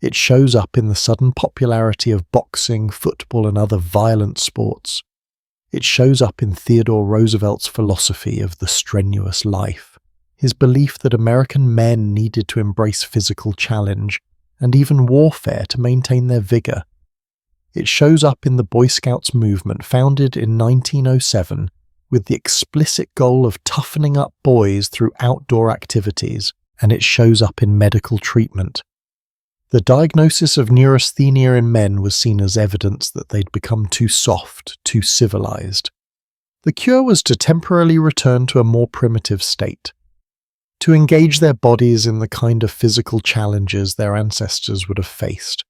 It shows up in the sudden popularity of boxing, football, and other violent sports. It shows up in Theodore Roosevelt's philosophy of the strenuous life, his belief that American men needed to embrace physical challenge and even warfare to maintain their vigor. It shows up in the Boy Scouts movement founded in 1907 with the explicit goal of toughening up boys through outdoor activities, and it shows up in medical treatment. The diagnosis of neurasthenia in men was seen as evidence that they'd become too soft, too civilized. The cure was to temporarily return to a more primitive state, to engage their bodies in the kind of physical challenges their ancestors would have faced,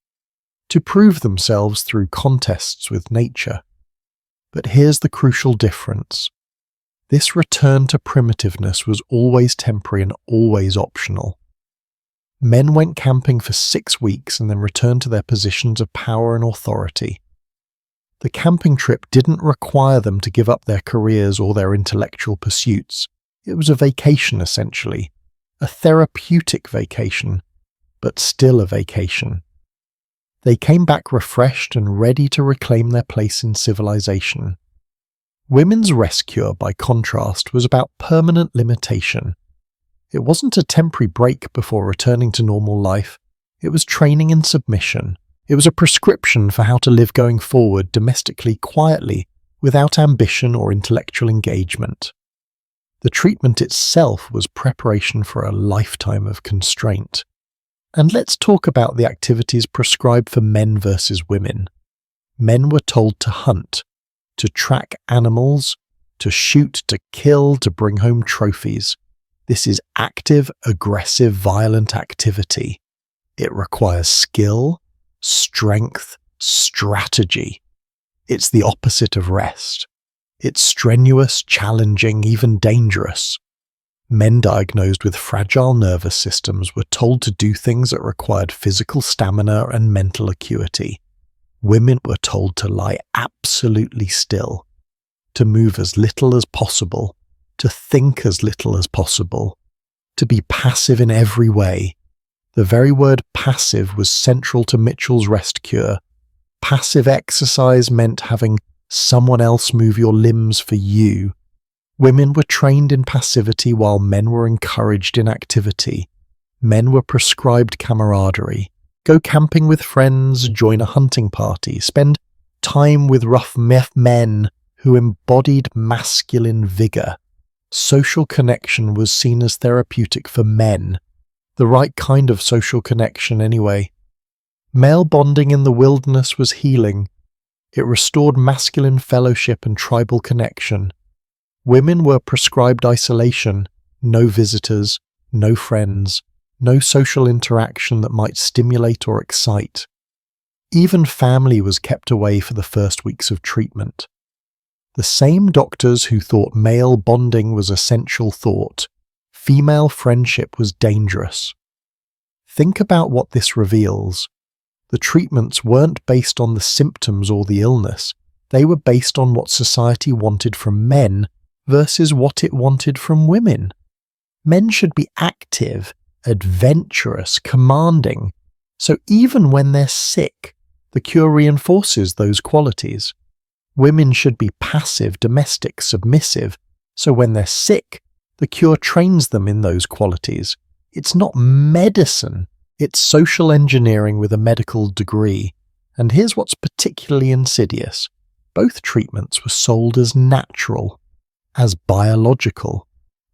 to prove themselves through contests with nature. But here's the crucial difference. This return to primitiveness was always temporary and always optional. Men went camping for 6 weeks and then returned to their positions of power and authority. The camping trip didn't require them to give up their careers or their intellectual pursuits. It was a vacation, essentially. A therapeutic vacation, but still a vacation. They came back refreshed and ready to reclaim their place in civilization. Women's rest cure, by contrast, was about permanent limitation. It wasn't a temporary break before returning to normal life. It was training in submission. It was a prescription for how to live going forward domestically quietly, without ambition or intellectual engagement. The treatment itself was preparation for a lifetime of constraint. And let's talk about the activities prescribed for men versus women. Men were told to hunt, to track animals, to shoot, to kill, to bring home trophies. This is active, aggressive, violent activity. It requires skill, strength, strategy. It's the opposite of rest. It's strenuous, challenging, even dangerous. Men diagnosed with fragile nervous systems were told to do things that required physical stamina and mental acuity. Women were told to lie absolutely still, to move as little as possible, to think as little as possible, to be passive in every way. The very word passive was central to Mitchell's rest cure. Passive exercise meant having someone else move your limbs for you. Women were trained in passivity while men were encouraged in activity. Men were prescribed camaraderie. Go camping with friends, join a hunting party, spend time with rough men who embodied masculine vigor. Social connection was seen as therapeutic for men. The right kind of social connection, anyway. Male bonding in the wilderness was healing. It restored masculine fellowship and tribal connection. Women were prescribed isolation, no visitors, no friends, no social interaction that might stimulate or excite. Even family was kept away for the first weeks of treatment. The same doctors who thought male bonding was essential thought female friendship was dangerous. Think about what this reveals. The treatments weren't based on the symptoms or the illness. They were based on what society wanted from men versus what it wanted from women. Men should be active, adventurous, commanding. So even when they're sick, the cure reinforces those qualities. Women should be passive, domestic, submissive. So when they're sick, the cure trains them in those qualities. It's not medicine. It's social engineering with a medical degree. And here's what's particularly insidious. Both treatments were sold as natural, as biological,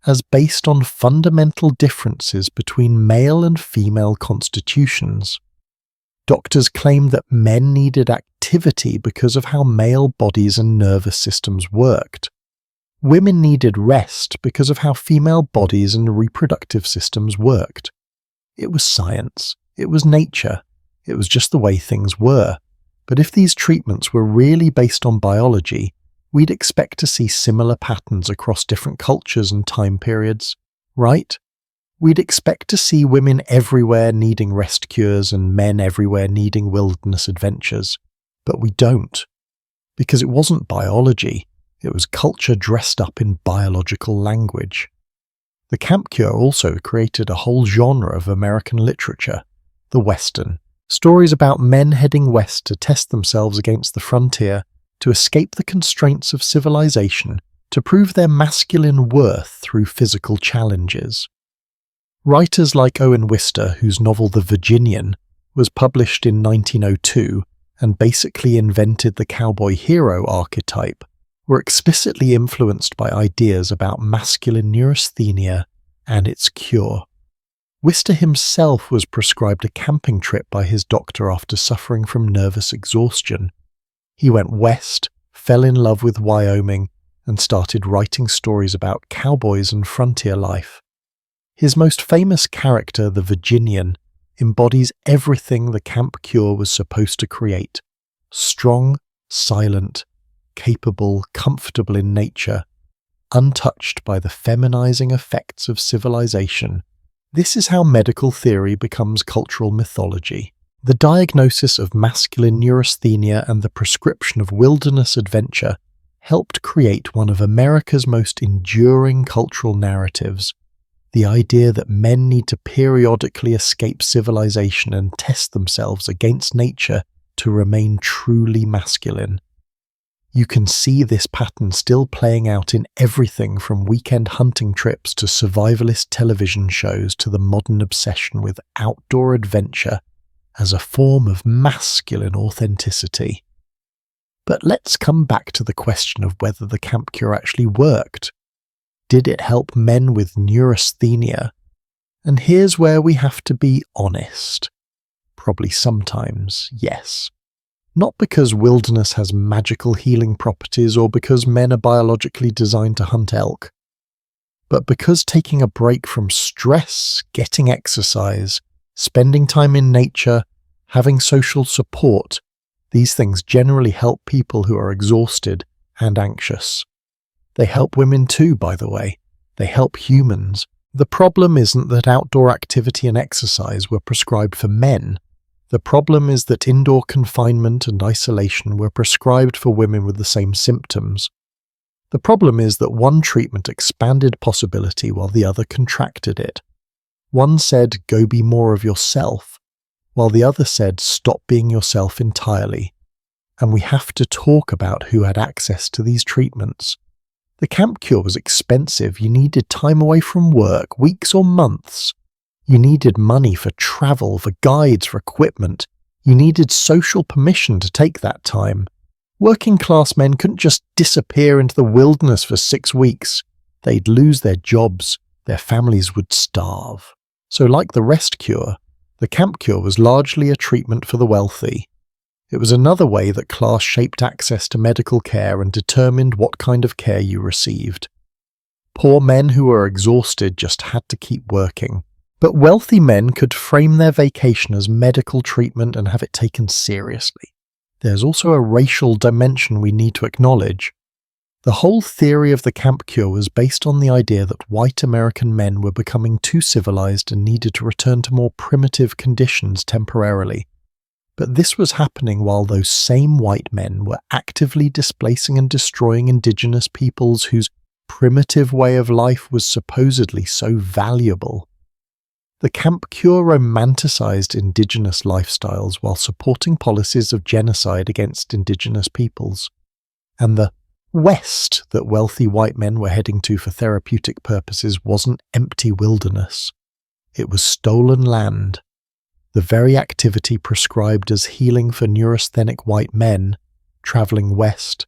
as based on fundamental differences between male and female constitutions. Doctors claimed that men needed activity because of how male bodies and nervous systems worked. Women needed rest because of how female bodies and reproductive systems worked. It was science. It was nature. It was just the way things were. But if these treatments were really based on biology, we'd expect to see similar patterns across different cultures and time periods, right? We'd expect to see women everywhere needing rest cures and men everywhere needing wilderness adventures. But we don't. Because it wasn't biology. It was culture dressed up in biological language. The camp cure also created a whole genre of American literature, the Western. Stories about men heading west to test themselves against the frontier, to escape the constraints of civilization, to prove their masculine worth through physical challenges. Writers like Owen Wister, whose novel The Virginian was published in 1902 and basically invented the cowboy hero archetype, were explicitly influenced by ideas about masculine neurasthenia and its cure. Wister himself was prescribed a camping trip by his doctor after suffering from nervous exhaustion. He went west, fell in love with Wyoming, and started writing stories about cowboys and frontier life. His most famous character, the Virginian, embodies everything the camp cure was supposed to create: strong, silent, capable, comfortable in nature, untouched by the feminizing effects of civilization. This is how medical theory becomes cultural mythology. The diagnosis of masculine neurasthenia and the prescription of wilderness adventure helped create one of America's most enduring cultural narratives: the idea that men need to periodically escape civilization and test themselves against nature to remain truly masculine. You can see this pattern still playing out in everything from weekend hunting trips to survivalist television shows to the modern obsession with outdoor adventure as a form of masculine authenticity. But let's come back to the question of whether the camp cure actually worked. Did it help men with neurasthenia? And here's where we have to be honest. Probably sometimes, yes. Not because wilderness has magical healing properties or because men are biologically designed to hunt elk, but because taking a break from stress, getting exercise, spending time in nature, having social support, these things generally help people who are exhausted and anxious. They help women too, by the way. They help humans. The problem isn't that outdoor activity and exercise were prescribed for men. The problem is that indoor confinement and isolation were prescribed for women with the same symptoms. The problem is that one treatment expanded possibility while the other contracted it. One said, "Go be more of yourself," while the other said, "Stop being yourself entirely." And we have to talk about who had access to these treatments. The camp cure was expensive. You needed time away from work, weeks or months. You needed money for travel, for guides, for equipment. You needed social permission to take that time. Working class men couldn't just disappear into the wilderness for 6 weeks. They'd lose their jobs. Their families would starve. So like the rest cure, the camp cure was largely a treatment for the wealthy. It was another way that class shaped access to medical care and determined what kind of care you received. Poor men who were exhausted just had to keep working. But wealthy men could frame their vacation as medical treatment and have it taken seriously. There's also a racial dimension we need to acknowledge. The whole theory of the camp cure was based on the idea that white American men were becoming too civilized and needed to return to more primitive conditions temporarily. But this was happening while those same white men were actively displacing and destroying indigenous peoples whose primitive way of life was supposedly so valuable. The camp cure romanticized indigenous lifestyles while supporting policies of genocide against indigenous peoples. And the West that wealthy white men were heading to for therapeutic purposes wasn't empty wilderness. It was stolen land. The very activity prescribed as healing for neurasthenic white men, traveling west,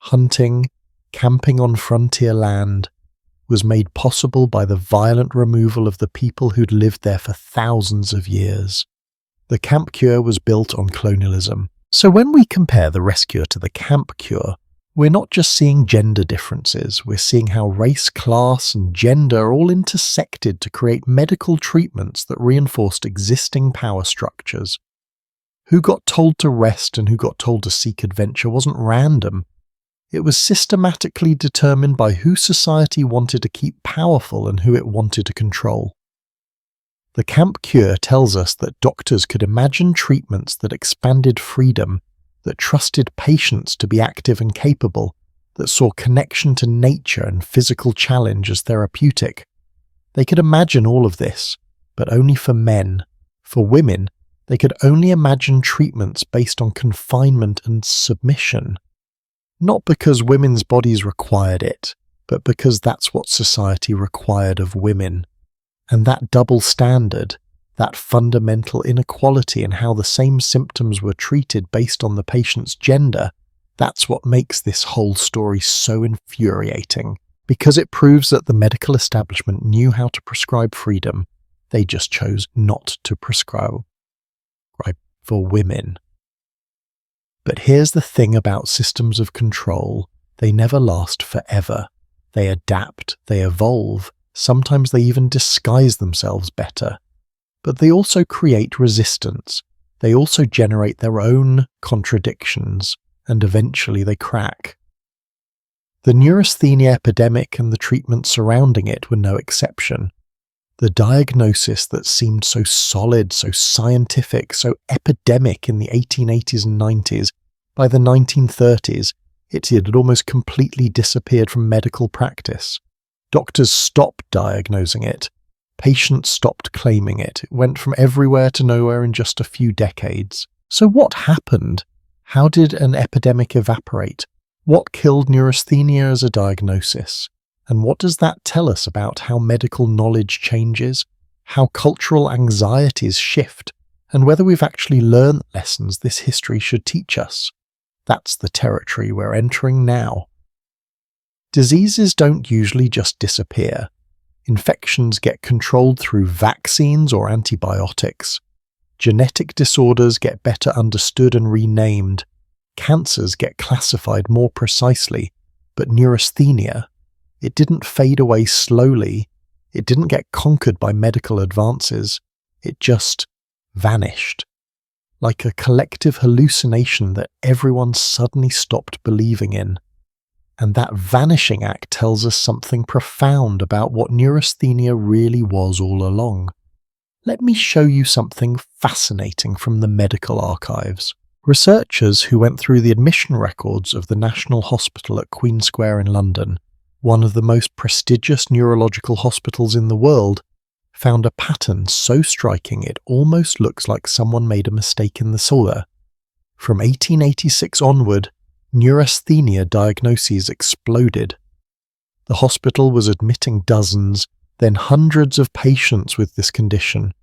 hunting, camping on frontier land, was made possible by the violent removal of the people who'd lived there for thousands of years. The camp cure was built on colonialism. So when we compare the rest cure to the camp cure, we're not just seeing gender differences, we're seeing how race, class, and gender all intersected to create medical treatments that reinforced existing power structures. Who got told to rest and who got told to seek adventure wasn't random. It was systematically determined by who society wanted to keep powerful and who it wanted to control. The camp cure tells us that doctors could imagine treatments that expanded freedom, that trusted patients to be active and capable, that saw connection to nature and physical challenge as therapeutic. They could imagine all of this, but only for men. For women, they could only imagine treatments based on confinement and submission. Not because women's bodies required it, but because that's what society required of women. And that double standard, that fundamental inequality in how the same symptoms were treated based on the patient's gender, that's what makes this whole story so infuriating. Because it proves that the medical establishment knew how to prescribe freedom, They just chose not to prescribe for women. But here's the thing about systems of control. They never last forever. They adapt, they evolve, sometimes they even disguise themselves better. But they also create resistance. They also generate their own contradictions, and eventually they crack. The neurasthenia epidemic and the treatment surrounding it were no exception. The diagnosis that seemed so solid, so scientific, so epidemic in the 1880s and 90s, by the 1930s, it had almost completely disappeared from medical practice. Doctors stopped diagnosing it. Patients stopped claiming it. It went from everywhere to nowhere in just a few decades. So what happened? How did an epidemic evaporate? What killed neurasthenia as a diagnosis? And what does that tell us about how medical knowledge changes, how cultural anxieties shift, and whether we've actually learned lessons this history should teach us? That's the territory we're entering now. Diseases don't usually just disappear. Infections get controlled through vaccines or antibiotics. Genetic disorders get better understood and renamed. Cancers get classified more precisely. But neurasthenia, it didn't fade away slowly. It didn't get conquered by medical advances. It just vanished. Like a collective hallucination that everyone suddenly stopped believing in. And that vanishing act tells us something profound about what neurasthenia really was all along. Let me show you something fascinating from the medical archives. Researchers who went through the admission records of the National Hospital at Queen Square in London, one of the most prestigious neurological hospitals in the world, found a pattern so striking it almost looks like someone made a mistake in the soil. From 1886 onward, neurasthenia diagnoses exploded. The hospital was admitting dozens, then hundreds of patients with this condition.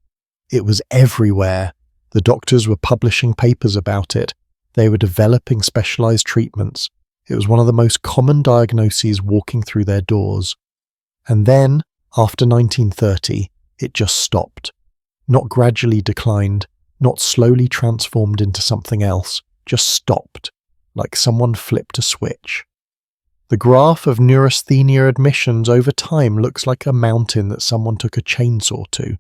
It was everywhere. The doctors were publishing papers about it. They were developing specialized treatments. It was one of the most common diagnoses walking through their doors. And then, after 1930, it just stopped. Not gradually declined, not slowly transformed into something else, just stopped, like someone flipped a switch. The graph of neurasthenia admissions over time looks like a mountain that someone took a chainsaw to.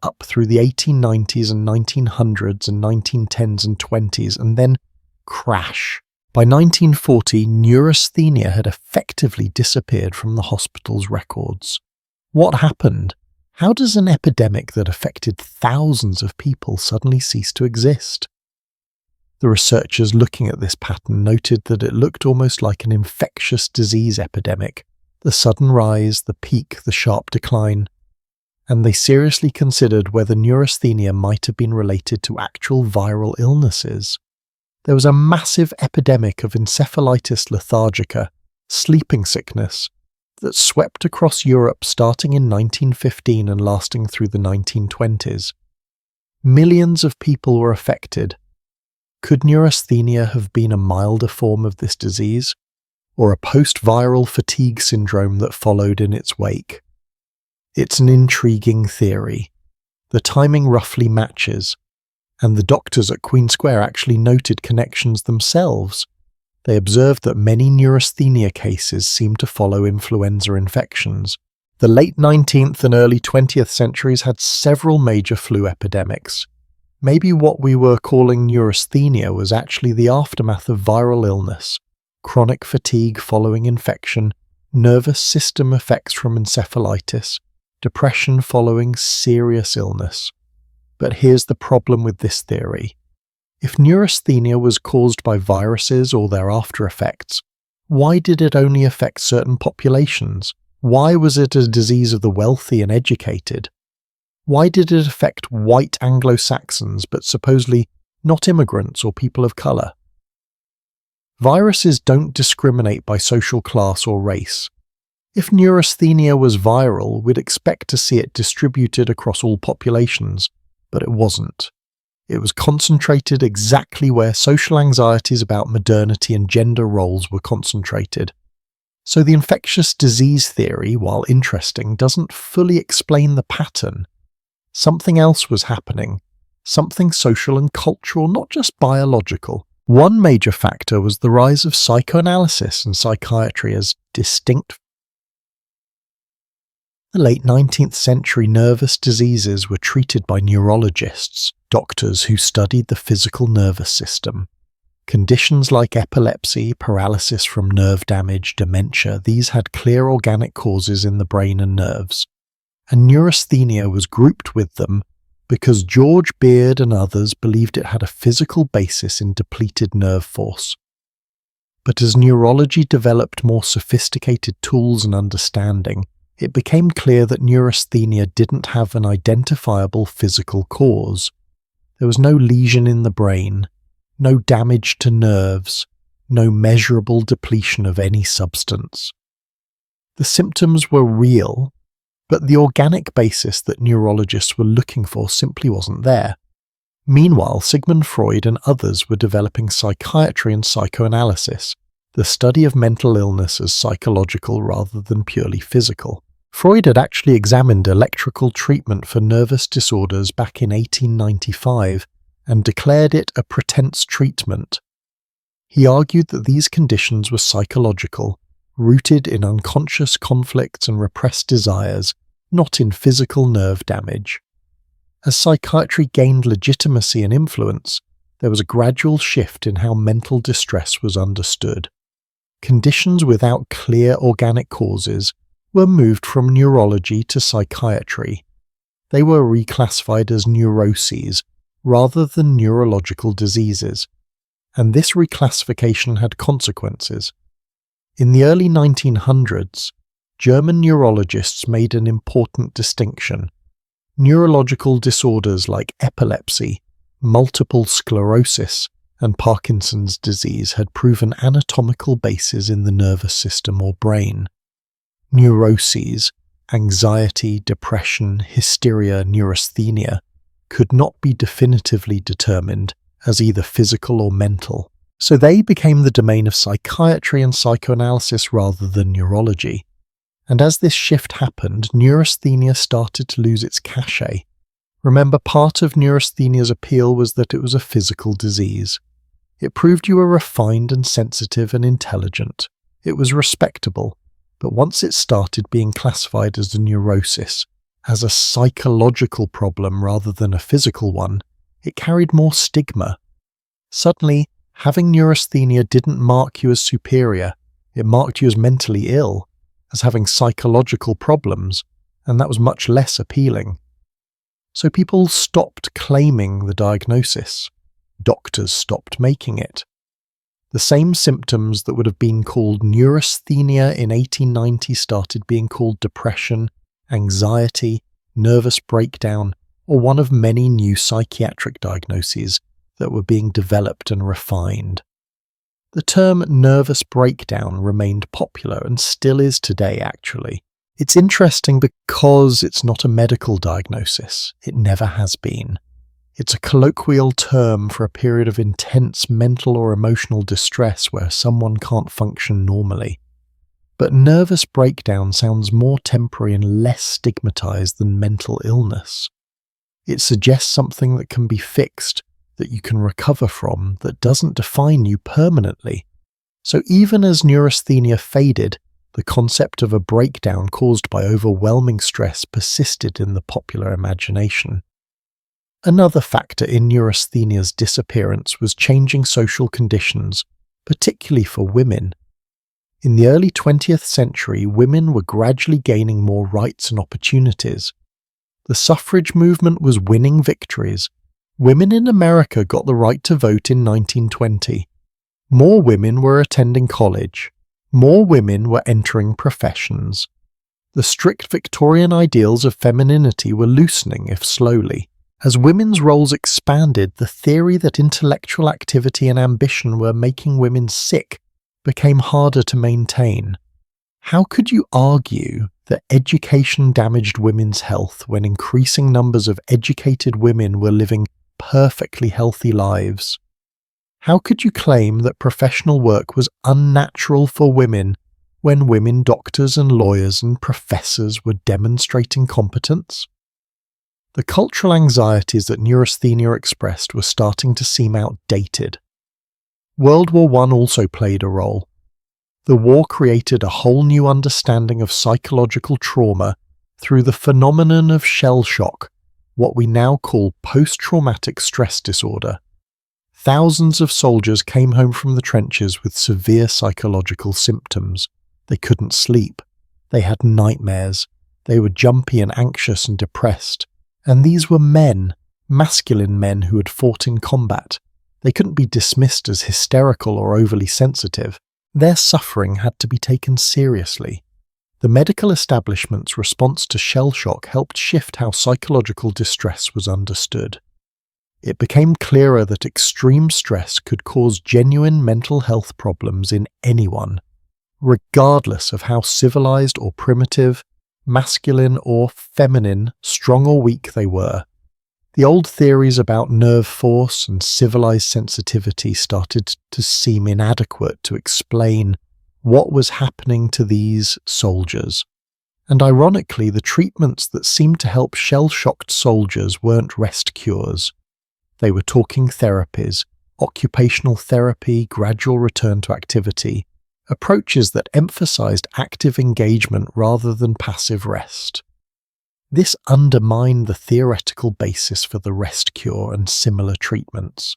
Up through the 1890s and 1900s and 1910s and 20s, and then crash. By 1940, neurasthenia had effectively disappeared from the hospital's records. What happened? How does an epidemic that affected thousands of people suddenly cease to exist? The researchers looking at this pattern noted that it looked almost like an infectious disease epidemic, the sudden rise, the peak, the sharp decline. And they seriously considered whether neurasthenia might have been related to actual viral illnesses. There was a massive epidemic of encephalitis lethargica, sleeping sickness, that swept across Europe starting in 1915 and lasting through the 1920s. Millions of people were affected. Could neurasthenia have been a milder form of this disease, or a post-viral fatigue syndrome that followed in its wake? It's an intriguing theory. The timing roughly matches, and the doctors at Queen Square actually noted connections themselves. They observed that many neurasthenia cases seemed to follow influenza infections. The late 19th and early 20th centuries had several major flu epidemics. Maybe what we were calling neurasthenia was actually the aftermath of viral illness, chronic fatigue following infection, nervous system effects from encephalitis, depression following serious illness. But here's the problem with this theory. If neurasthenia was caused by viruses or their after effects, why did it only affect certain populations? Why was it a disease of the wealthy and educated? Why did it affect white Anglo-Saxons but supposedly not immigrants or people of colour? Viruses don't discriminate by social class or race. If neurasthenia was viral, we'd expect to see it distributed across all populations, but it wasn't. It was concentrated exactly where social anxieties about modernity and gender roles were concentrated. So the infectious disease theory, while interesting, doesn't fully explain the pattern. Something else was happening, something social and cultural, not just biological. One major factor was the rise of psychoanalysis and psychiatry as distinct. In the late 19th century, nervous diseases were treated by neurologists, doctors who studied the physical nervous system. Conditions like epilepsy, paralysis from nerve damage, dementia, these had clear organic causes in the brain and nerves. And neurasthenia was grouped with them because George Beard and others believed it had a physical basis in depleted nerve force. But as neurology developed more sophisticated tools and understanding, it became clear that neurasthenia didn't have an identifiable physical cause. There was no lesion in the brain, no damage to nerves, no measurable depletion of any substance. The symptoms were real, but the organic basis that neurologists were looking for simply wasn't there. Meanwhile, Sigmund Freud and others were developing psychiatry and psychoanalysis, the study of mental illness as psychological rather than purely physical. Freud had actually examined electrical treatment for nervous disorders back in 1895 and declared it a pretense treatment. He argued that these conditions were psychological, rooted in unconscious conflicts and repressed desires, not in physical nerve damage. As psychiatry gained legitimacy and influence, there was a gradual shift in how mental distress was understood. Conditions without clear organic causes were moved from neurology to psychiatry. They were reclassified as neuroses rather than neurological diseases, and this reclassification had consequences. In the early 1900s, German neurologists made an important distinction. Neurological disorders like epilepsy, multiple sclerosis, and Parkinson's disease had proven anatomical bases in the nervous system or brain. Neuroses, anxiety, depression, hysteria, neurasthenia, could not be definitively determined as either physical or mental, so they became the domain of psychiatry and psychoanalysis rather than neurology. And as this shift happened, neurasthenia started to lose its cachet. Remember, part of neurasthenia's appeal was that it was a physical disease. It proved you were refined and sensitive and intelligent. It was respectable. But once it started being classified as a neurosis, as a psychological problem rather than a physical one, it carried more stigma. Suddenly, having neurasthenia didn't mark you as superior, it marked you as mentally ill, as having psychological problems, and that was much less appealing. So people stopped claiming the diagnosis. Doctors stopped making it. The same symptoms that would have been called neurasthenia in 1890 started being called depression, anxiety, nervous breakdown, or one of many new psychiatric diagnoses that were being developed and refined. The term nervous breakdown remained popular and still is today, actually. It's interesting because it's not a medical diagnosis. It never has been. It's a colloquial term for a period of intense mental or emotional distress where someone can't function normally. But nervous breakdown sounds more temporary and less stigmatized than mental illness. It suggests something that can be fixed, that you can recover from, that doesn't define you permanently. So even as neurasthenia faded, the concept of a breakdown caused by overwhelming stress persisted in the popular imagination. Another factor in neurasthenia's disappearance was changing social conditions, particularly for women. In the early 20th century, women were gradually gaining more rights and opportunities. The suffrage movement was winning victories. Women in America got the right to vote in 1920. More women were attending college. More women were entering professions. The strict Victorian ideals of femininity were loosening, if slowly. As women's roles expanded, the theory that intellectual activity and ambition were making women sick became harder to maintain. How could you argue that education damaged women's health when increasing numbers of educated women were living perfectly healthy lives? How could you claim that professional work was unnatural for women when women doctors and lawyers and professors were demonstrating competence? The cultural anxieties that neurasthenia expressed were starting to seem outdated. World War I also played a role. The war created a whole new understanding of psychological trauma through the phenomenon of shell shock, what we now call post-traumatic stress disorder. Thousands of soldiers came home from the trenches with severe psychological symptoms. They couldn't sleep. They had nightmares. They were jumpy and anxious and depressed. And these were men, masculine men who had fought in combat. They couldn't be dismissed as hysterical or overly sensitive. Their suffering had to be taken seriously. The medical establishment's response to shell shock helped shift how psychological distress was understood. It became clearer that extreme stress could cause genuine mental health problems in anyone, regardless of how civilized or primitive, masculine or feminine, strong or weak they were. The old theories about nerve force and civilized sensitivity started to seem inadequate to explain what was happening to these soldiers. And ironically, the treatments that seemed to help shell-shocked soldiers weren't rest cures. They were talking therapies, occupational therapy, gradual return to activity, approaches that emphasized active engagement rather than passive rest. This undermined the theoretical basis for the rest cure and similar treatments.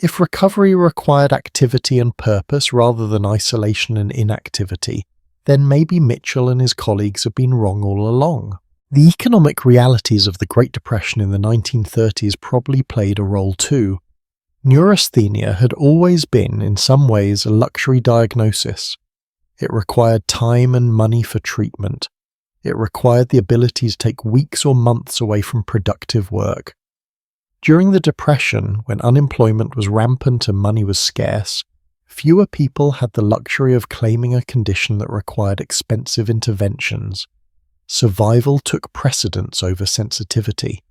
If recovery required activity and purpose rather than isolation and inactivity, then maybe Mitchell and his colleagues have been wrong all along. The economic realities of the Great Depression in the 1930s probably played a role too. Neurasthenia had always been, in some ways, a luxury diagnosis. It required time and money for treatment. It required the ability to take weeks or months away from productive work. During the Depression, when unemployment was rampant and money was scarce, fewer people had the luxury of claiming a condition that required expensive interventions. Survival took precedence over sensitivity.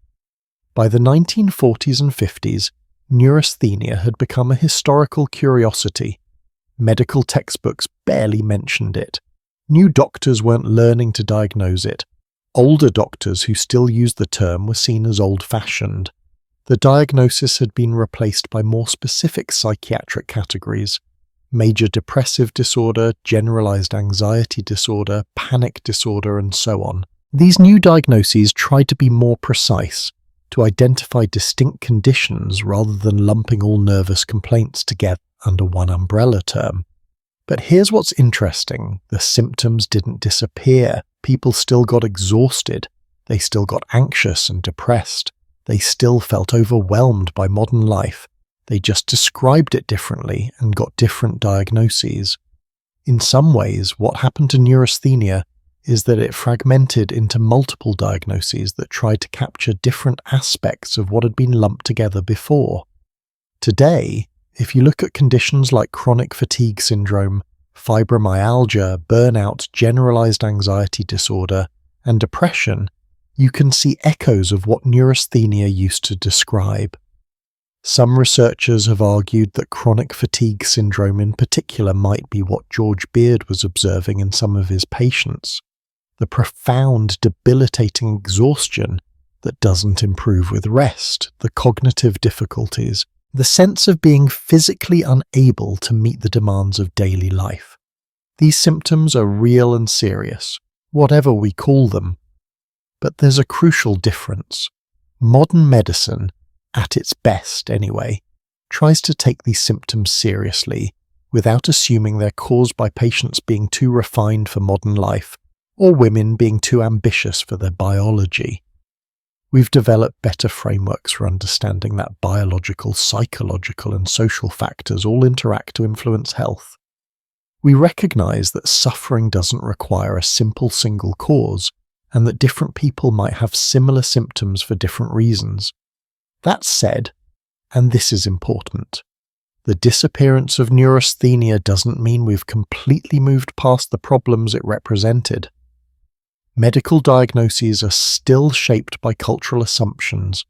By the 1940s and 50s, neurasthenia had become a historical curiosity. Medical textbooks barely mentioned it. New doctors weren't learning to diagnose it. Older doctors who still used the term were seen as old-fashioned. The diagnosis had been replaced by more specific psychiatric categories: major depressive disorder, generalized anxiety disorder, panic disorder, and so on. These new diagnoses tried to be more precise, to identify distinct conditions rather than lumping all nervous complaints together under one umbrella term. But here's what's interesting: the symptoms didn't disappear. People still got exhausted. They still got anxious and depressed. They still felt overwhelmed by modern life. They just described it differently and got different diagnoses. In some ways, what happened to neurasthenia is that it fragmented into multiple diagnoses that tried to capture different aspects of what had been lumped together before. Today, if you look at conditions like chronic fatigue syndrome, fibromyalgia, burnout, generalized anxiety disorder, and depression, you can see echoes of what neurasthenia used to describe. Some researchers have argued that chronic fatigue syndrome in particular might be what George Beard was observing in some of his patients. The profound, debilitating exhaustion that doesn't improve with rest, the cognitive difficulties, the sense of being physically unable to meet the demands of daily life. These symptoms are real and serious, whatever we call them. But there's a crucial difference. Modern medicine, at its best anyway, tries to take these symptoms seriously without assuming they're caused by patients being too refined for modern life or women being too ambitious for their biology. We've developed better frameworks for understanding that biological, psychological, and social factors all interact to influence health. We recognize that suffering doesn't require a simple single cause, and that different people might have similar symptoms for different reasons. That said, and this is important, the disappearance of neurasthenia doesn't mean we've completely moved past the problems it represented. Medical diagnoses are still shaped by cultural assumptions.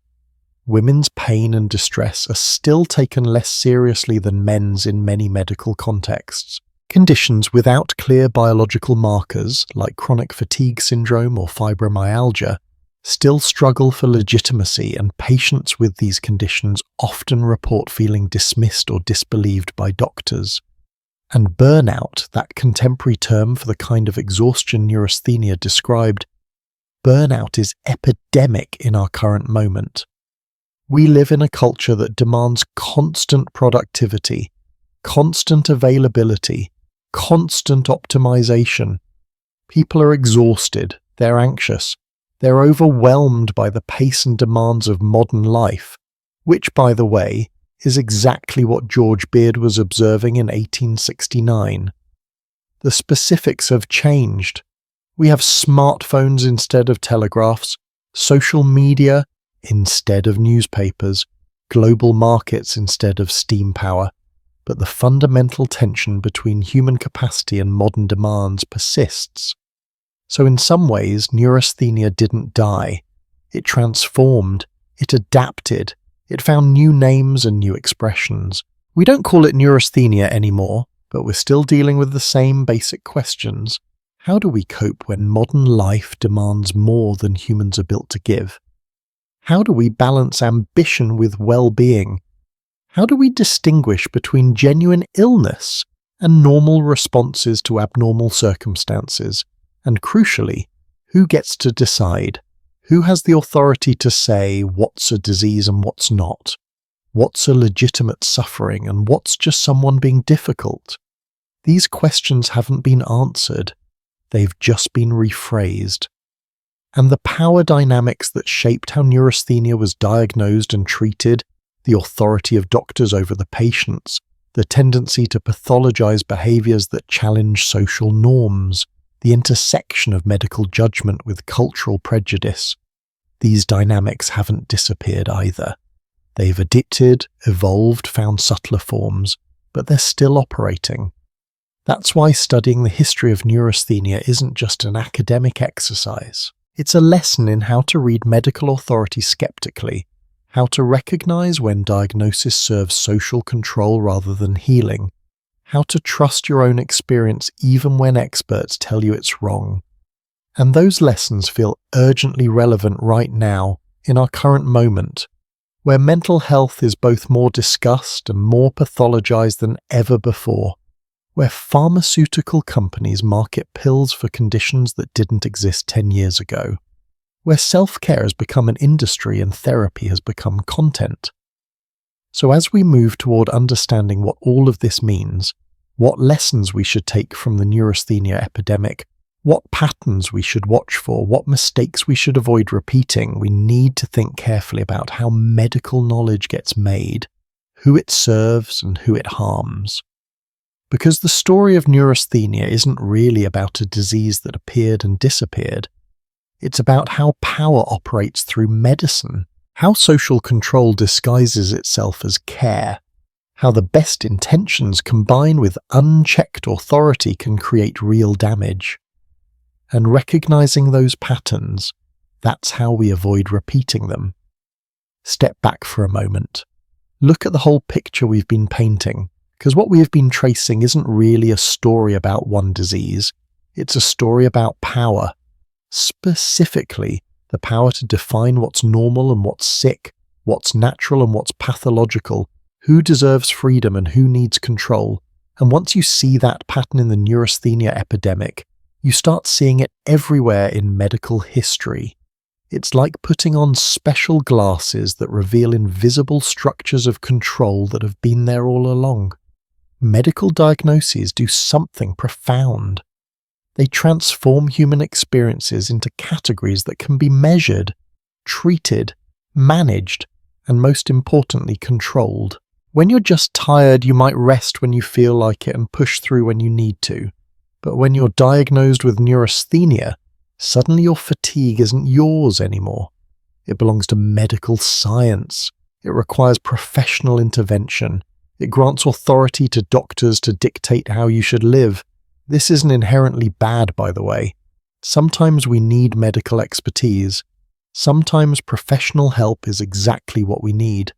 Women's pain and distress are still taken less seriously than men's in many medical contexts. Conditions without clear biological markers, like chronic fatigue syndrome or fibromyalgia, still struggle for legitimacy, and patients with these conditions often report feeling dismissed or disbelieved by doctors. And burnout, that contemporary term for the kind of exhaustion neurasthenia described, burnout is epidemic in our current moment. We live in a culture that demands constant productivity, constant availability, constant optimization. People are exhausted, they're anxious, they're overwhelmed by the pace and demands of modern life, which, by the way, is exactly what George Beard was observing in 1869. The specifics have changed. We have smartphones instead of telegraphs, social media instead of newspapers, global markets instead of steam power. But the fundamental tension between human capacity and modern demands persists. So in some ways, neurasthenia didn't die. It transformed, it adapted, it found new names and new expressions. We don't call it neurasthenia anymore, but we're still dealing with the same basic questions. How do we cope when modern life demands more than humans are built to give? How do we balance ambition with well-being? How do we distinguish between genuine illness and normal responses to abnormal circumstances? And crucially, who gets to decide? Who has the authority to say what's a disease and what's not? What's a legitimate suffering and what's just someone being difficult? These questions haven't been answered. They've just been rephrased. And the power dynamics that shaped how neurasthenia was diagnosed and treated, the authority of doctors over the patients, the tendency to pathologize behaviors that challenge social norms, the intersection of medical judgment with cultural prejudice. These dynamics haven't disappeared either. They've adapted, evolved, found subtler forms, but they're still operating. That's why studying the history of neurasthenia isn't just an academic exercise. It's a lesson in how to read medical authority skeptically, how to recognize when diagnosis serves social control rather than healing, how to trust your own experience even when experts tell you it's wrong. And those lessons feel urgently relevant right now, in our current moment, where mental health is both more discussed and more pathologized than ever before, where pharmaceutical companies market pills for conditions that didn't exist 10 years ago, where self-care has become an industry and therapy has become content. So as we move toward understanding what all of this means, what lessons we should take from the neurasthenia epidemic, what patterns we should watch for, what mistakes we should avoid repeating, we need to think carefully about how medical knowledge gets made, who it serves and who it harms. Because the story of neurasthenia isn't really about a disease that appeared and disappeared. It's about how power operates through medicine, how social control disguises itself as care, how the best intentions combined with unchecked authority can create real damage. And recognizing those patterns, that's how we avoid repeating them. Step back for a moment. Look at the whole picture we've been painting, because what we have been tracing isn't really a story about one disease. It's a story about power. Specifically, the power to define what's normal and what's sick, what's natural and what's pathological, who deserves freedom and who needs control. And once you see that pattern in the neurasthenia epidemic, you start seeing it everywhere in medical history. It's like putting on special glasses that reveal invisible structures of control that have been there all along. Medical diagnoses do something profound. They transform human experiences into categories that can be measured, treated, managed, and most importantly, controlled. When you're just tired, you might rest when you feel like it and push through when you need to. But when you're diagnosed with neurasthenia, suddenly your fatigue isn't yours anymore. It belongs to medical science. It requires professional intervention. It grants authority to doctors to dictate how you should live. This isn't inherently bad, by the way. Sometimes we need medical expertise. Sometimes professional help is exactly what we need.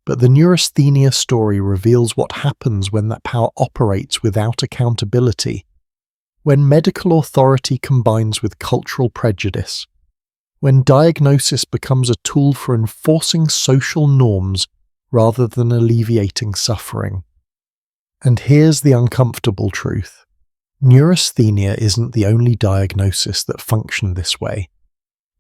But the neurasthenia story reveals what happens when that power operates without accountability, when medical authority combines with cultural prejudice, when diagnosis becomes a tool for enforcing social norms rather than alleviating suffering. And here's the uncomfortable truth. Neurasthenia isn't the only diagnosis that functioned this way.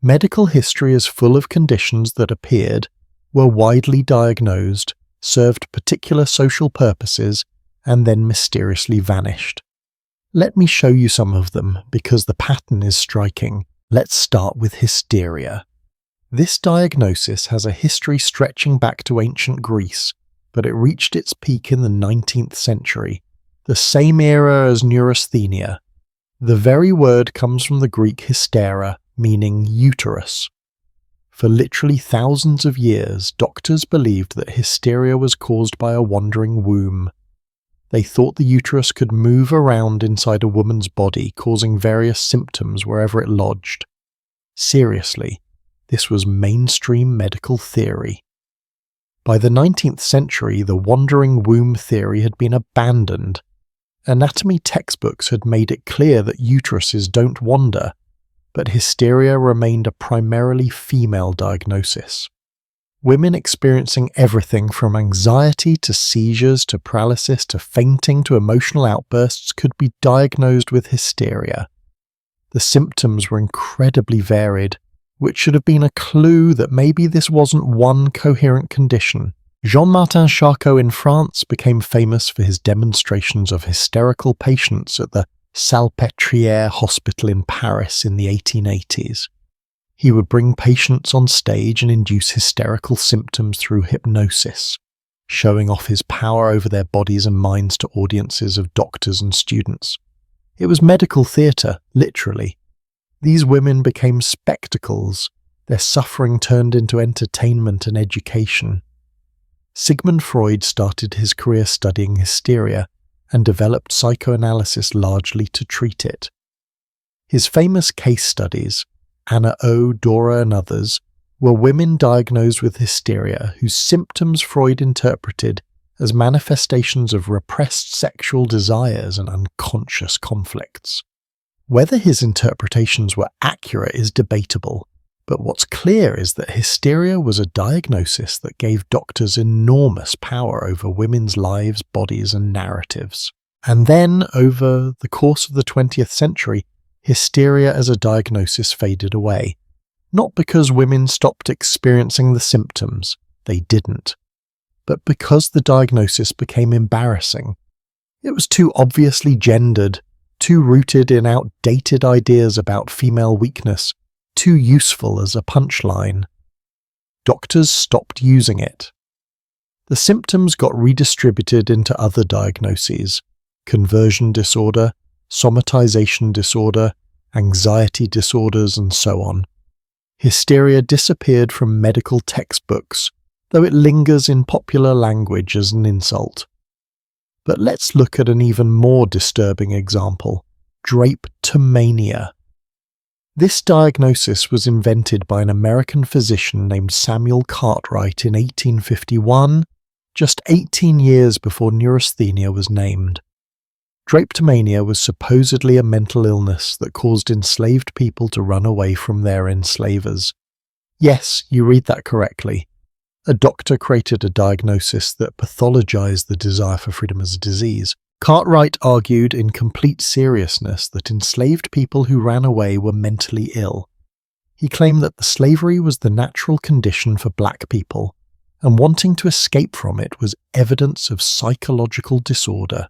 Medical history is full of conditions that appeared, were widely diagnosed, served particular social purposes, and then mysteriously vanished. Let me show you some of them because the pattern is striking. Let's start with hysteria. This diagnosis has a history stretching back to ancient Greece, but it reached its peak in the 19th century, the same era as neurasthenia. The very word comes from the Greek hystera, meaning uterus. For literally thousands of years, doctors believed that hysteria was caused by a wandering womb. They thought the uterus could move around inside a woman's body, causing various symptoms wherever it lodged. Seriously, this was mainstream medical theory. By the 19th century, the wandering womb theory had been abandoned. Anatomy textbooks had made it clear that uteruses don't wander, but hysteria remained a primarily female diagnosis. Women experiencing everything from anxiety to seizures to paralysis to fainting to emotional outbursts could be diagnosed with hysteria. The symptoms were incredibly varied, which should have been a clue that maybe this wasn't one coherent condition. Jean-Martin Charcot in France became famous for his demonstrations of hysterical patients at the Salpêtrière Hospital in Paris in the 1880s. He would bring patients on stage and induce hysterical symptoms through hypnosis, showing off his power over their bodies and minds to audiences of doctors and students. It was medical theatre, literally. These women became spectacles. Their suffering turned into entertainment and education. Sigmund Freud started his career studying hysteria and developed psychoanalysis largely to treat it. His famous case studies, Anna O, Dora and others, were women diagnosed with hysteria whose symptoms Freud interpreted as manifestations of repressed sexual desires and unconscious conflicts. Whether his interpretations were accurate is debatable, but what's clear is that hysteria was a diagnosis that gave doctors enormous power over women's lives, bodies, and narratives. And then, over the course of the 20th century, hysteria as a diagnosis faded away. Not because women stopped experiencing the symptoms, they didn't, but because the diagnosis became embarrassing. It was too obviously gendered, too rooted in outdated ideas about female weakness, too useful as a punchline. Doctors stopped using it. The symptoms got redistributed into other diagnoses: conversion disorder, somatization disorder, anxiety disorders, and so on. Hysteria disappeared from medical textbooks, though it lingers in popular language as an insult. But let's look at an even more disturbing example: drapetomania. This diagnosis was invented by an American physician named Samuel Cartwright in 1851, just 18 years before neurasthenia was named. Drapetomania was supposedly a mental illness that caused enslaved people to run away from their enslavers. Yes, you read that correctly. A doctor created a diagnosis that pathologized the desire for freedom as a disease. Cartwright argued in complete seriousness that enslaved people who ran away were mentally ill. He claimed that the slavery was the natural condition for black people, and wanting to escape from it was evidence of psychological disorder.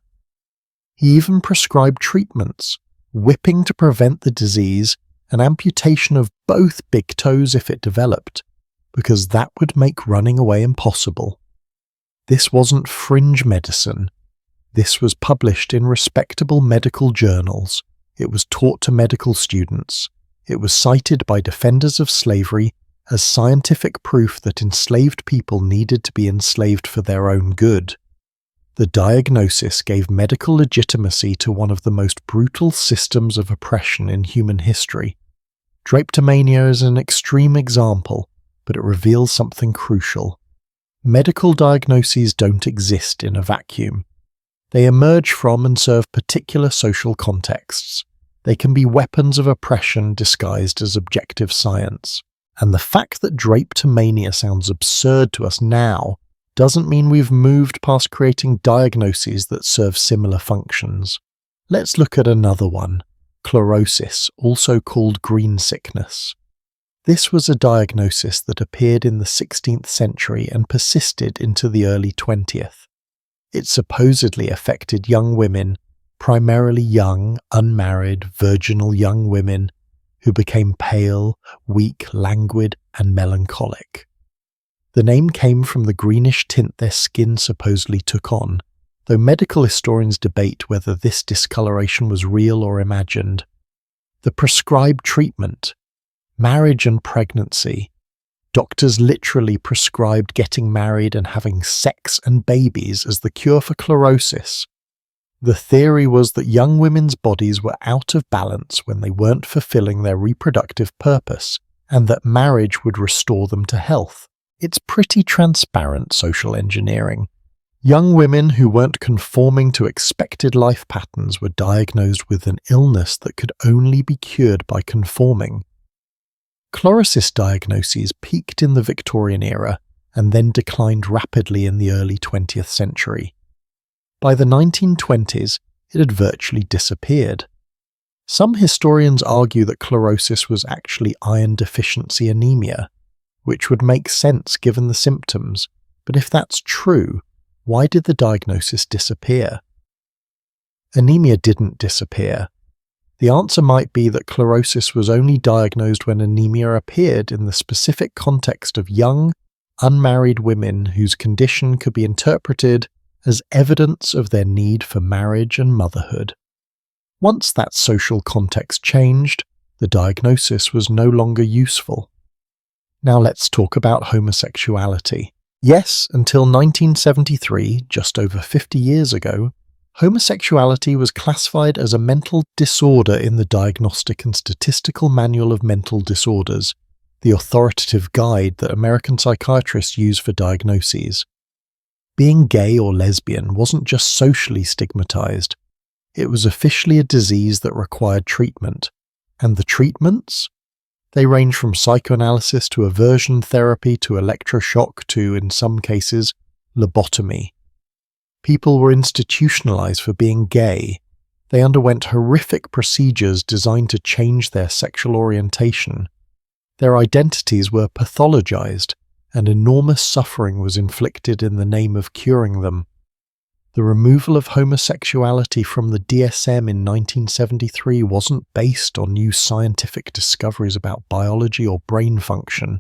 He even prescribed treatments, whipping to prevent the disease, and amputation of both big toes if it developed, because that would make running away impossible. This wasn't fringe medicine. This was published in respectable medical journals. It was taught to medical students. It was cited by defenders of slavery as scientific proof that enslaved people needed to be enslaved for their own good. The diagnosis gave medical legitimacy to one of the most brutal systems of oppression in human history. Drapetomania is an extreme example, but it reveals something crucial. Medical diagnoses don't exist in a vacuum. They emerge from and serve particular social contexts. They can be weapons of oppression disguised as objective science. And the fact that drapetomania sounds absurd to us now doesn't mean we've moved past creating diagnoses that serve similar functions. Let's look at another one, chlorosis, also called green sickness. This was a diagnosis that appeared in the 16th century and persisted into the early 20th. It supposedly affected young women, primarily young, unmarried, virginal young women, who became pale, weak, languid, and melancholic. The name came from the greenish tint their skin supposedly took on, though medical historians debate whether this discoloration was real or imagined. The prescribed treatment, marriage and pregnancy. Doctors literally prescribed getting married and having sex and babies as the cure for chlorosis. The theory was that young women's bodies were out of balance when they weren't fulfilling their reproductive purpose, and that marriage would restore them to health. It's pretty transparent social engineering. Young women who weren't conforming to expected life patterns were diagnosed with an illness that could only be cured by conforming. Chlorosis diagnoses peaked in the Victorian era and then declined rapidly in the early 20th century. By the 1920s, it had virtually disappeared. Some historians argue that chlorosis was actually iron deficiency anemia, which would make sense given the symptoms, but if that's true, why did the diagnosis disappear? Anemia didn't disappear. The answer might be that chlorosis was only diagnosed when anemia appeared in the specific context of young, unmarried women whose condition could be interpreted as evidence of their need for marriage and motherhood. Once that social context changed, the diagnosis was no longer useful. Now let's talk about homosexuality. Yes, until 1973, just over 50 years ago, homosexuality was classified as a mental disorder in the Diagnostic and Statistical Manual of Mental Disorders, the authoritative guide that American psychiatrists use for diagnoses. Being gay or lesbian wasn't just socially stigmatized, it was officially a disease that required treatment. And the treatments? They range from psychoanalysis to aversion therapy to electroshock to, in some cases, lobotomy. People were institutionalized for being gay. They underwent horrific procedures designed to change their sexual orientation. Their identities were pathologized, and enormous suffering was inflicted in the name of curing them. The removal of homosexuality from the DSM in 1973 wasn't based on new scientific discoveries about biology or brain function.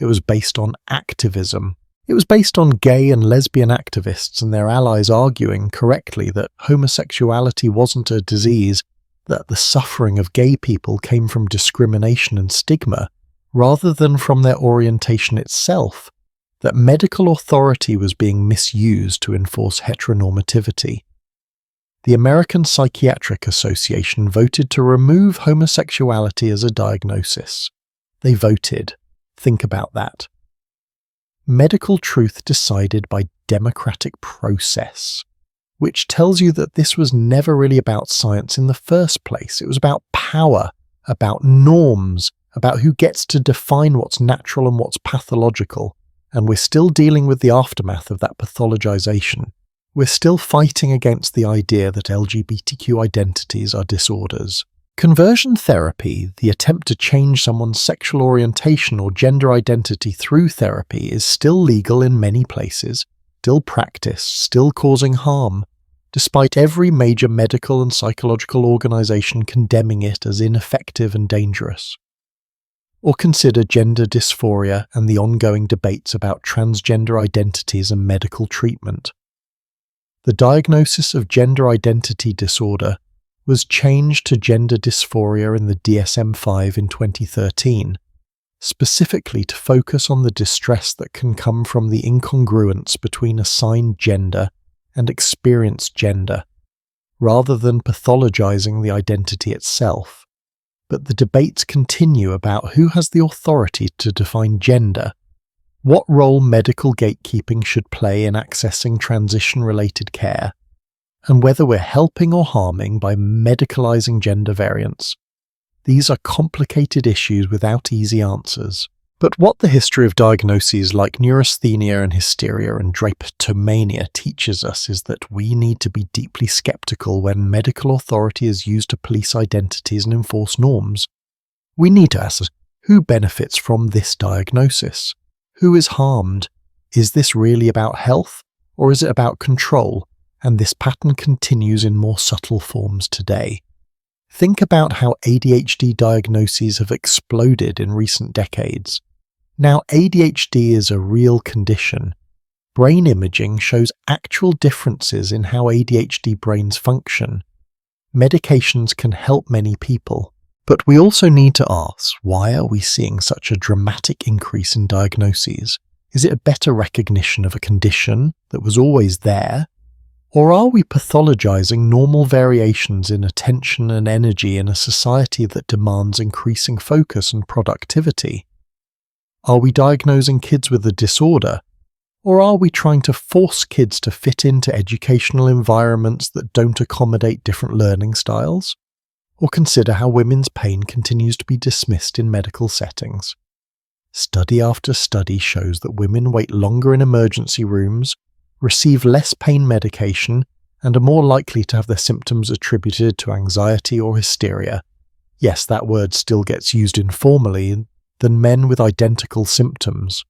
It was based on activism. It was based on gay and lesbian activists and their allies arguing correctly that homosexuality wasn't a disease, that the suffering of gay people came from discrimination and stigma, rather than from their orientation itself, that medical authority was being misused to enforce heteronormativity. The American Psychiatric Association voted to remove homosexuality as a diagnosis. They voted. Think about that. Medical truth decided by democratic process, which tells you that this was never really about science in the first place. It was about power, about norms, about who gets to define what's natural and what's pathological. And we're still dealing with the aftermath of that pathologization. We're still fighting against the idea that LGBTQ identities are disorders. Conversion therapy, the attempt to change someone's sexual orientation or gender identity through therapy, is still legal in many places, still practiced, still causing harm, despite every major medical and psychological organization condemning it as ineffective and dangerous. Or consider gender dysphoria and the ongoing debates about transgender identities and medical treatment. The diagnosis of gender identity disorder was changed to gender dysphoria in the DSM-5 in 2013, specifically to focus on the distress that can come from the incongruence between assigned gender and experienced gender, rather than pathologizing the identity itself. But the debates continue about who has the authority to define gender. what role medical gatekeeping should play in accessing transition-related care, and whether we're helping or harming by medicalizing gender variance. These are complicated issues without easy answers. But what the history of diagnoses like neurasthenia and hysteria and drapetomania teaches us is that we need to be deeply skeptical when medical authority is used to police identities and enforce norms. We need to ask, who benefits from this diagnosis? Who is harmed? Is this really about health, or is it about control? And this pattern continues in more subtle forms today. Think about how ADHD diagnoses have exploded in recent decades. Now, ADHD is a real condition. Brain imaging shows actual differences in how ADHD brains function. Medications can help many people. But we also need to ask, why are we seeing such a dramatic increase in diagnoses? Is it a better recognition of a condition that was always there? Or are we pathologizing normal variations in attention and energy in a society that demands increasing focus and productivity? Are we diagnosing kids with a disorder? Or are we trying to force kids to fit into educational environments that don't accommodate different learning styles? Or consider how women's pain continues to be dismissed in medical settings. Study after study shows that women wait longer in emergency rooms, receive less pain medication, and are more likely to have their symptoms attributed to anxiety or hysteria. Yes, that word still gets used informally, than men with identical symptoms.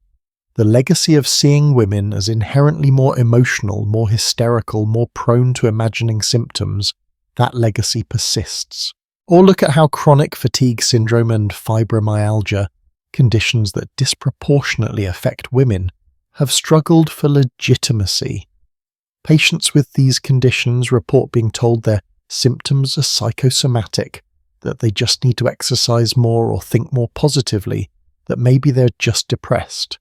The legacy of seeing women as inherently more emotional, more hysterical, more prone to imagining symptoms, that legacy persists. Or look at how chronic fatigue syndrome and fibromyalgia, conditions that disproportionately affect women, have struggled for legitimacy. Patients with these conditions report being told their symptoms are psychosomatic, that they just need to exercise more or think more positively, that maybe they're just depressed.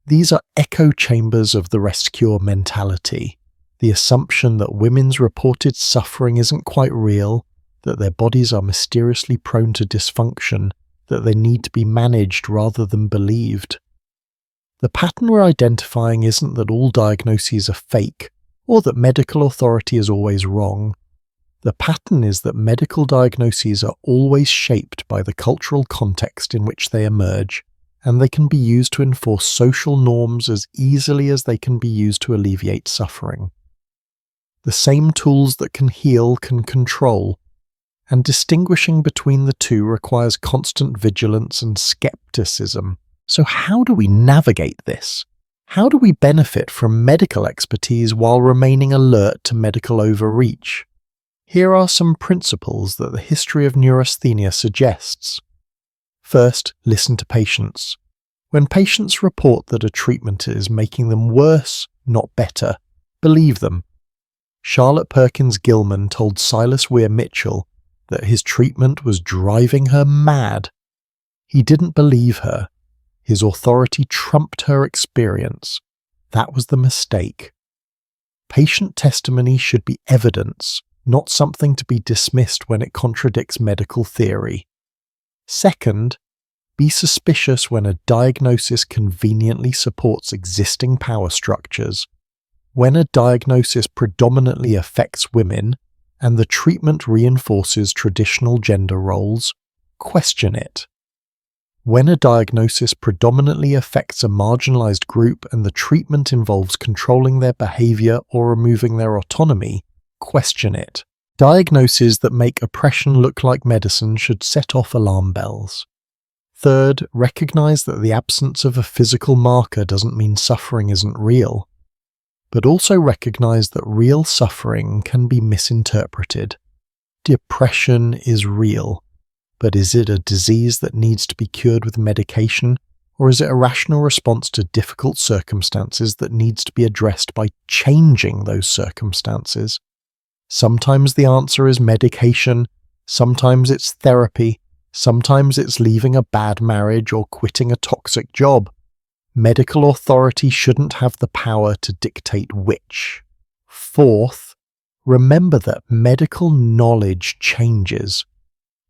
These are echo chambers of the rest cure mentality, the assumption that women's reported suffering isn't quite real, that their bodies are mysteriously prone to dysfunction, that they need to be managed rather than believed. The pattern we're identifying isn't that all diagnoses are fake, or that medical authority is always wrong. The pattern is that medical diagnoses are always shaped by the cultural context in which they emerge, and they can be used to enforce social norms as easily as they can be used to alleviate suffering. The same tools that can heal can control, and distinguishing between the two requires constant vigilance and skepticism. So how do we navigate this? How do we benefit from medical expertise while remaining alert to medical overreach? Here are some principles that the history of neurasthenia suggests. First, listen to patients. When patients report that a treatment is making them worse, not better, believe them. Charlotte Perkins Gilman told Silas Weir Mitchell that his treatment was driving her mad. He didn't believe her. His authority trumped her experience. That was the mistake. Patient testimony should be evidence, not something to be dismissed when it contradicts medical theory. Second, be suspicious when a diagnosis conveniently supports existing power structures. When a diagnosis predominantly affects women, and the treatment reinforces traditional gender roles, question it. When a diagnosis predominantly affects a marginalized group and the treatment involves controlling their behavior or removing their autonomy, question it. Diagnoses that make oppression look like medicine should set off alarm bells. Third, recognize that the absence of a physical marker doesn't mean suffering isn't real, but also recognize that real suffering can be misinterpreted. Depression is real, but is it a disease that needs to be cured with medication, or is it a rational response to difficult circumstances that needs to be addressed by changing those circumstances? Sometimes the answer is medication, sometimes it's therapy, sometimes it's leaving a bad marriage or quitting a toxic job. Medical authority shouldn't have the power to dictate which. Fourth, remember that medical knowledge changes.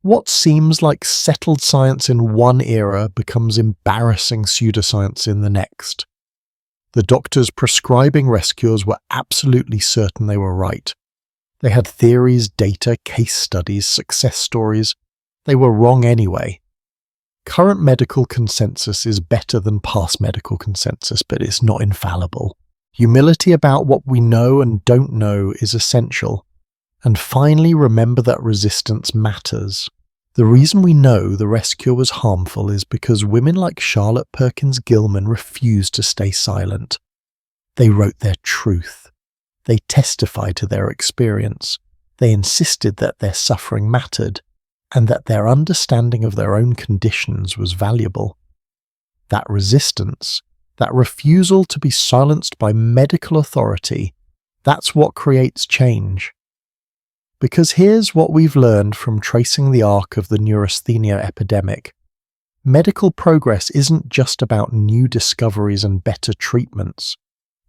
What seems like settled science in one era becomes embarrassing pseudoscience in the next. The doctors prescribing rescuers were absolutely certain they were right. They had theories, data, case studies, success stories. They were wrong anyway. Current medical consensus is better than past medical consensus, but it's not infallible. Humility about what we know and don't know is essential. And finally, remember that resistance matters. The reason we know the rescue was harmful is because women like Charlotte Perkins Gilman refused to stay silent. They wrote their truth. They testified to their experience. They insisted that their suffering mattered, and that their understanding of their own conditions was valuable. That resistance, that refusal to be silenced by medical authority, that's what creates change. Because here's what we've learned from tracing the arc of the neurasthenia epidemic. Medical progress isn't just about new discoveries and better treatments.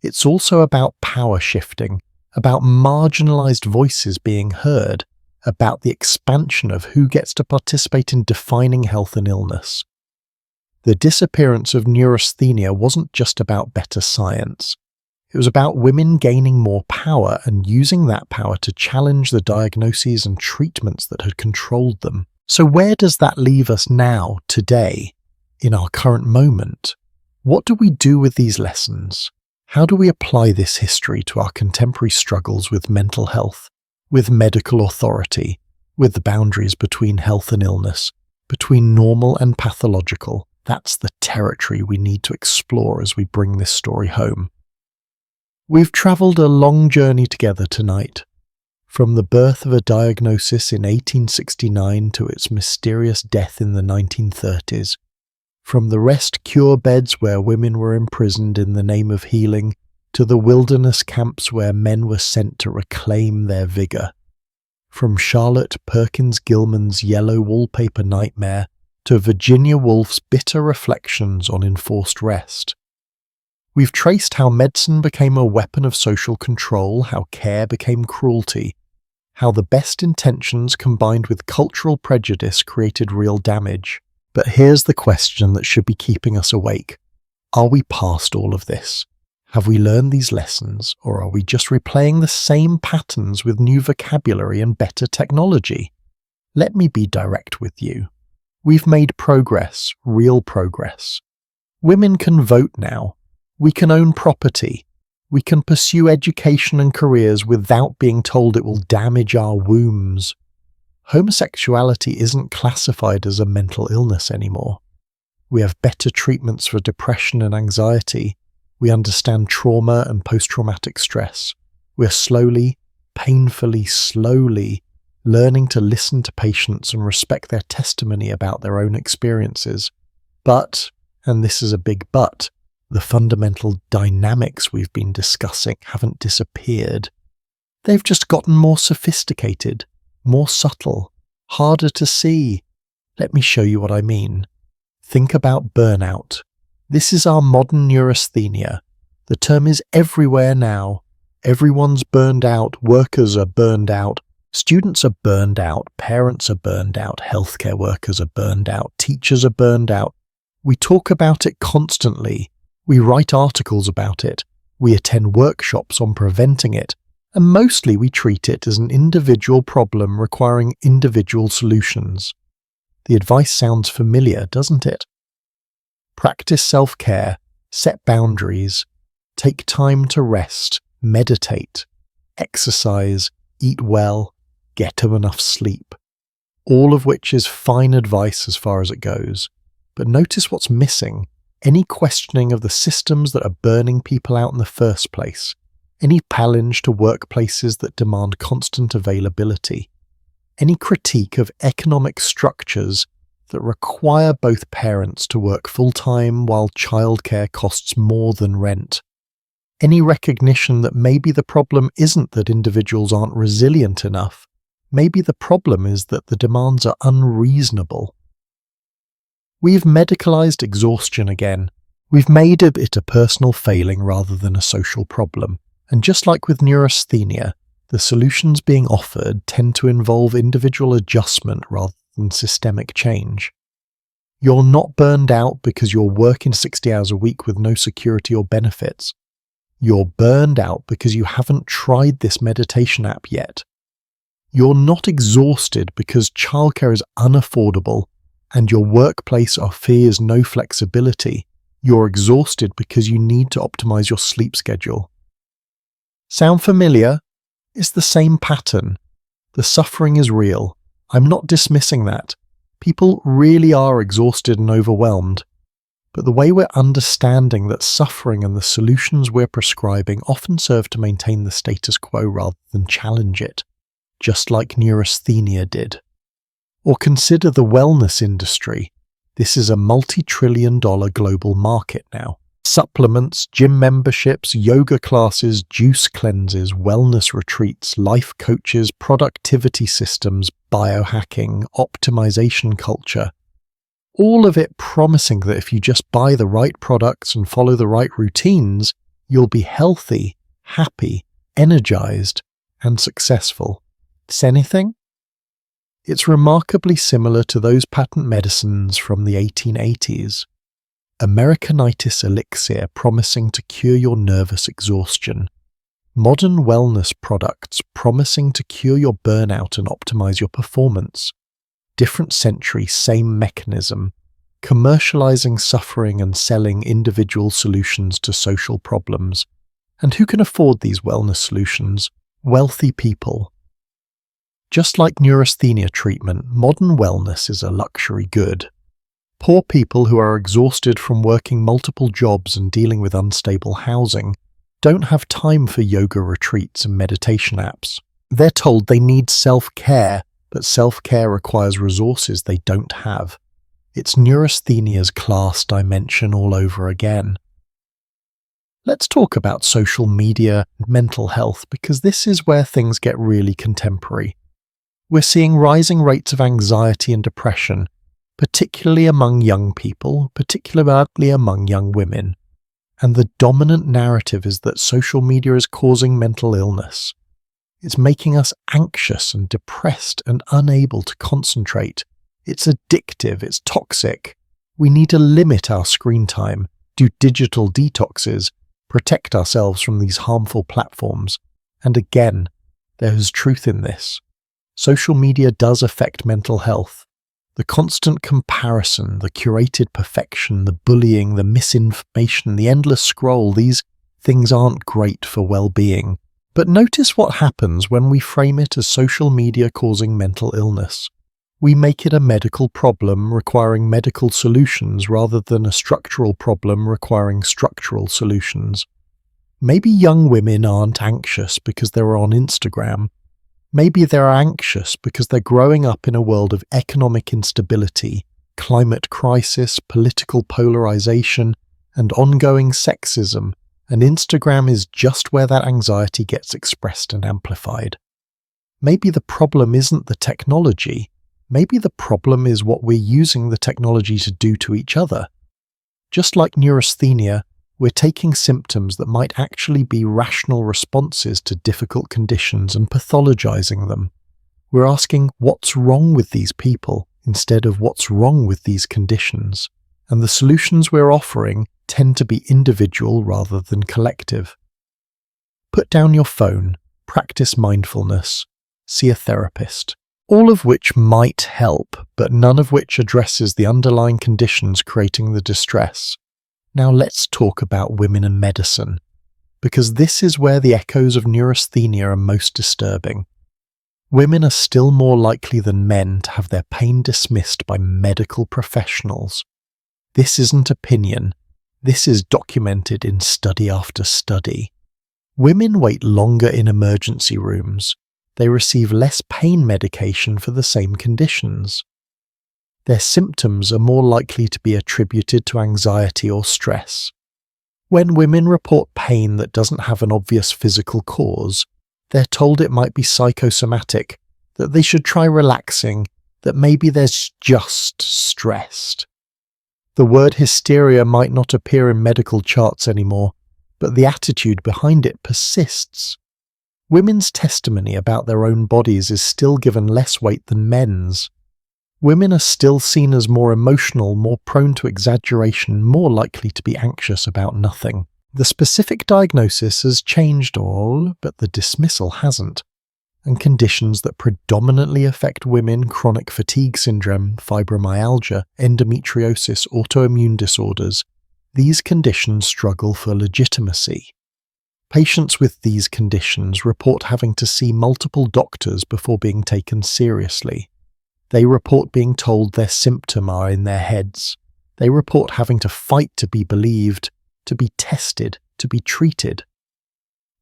It's also about power shifting, about marginalized voices being heard, about the expansion of who gets to participate in defining health and illness. The disappearance of neurasthenia wasn't just about better science. It was about women gaining more power and using that power to challenge the diagnoses and treatments that had controlled them. So where does that leave us now, today, in our current moment? What do we do with these lessons? How do we apply this history to our contemporary struggles with mental health, with medical authority, with the boundaries between health and illness, between normal and pathological? That's the territory we need to explore as we bring this story home. We've travelled a long journey together tonight, from the birth of a diagnosis in 1869 to its mysterious death in the 1930s, from the rest cure beds where women were imprisoned in the name of healing, to the wilderness camps where men were sent to reclaim their vigour. From Charlotte Perkins Gilman's yellow wallpaper nightmare to Virginia Woolf's bitter reflections on enforced rest. We've traced how medicine became a weapon of social control, how care became cruelty, how the best intentions combined with cultural prejudice created real damage. But here's the question that should be keeping us awake. Are we past all of this? Have we learned these lessons, or are we just replaying the same patterns with new vocabulary and better technology? Let me be direct with you. We've made progress, real progress. Women can vote now. We can own property. We can pursue education and careers without being told it will damage our wombs. Homosexuality isn't classified as a mental illness anymore. We have better treatments for depression and anxiety. We understand trauma and post-traumatic stress. We're slowly, painfully slowly, learning to listen to patients and respect their testimony about their own experiences. But, and this is a big but, the fundamental dynamics we've been discussing haven't disappeared. They've just gotten more sophisticated, more subtle, harder to see. Let me show you what I mean. Think about burnout. This is our modern neurasthenia. The term is everywhere now. Everyone's burned out, workers are burned out, students are burned out, parents are burned out, healthcare workers are burned out, teachers are burned out. We talk about it constantly. We write articles about it. We attend workshops on preventing it. And mostly we treat it as an individual problem requiring individual solutions. The advice sounds familiar, doesn't it? Practice self-care, set boundaries, take time to rest, meditate, exercise, eat well, get enough sleep. All of which is fine advice as far as it goes. But notice what's missing. Any questioning of the systems that are burning people out in the first place. Any challenge to workplaces that demand constant availability. Any critique of economic structures that require both parents to work full-time while childcare costs more than rent. Any recognition that maybe the problem isn't that individuals aren't resilient enough. Maybe the problem is that the demands are unreasonable. We've medicalized exhaustion again. We've made it a personal failing rather than a social problem. And just like with neurasthenia, the solutions being offered tend to involve individual adjustment rather than systemic change. You're not burned out because you're working 60 hours a week with no security or benefits. You're burned out because you haven't tried this meditation app yet. You're not exhausted because childcare is unaffordable and your workplace offers no flexibility. You're exhausted because you need to optimize your sleep schedule. Sound familiar? It's the same pattern. The suffering is real. I'm not dismissing that. People really are exhausted and overwhelmed. But the way we're understanding that suffering and the solutions we're prescribing often serve to maintain the status quo rather than challenge it, just like neurasthenia did. Or consider the wellness industry. This is a multi-trillion-dollar global market now. Supplements, gym memberships, yoga classes, juice cleanses, wellness retreats, life coaches, productivity systems, biohacking, optimization culture. All of it promising that if you just buy the right products and follow the right routines, you'll be healthy, happy, energized, and successful. Is anything? It's remarkably similar to those patent medicines from the 1880s. Americanitis elixir promising to cure your nervous exhaustion. Modern wellness products promising to cure your burnout and optimize your performance. Different century, same mechanism. Commercializing suffering and selling individual solutions to social problems. And who can afford these wellness solutions? Wealthy people. Just like neurasthenia treatment, modern wellness is a luxury good. Poor people who are exhausted from working multiple jobs and dealing with unstable housing don't have time for yoga retreats and meditation apps. They're told they need self-care, but self-care requires resources they don't have. It's neurasthenia's class dimension all over again. Let's talk about social media and mental health because this is where things get really contemporary. We're seeing rising rates of anxiety and depression, particularly among young people, particularly among young women. And the dominant narrative is that social media is causing mental illness. It's making us anxious and depressed and unable to concentrate. It's addictive, it's toxic. We need to limit our screen time, do digital detoxes, protect ourselves from these harmful platforms. And again, there is truth in this. Social media does affect mental health. The constant comparison, the curated perfection, the bullying, the misinformation, the endless scroll, these things aren't great for well-being. But notice what happens when we frame it as social media causing mental illness. We make it a medical problem requiring medical solutions rather than a structural problem requiring structural solutions. Maybe young women aren't anxious because they're on Instagram. Maybe they're anxious because they're growing up in a world of economic instability, climate crisis, political polarization, and ongoing sexism, and Instagram is just where that anxiety gets expressed and amplified. Maybe the problem isn't the technology. Maybe the problem is what we're using the technology to do to each other. Just like neurasthenia, we're taking symptoms that might actually be rational responses to difficult conditions and pathologizing them. We're asking what's wrong with these people instead of what's wrong with these conditions. And the solutions we're offering tend to be individual rather than collective. Put down your phone, practice mindfulness, see a therapist. All of which might help, but none of which addresses the underlying conditions creating the distress. Now let's talk about women and medicine, because this is where the echoes of neurasthenia are most disturbing. Women are still more likely than men to have their pain dismissed by medical professionals. This isn't opinion. This is documented in study after study. Women wait longer in emergency rooms. They receive less pain medication for the same conditions. Their symptoms are more likely to be attributed to anxiety or stress. When women report pain that doesn't have an obvious physical cause, they're told it might be psychosomatic, that they should try relaxing, that maybe they're just stressed. The word hysteria might not appear in medical charts anymore, but the attitude behind it persists. Women's testimony about their own bodies is still given less weight than men's. Women are still seen as more emotional, more prone to exaggeration, more likely to be anxious about nothing. The specific diagnosis has changed all, but the dismissal hasn't. And conditions that predominantly affect women, chronic fatigue syndrome, fibromyalgia, endometriosis, autoimmune disorders, these conditions struggle for legitimacy. Patients with these conditions report having to see multiple doctors before being taken seriously. They report being told their symptoms are in their heads. They report having to fight to be believed, to be tested, to be treated.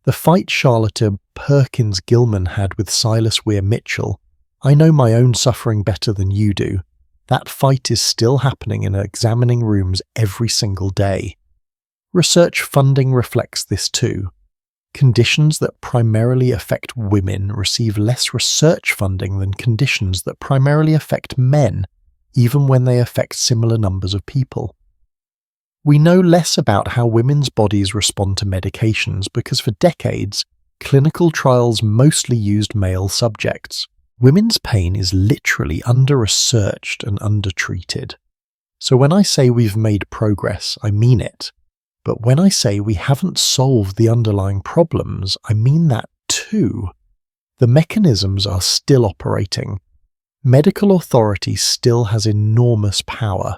The fight Charlotte Perkins Gilman had with Silas Weir Mitchell, I know my own suffering better than you do. That fight is still happening in examining rooms every single day. Research funding reflects this too. Conditions that primarily affect women receive less research funding than conditions that primarily affect men, even when they affect similar numbers of people. We know less about how women's bodies respond to medications because for decades, clinical trials mostly used male subjects. Women's pain is literally under-researched and undertreated. So when I say we've made progress, I mean it. But when I say we haven't solved the underlying problems, I mean that too. The mechanisms are still operating. Medical authority still has enormous power.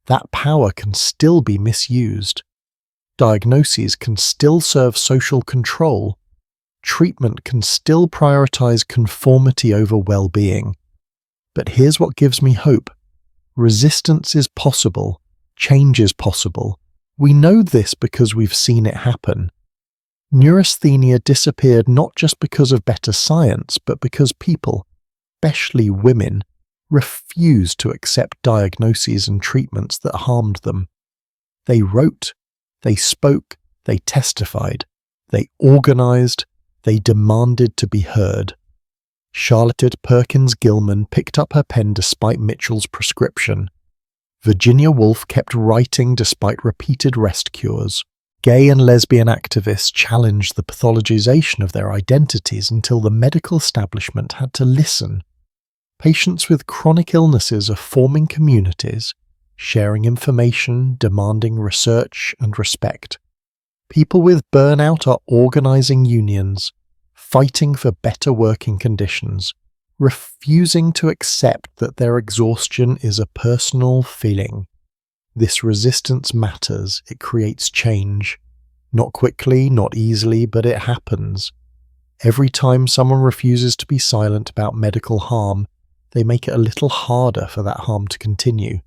That power can still be misused. Diagnoses can still serve social control. Treatment can still prioritize conformity over well-being. But here's what gives me hope. Resistance is possible. Change is possible. We know this because we've seen it happen. Neurasthenia disappeared not just because of better science, but because people, especially women, refused to accept diagnoses and treatments that harmed them. They wrote, they spoke, they testified, they organized, they demanded to be heard. Charlotte Perkins Gilman picked up her pen despite Mitchell's prescription. Virginia Woolf kept writing despite repeated rest cures. Gay and lesbian activists challenged the pathologization of their identities until the medical establishment had to listen. Patients with chronic illnesses are forming communities, sharing information, demanding research and respect. People with burnout are organizing unions, fighting for better working conditions, refusing to accept that their exhaustion is a personal feeling. This resistance matters. It creates change. Not quickly, not easily, but it happens. Every time someone refuses to be silent about medical harm, they make it a little harder for that harm to continue.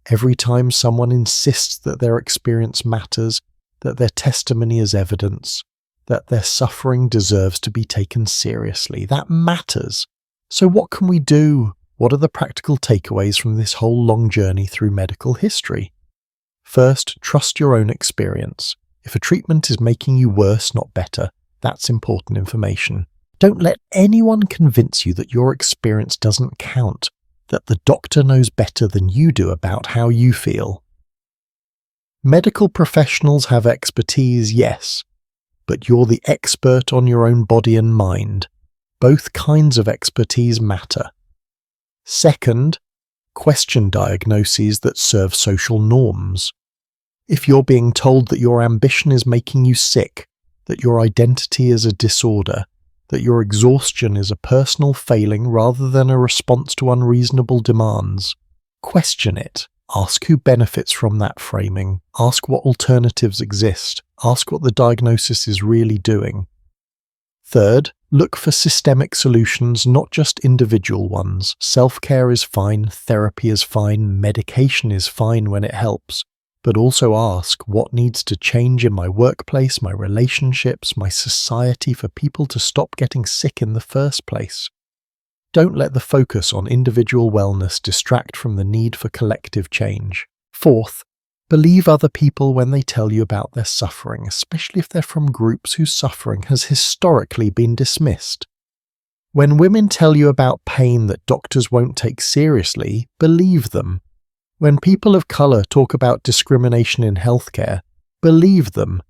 Every time someone insists that their experience matters, that their testimony is evidence, that their suffering deserves to be taken seriously, that matters. So what can we do? What are the practical takeaways from this whole long journey through medical history? First, trust your own experience. If a treatment is making you worse, not better, that's important information. Don't let anyone convince you that your experience doesn't count, that the doctor knows better than you do about how you feel. Medical professionals have expertise, yes, but you're the expert on your own body and mind. Both kinds of expertise matter. Second, question diagnoses that serve social norms. If you're being told that your ambition is making you sick, that your identity is a disorder, that your exhaustion is a personal failing rather than a response to unreasonable demands, question it. Ask who benefits from that framing. Ask what alternatives exist. Ask what the diagnosis is really doing. Third, look for systemic solutions, not just individual ones. Self-care is fine, therapy is fine, medication is fine when it helps. But also ask what needs to change in my workplace, my relationships, my society for people to stop getting sick in the first place. Don't let the focus on individual wellness distract from the need for collective change. Fourth, believe other people when they tell you about their suffering, especially if they're from groups whose suffering has historically been dismissed. When women tell you about pain that doctors won't take seriously, believe them. When people of colour talk about discrimination in healthcare, believe them.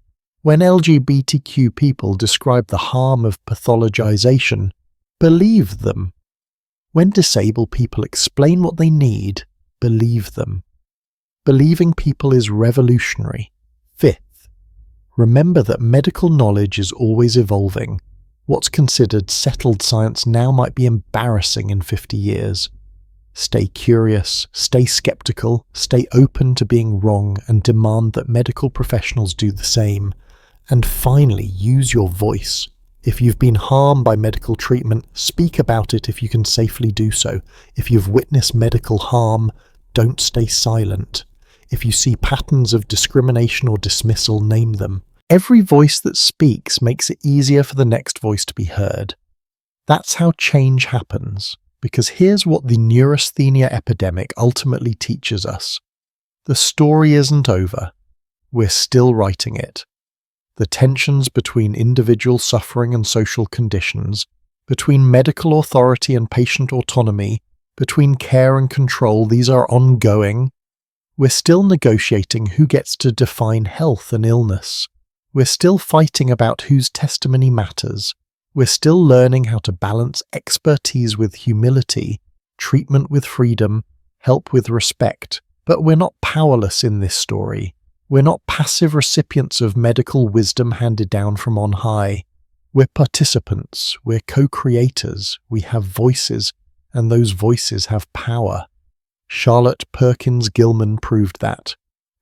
When LGBTQ people describe the harm of pathologization, believe them. When disabled people explain what they need, believe them. Believing people is revolutionary. 5th, remember that medical knowledge is always evolving. What's considered settled science now might be embarrassing in 50 years. Stay curious, stay skeptical, stay open to being wrong, and demand that medical professionals do the same. And finally, use your voice. If you've been harmed by medical treatment, speak about it if you can safely do so. If you've witnessed medical harm, don't stay silent. If you see patterns of discrimination or dismissal, name them. Every voice that speaks makes it easier for the next voice to be heard. That's how change happens, because here's what the Neurasthenia Epidemic ultimately teaches us. The story isn't over. We're still writing it. The tensions between individual suffering and social conditions, between medical authority and patient autonomy, between care and control, these are ongoing. We're still negotiating who gets to define health and illness. We're still fighting about whose testimony matters. We're still learning how to balance expertise with humility, treatment with freedom, help with respect. But we're not powerless in this story. We're not passive recipients of medical wisdom handed down from on high. We're participants, we're co-creators, we have voices, and those voices have power. Charlotte Perkins Gilman proved that.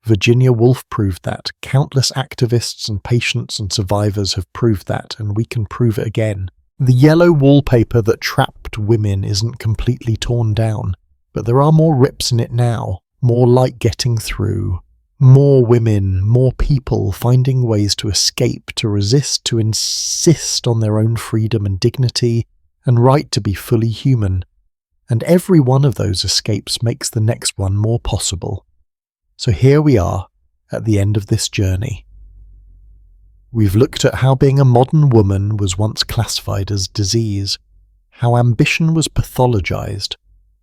Virginia Woolf proved that. Countless activists and patients and survivors have proved that, and we can prove it again. The yellow wallpaper that trapped women isn't completely torn down, but there are more rips in it now, more light getting through. More women, more people finding ways to escape, to resist, to insist on their own freedom and dignity and right to be fully human. And every one of those escapes makes the next one more possible. So here we are, at the end of this journey. We've looked at how being a modern woman was once classified as disease, how ambition was pathologized,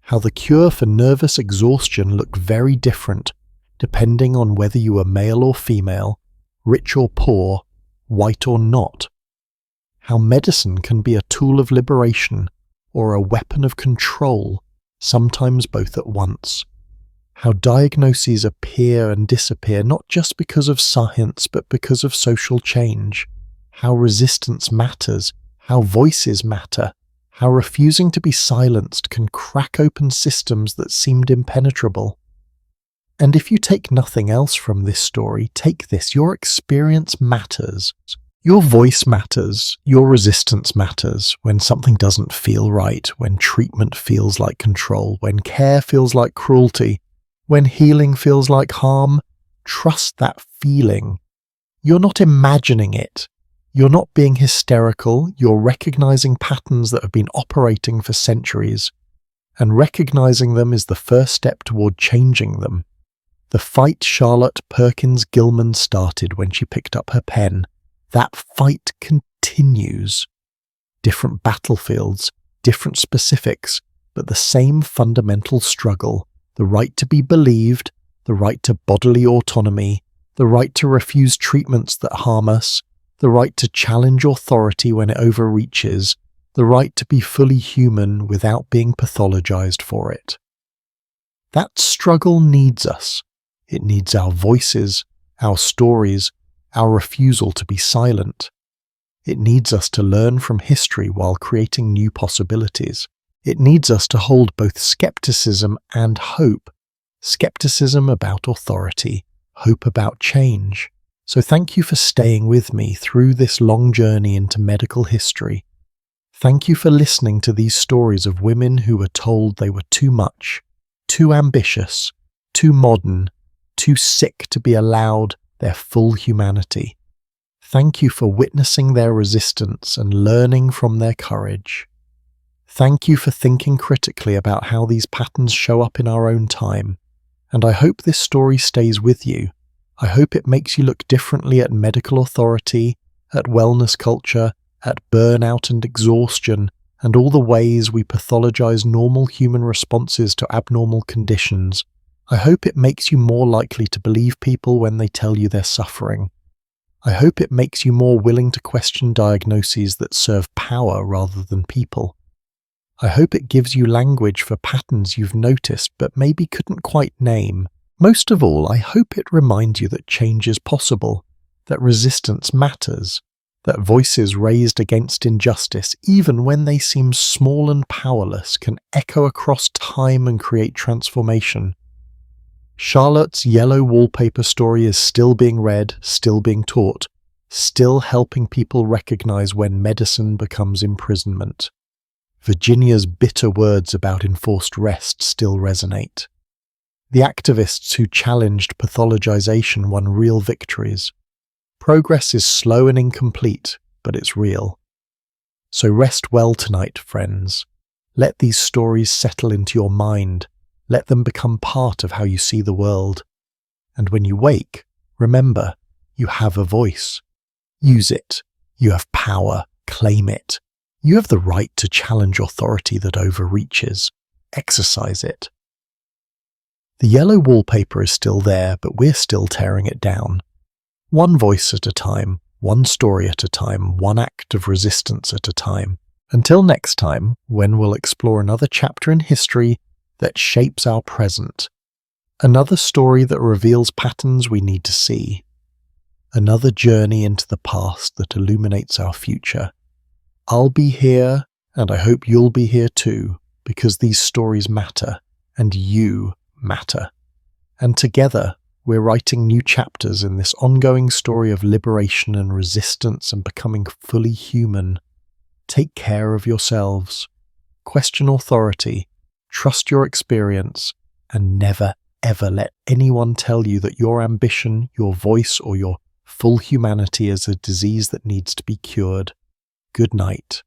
how the cure for nervous exhaustion looked very different depending on whether you were male or female, rich or poor, white or not. How medicine can be a tool of liberation or a weapon of control, sometimes both at once. How diagnoses appear and disappear not just because of science but because of social change. How resistance matters, how voices matter, how refusing to be silenced can crack open systems that seemed impenetrable. And if you take nothing else from this story, take this: your experience matters. Your voice matters. Your resistance matters when something doesn't feel right, when treatment feels like control, when care feels like cruelty, when healing feels like harm. Trust that feeling. You're not imagining it. You're not being hysterical. You're recognizing patterns that have been operating for centuries. And recognizing them is the first step toward changing them. The fight Charlotte Perkins Gilman started when she picked up her pen, that fight continues. Different battlefields, different specifics, but the same fundamental struggle: the right to be believed, the right to bodily autonomy, the right to refuse treatments that harm us, the right to challenge authority when it overreaches, the right to be fully human without being pathologized for it. That struggle needs us. It needs our voices, our stories, our refusal to be silent. It needs us to learn from history while creating new possibilities. It needs us to hold both skepticism and hope. Skepticism about authority, hope about change. So thank you for staying with me through this long journey into medical history. Thank you for listening to these stories of women who were told they were too much, too ambitious, too modern, too sick to be allowed their full humanity. Thank you for witnessing their resistance and learning from their courage. Thank you for thinking critically about how these patterns show up in our own time, and I hope this story stays with you. I hope it makes you look differently at medical authority, at wellness culture, at burnout and exhaustion, and all the ways we pathologize normal human responses to abnormal conditions. I hope it makes you more likely to believe people when they tell you they're suffering. I hope it makes you more willing to question diagnoses that serve power rather than people. I hope it gives you language for patterns you've noticed but maybe couldn't quite name. Most of all, I hope it reminds you that change is possible, that resistance matters, that voices raised against injustice, even when they seem small and powerless, can echo across time and create transformation. Charlotte's yellow wallpaper story is still being read, still being taught, still helping people recognize when medicine becomes imprisonment. Virginia's bitter words about enforced rest still resonate. The activists who challenged pathologization won real victories. Progress is slow and incomplete, but it's real. So rest well tonight, friends. Let these stories settle into your mind. Let them become part of how you see the world. And when you wake, remember, you have a voice. Use it. You have power. Claim it. You have the right to challenge authority that overreaches. Exercise it. The yellow wallpaper is still there, but we're still tearing it down. One voice at a time, one story at a time, one act of resistance at a time. Until next time, when we'll explore another chapter in history that shapes our present. Another story that reveals patterns we need to see. Another journey into the past that illuminates our future. I'll be here, and I hope you'll be here too, because these stories matter, and you matter. And together, we're writing new chapters in this ongoing story of liberation and resistance and becoming fully human. Take care of yourselves. Question authority. Trust your experience. And never, ever let anyone tell you that your ambition, your voice, or your full humanity is a disease that needs to be cured. Good night.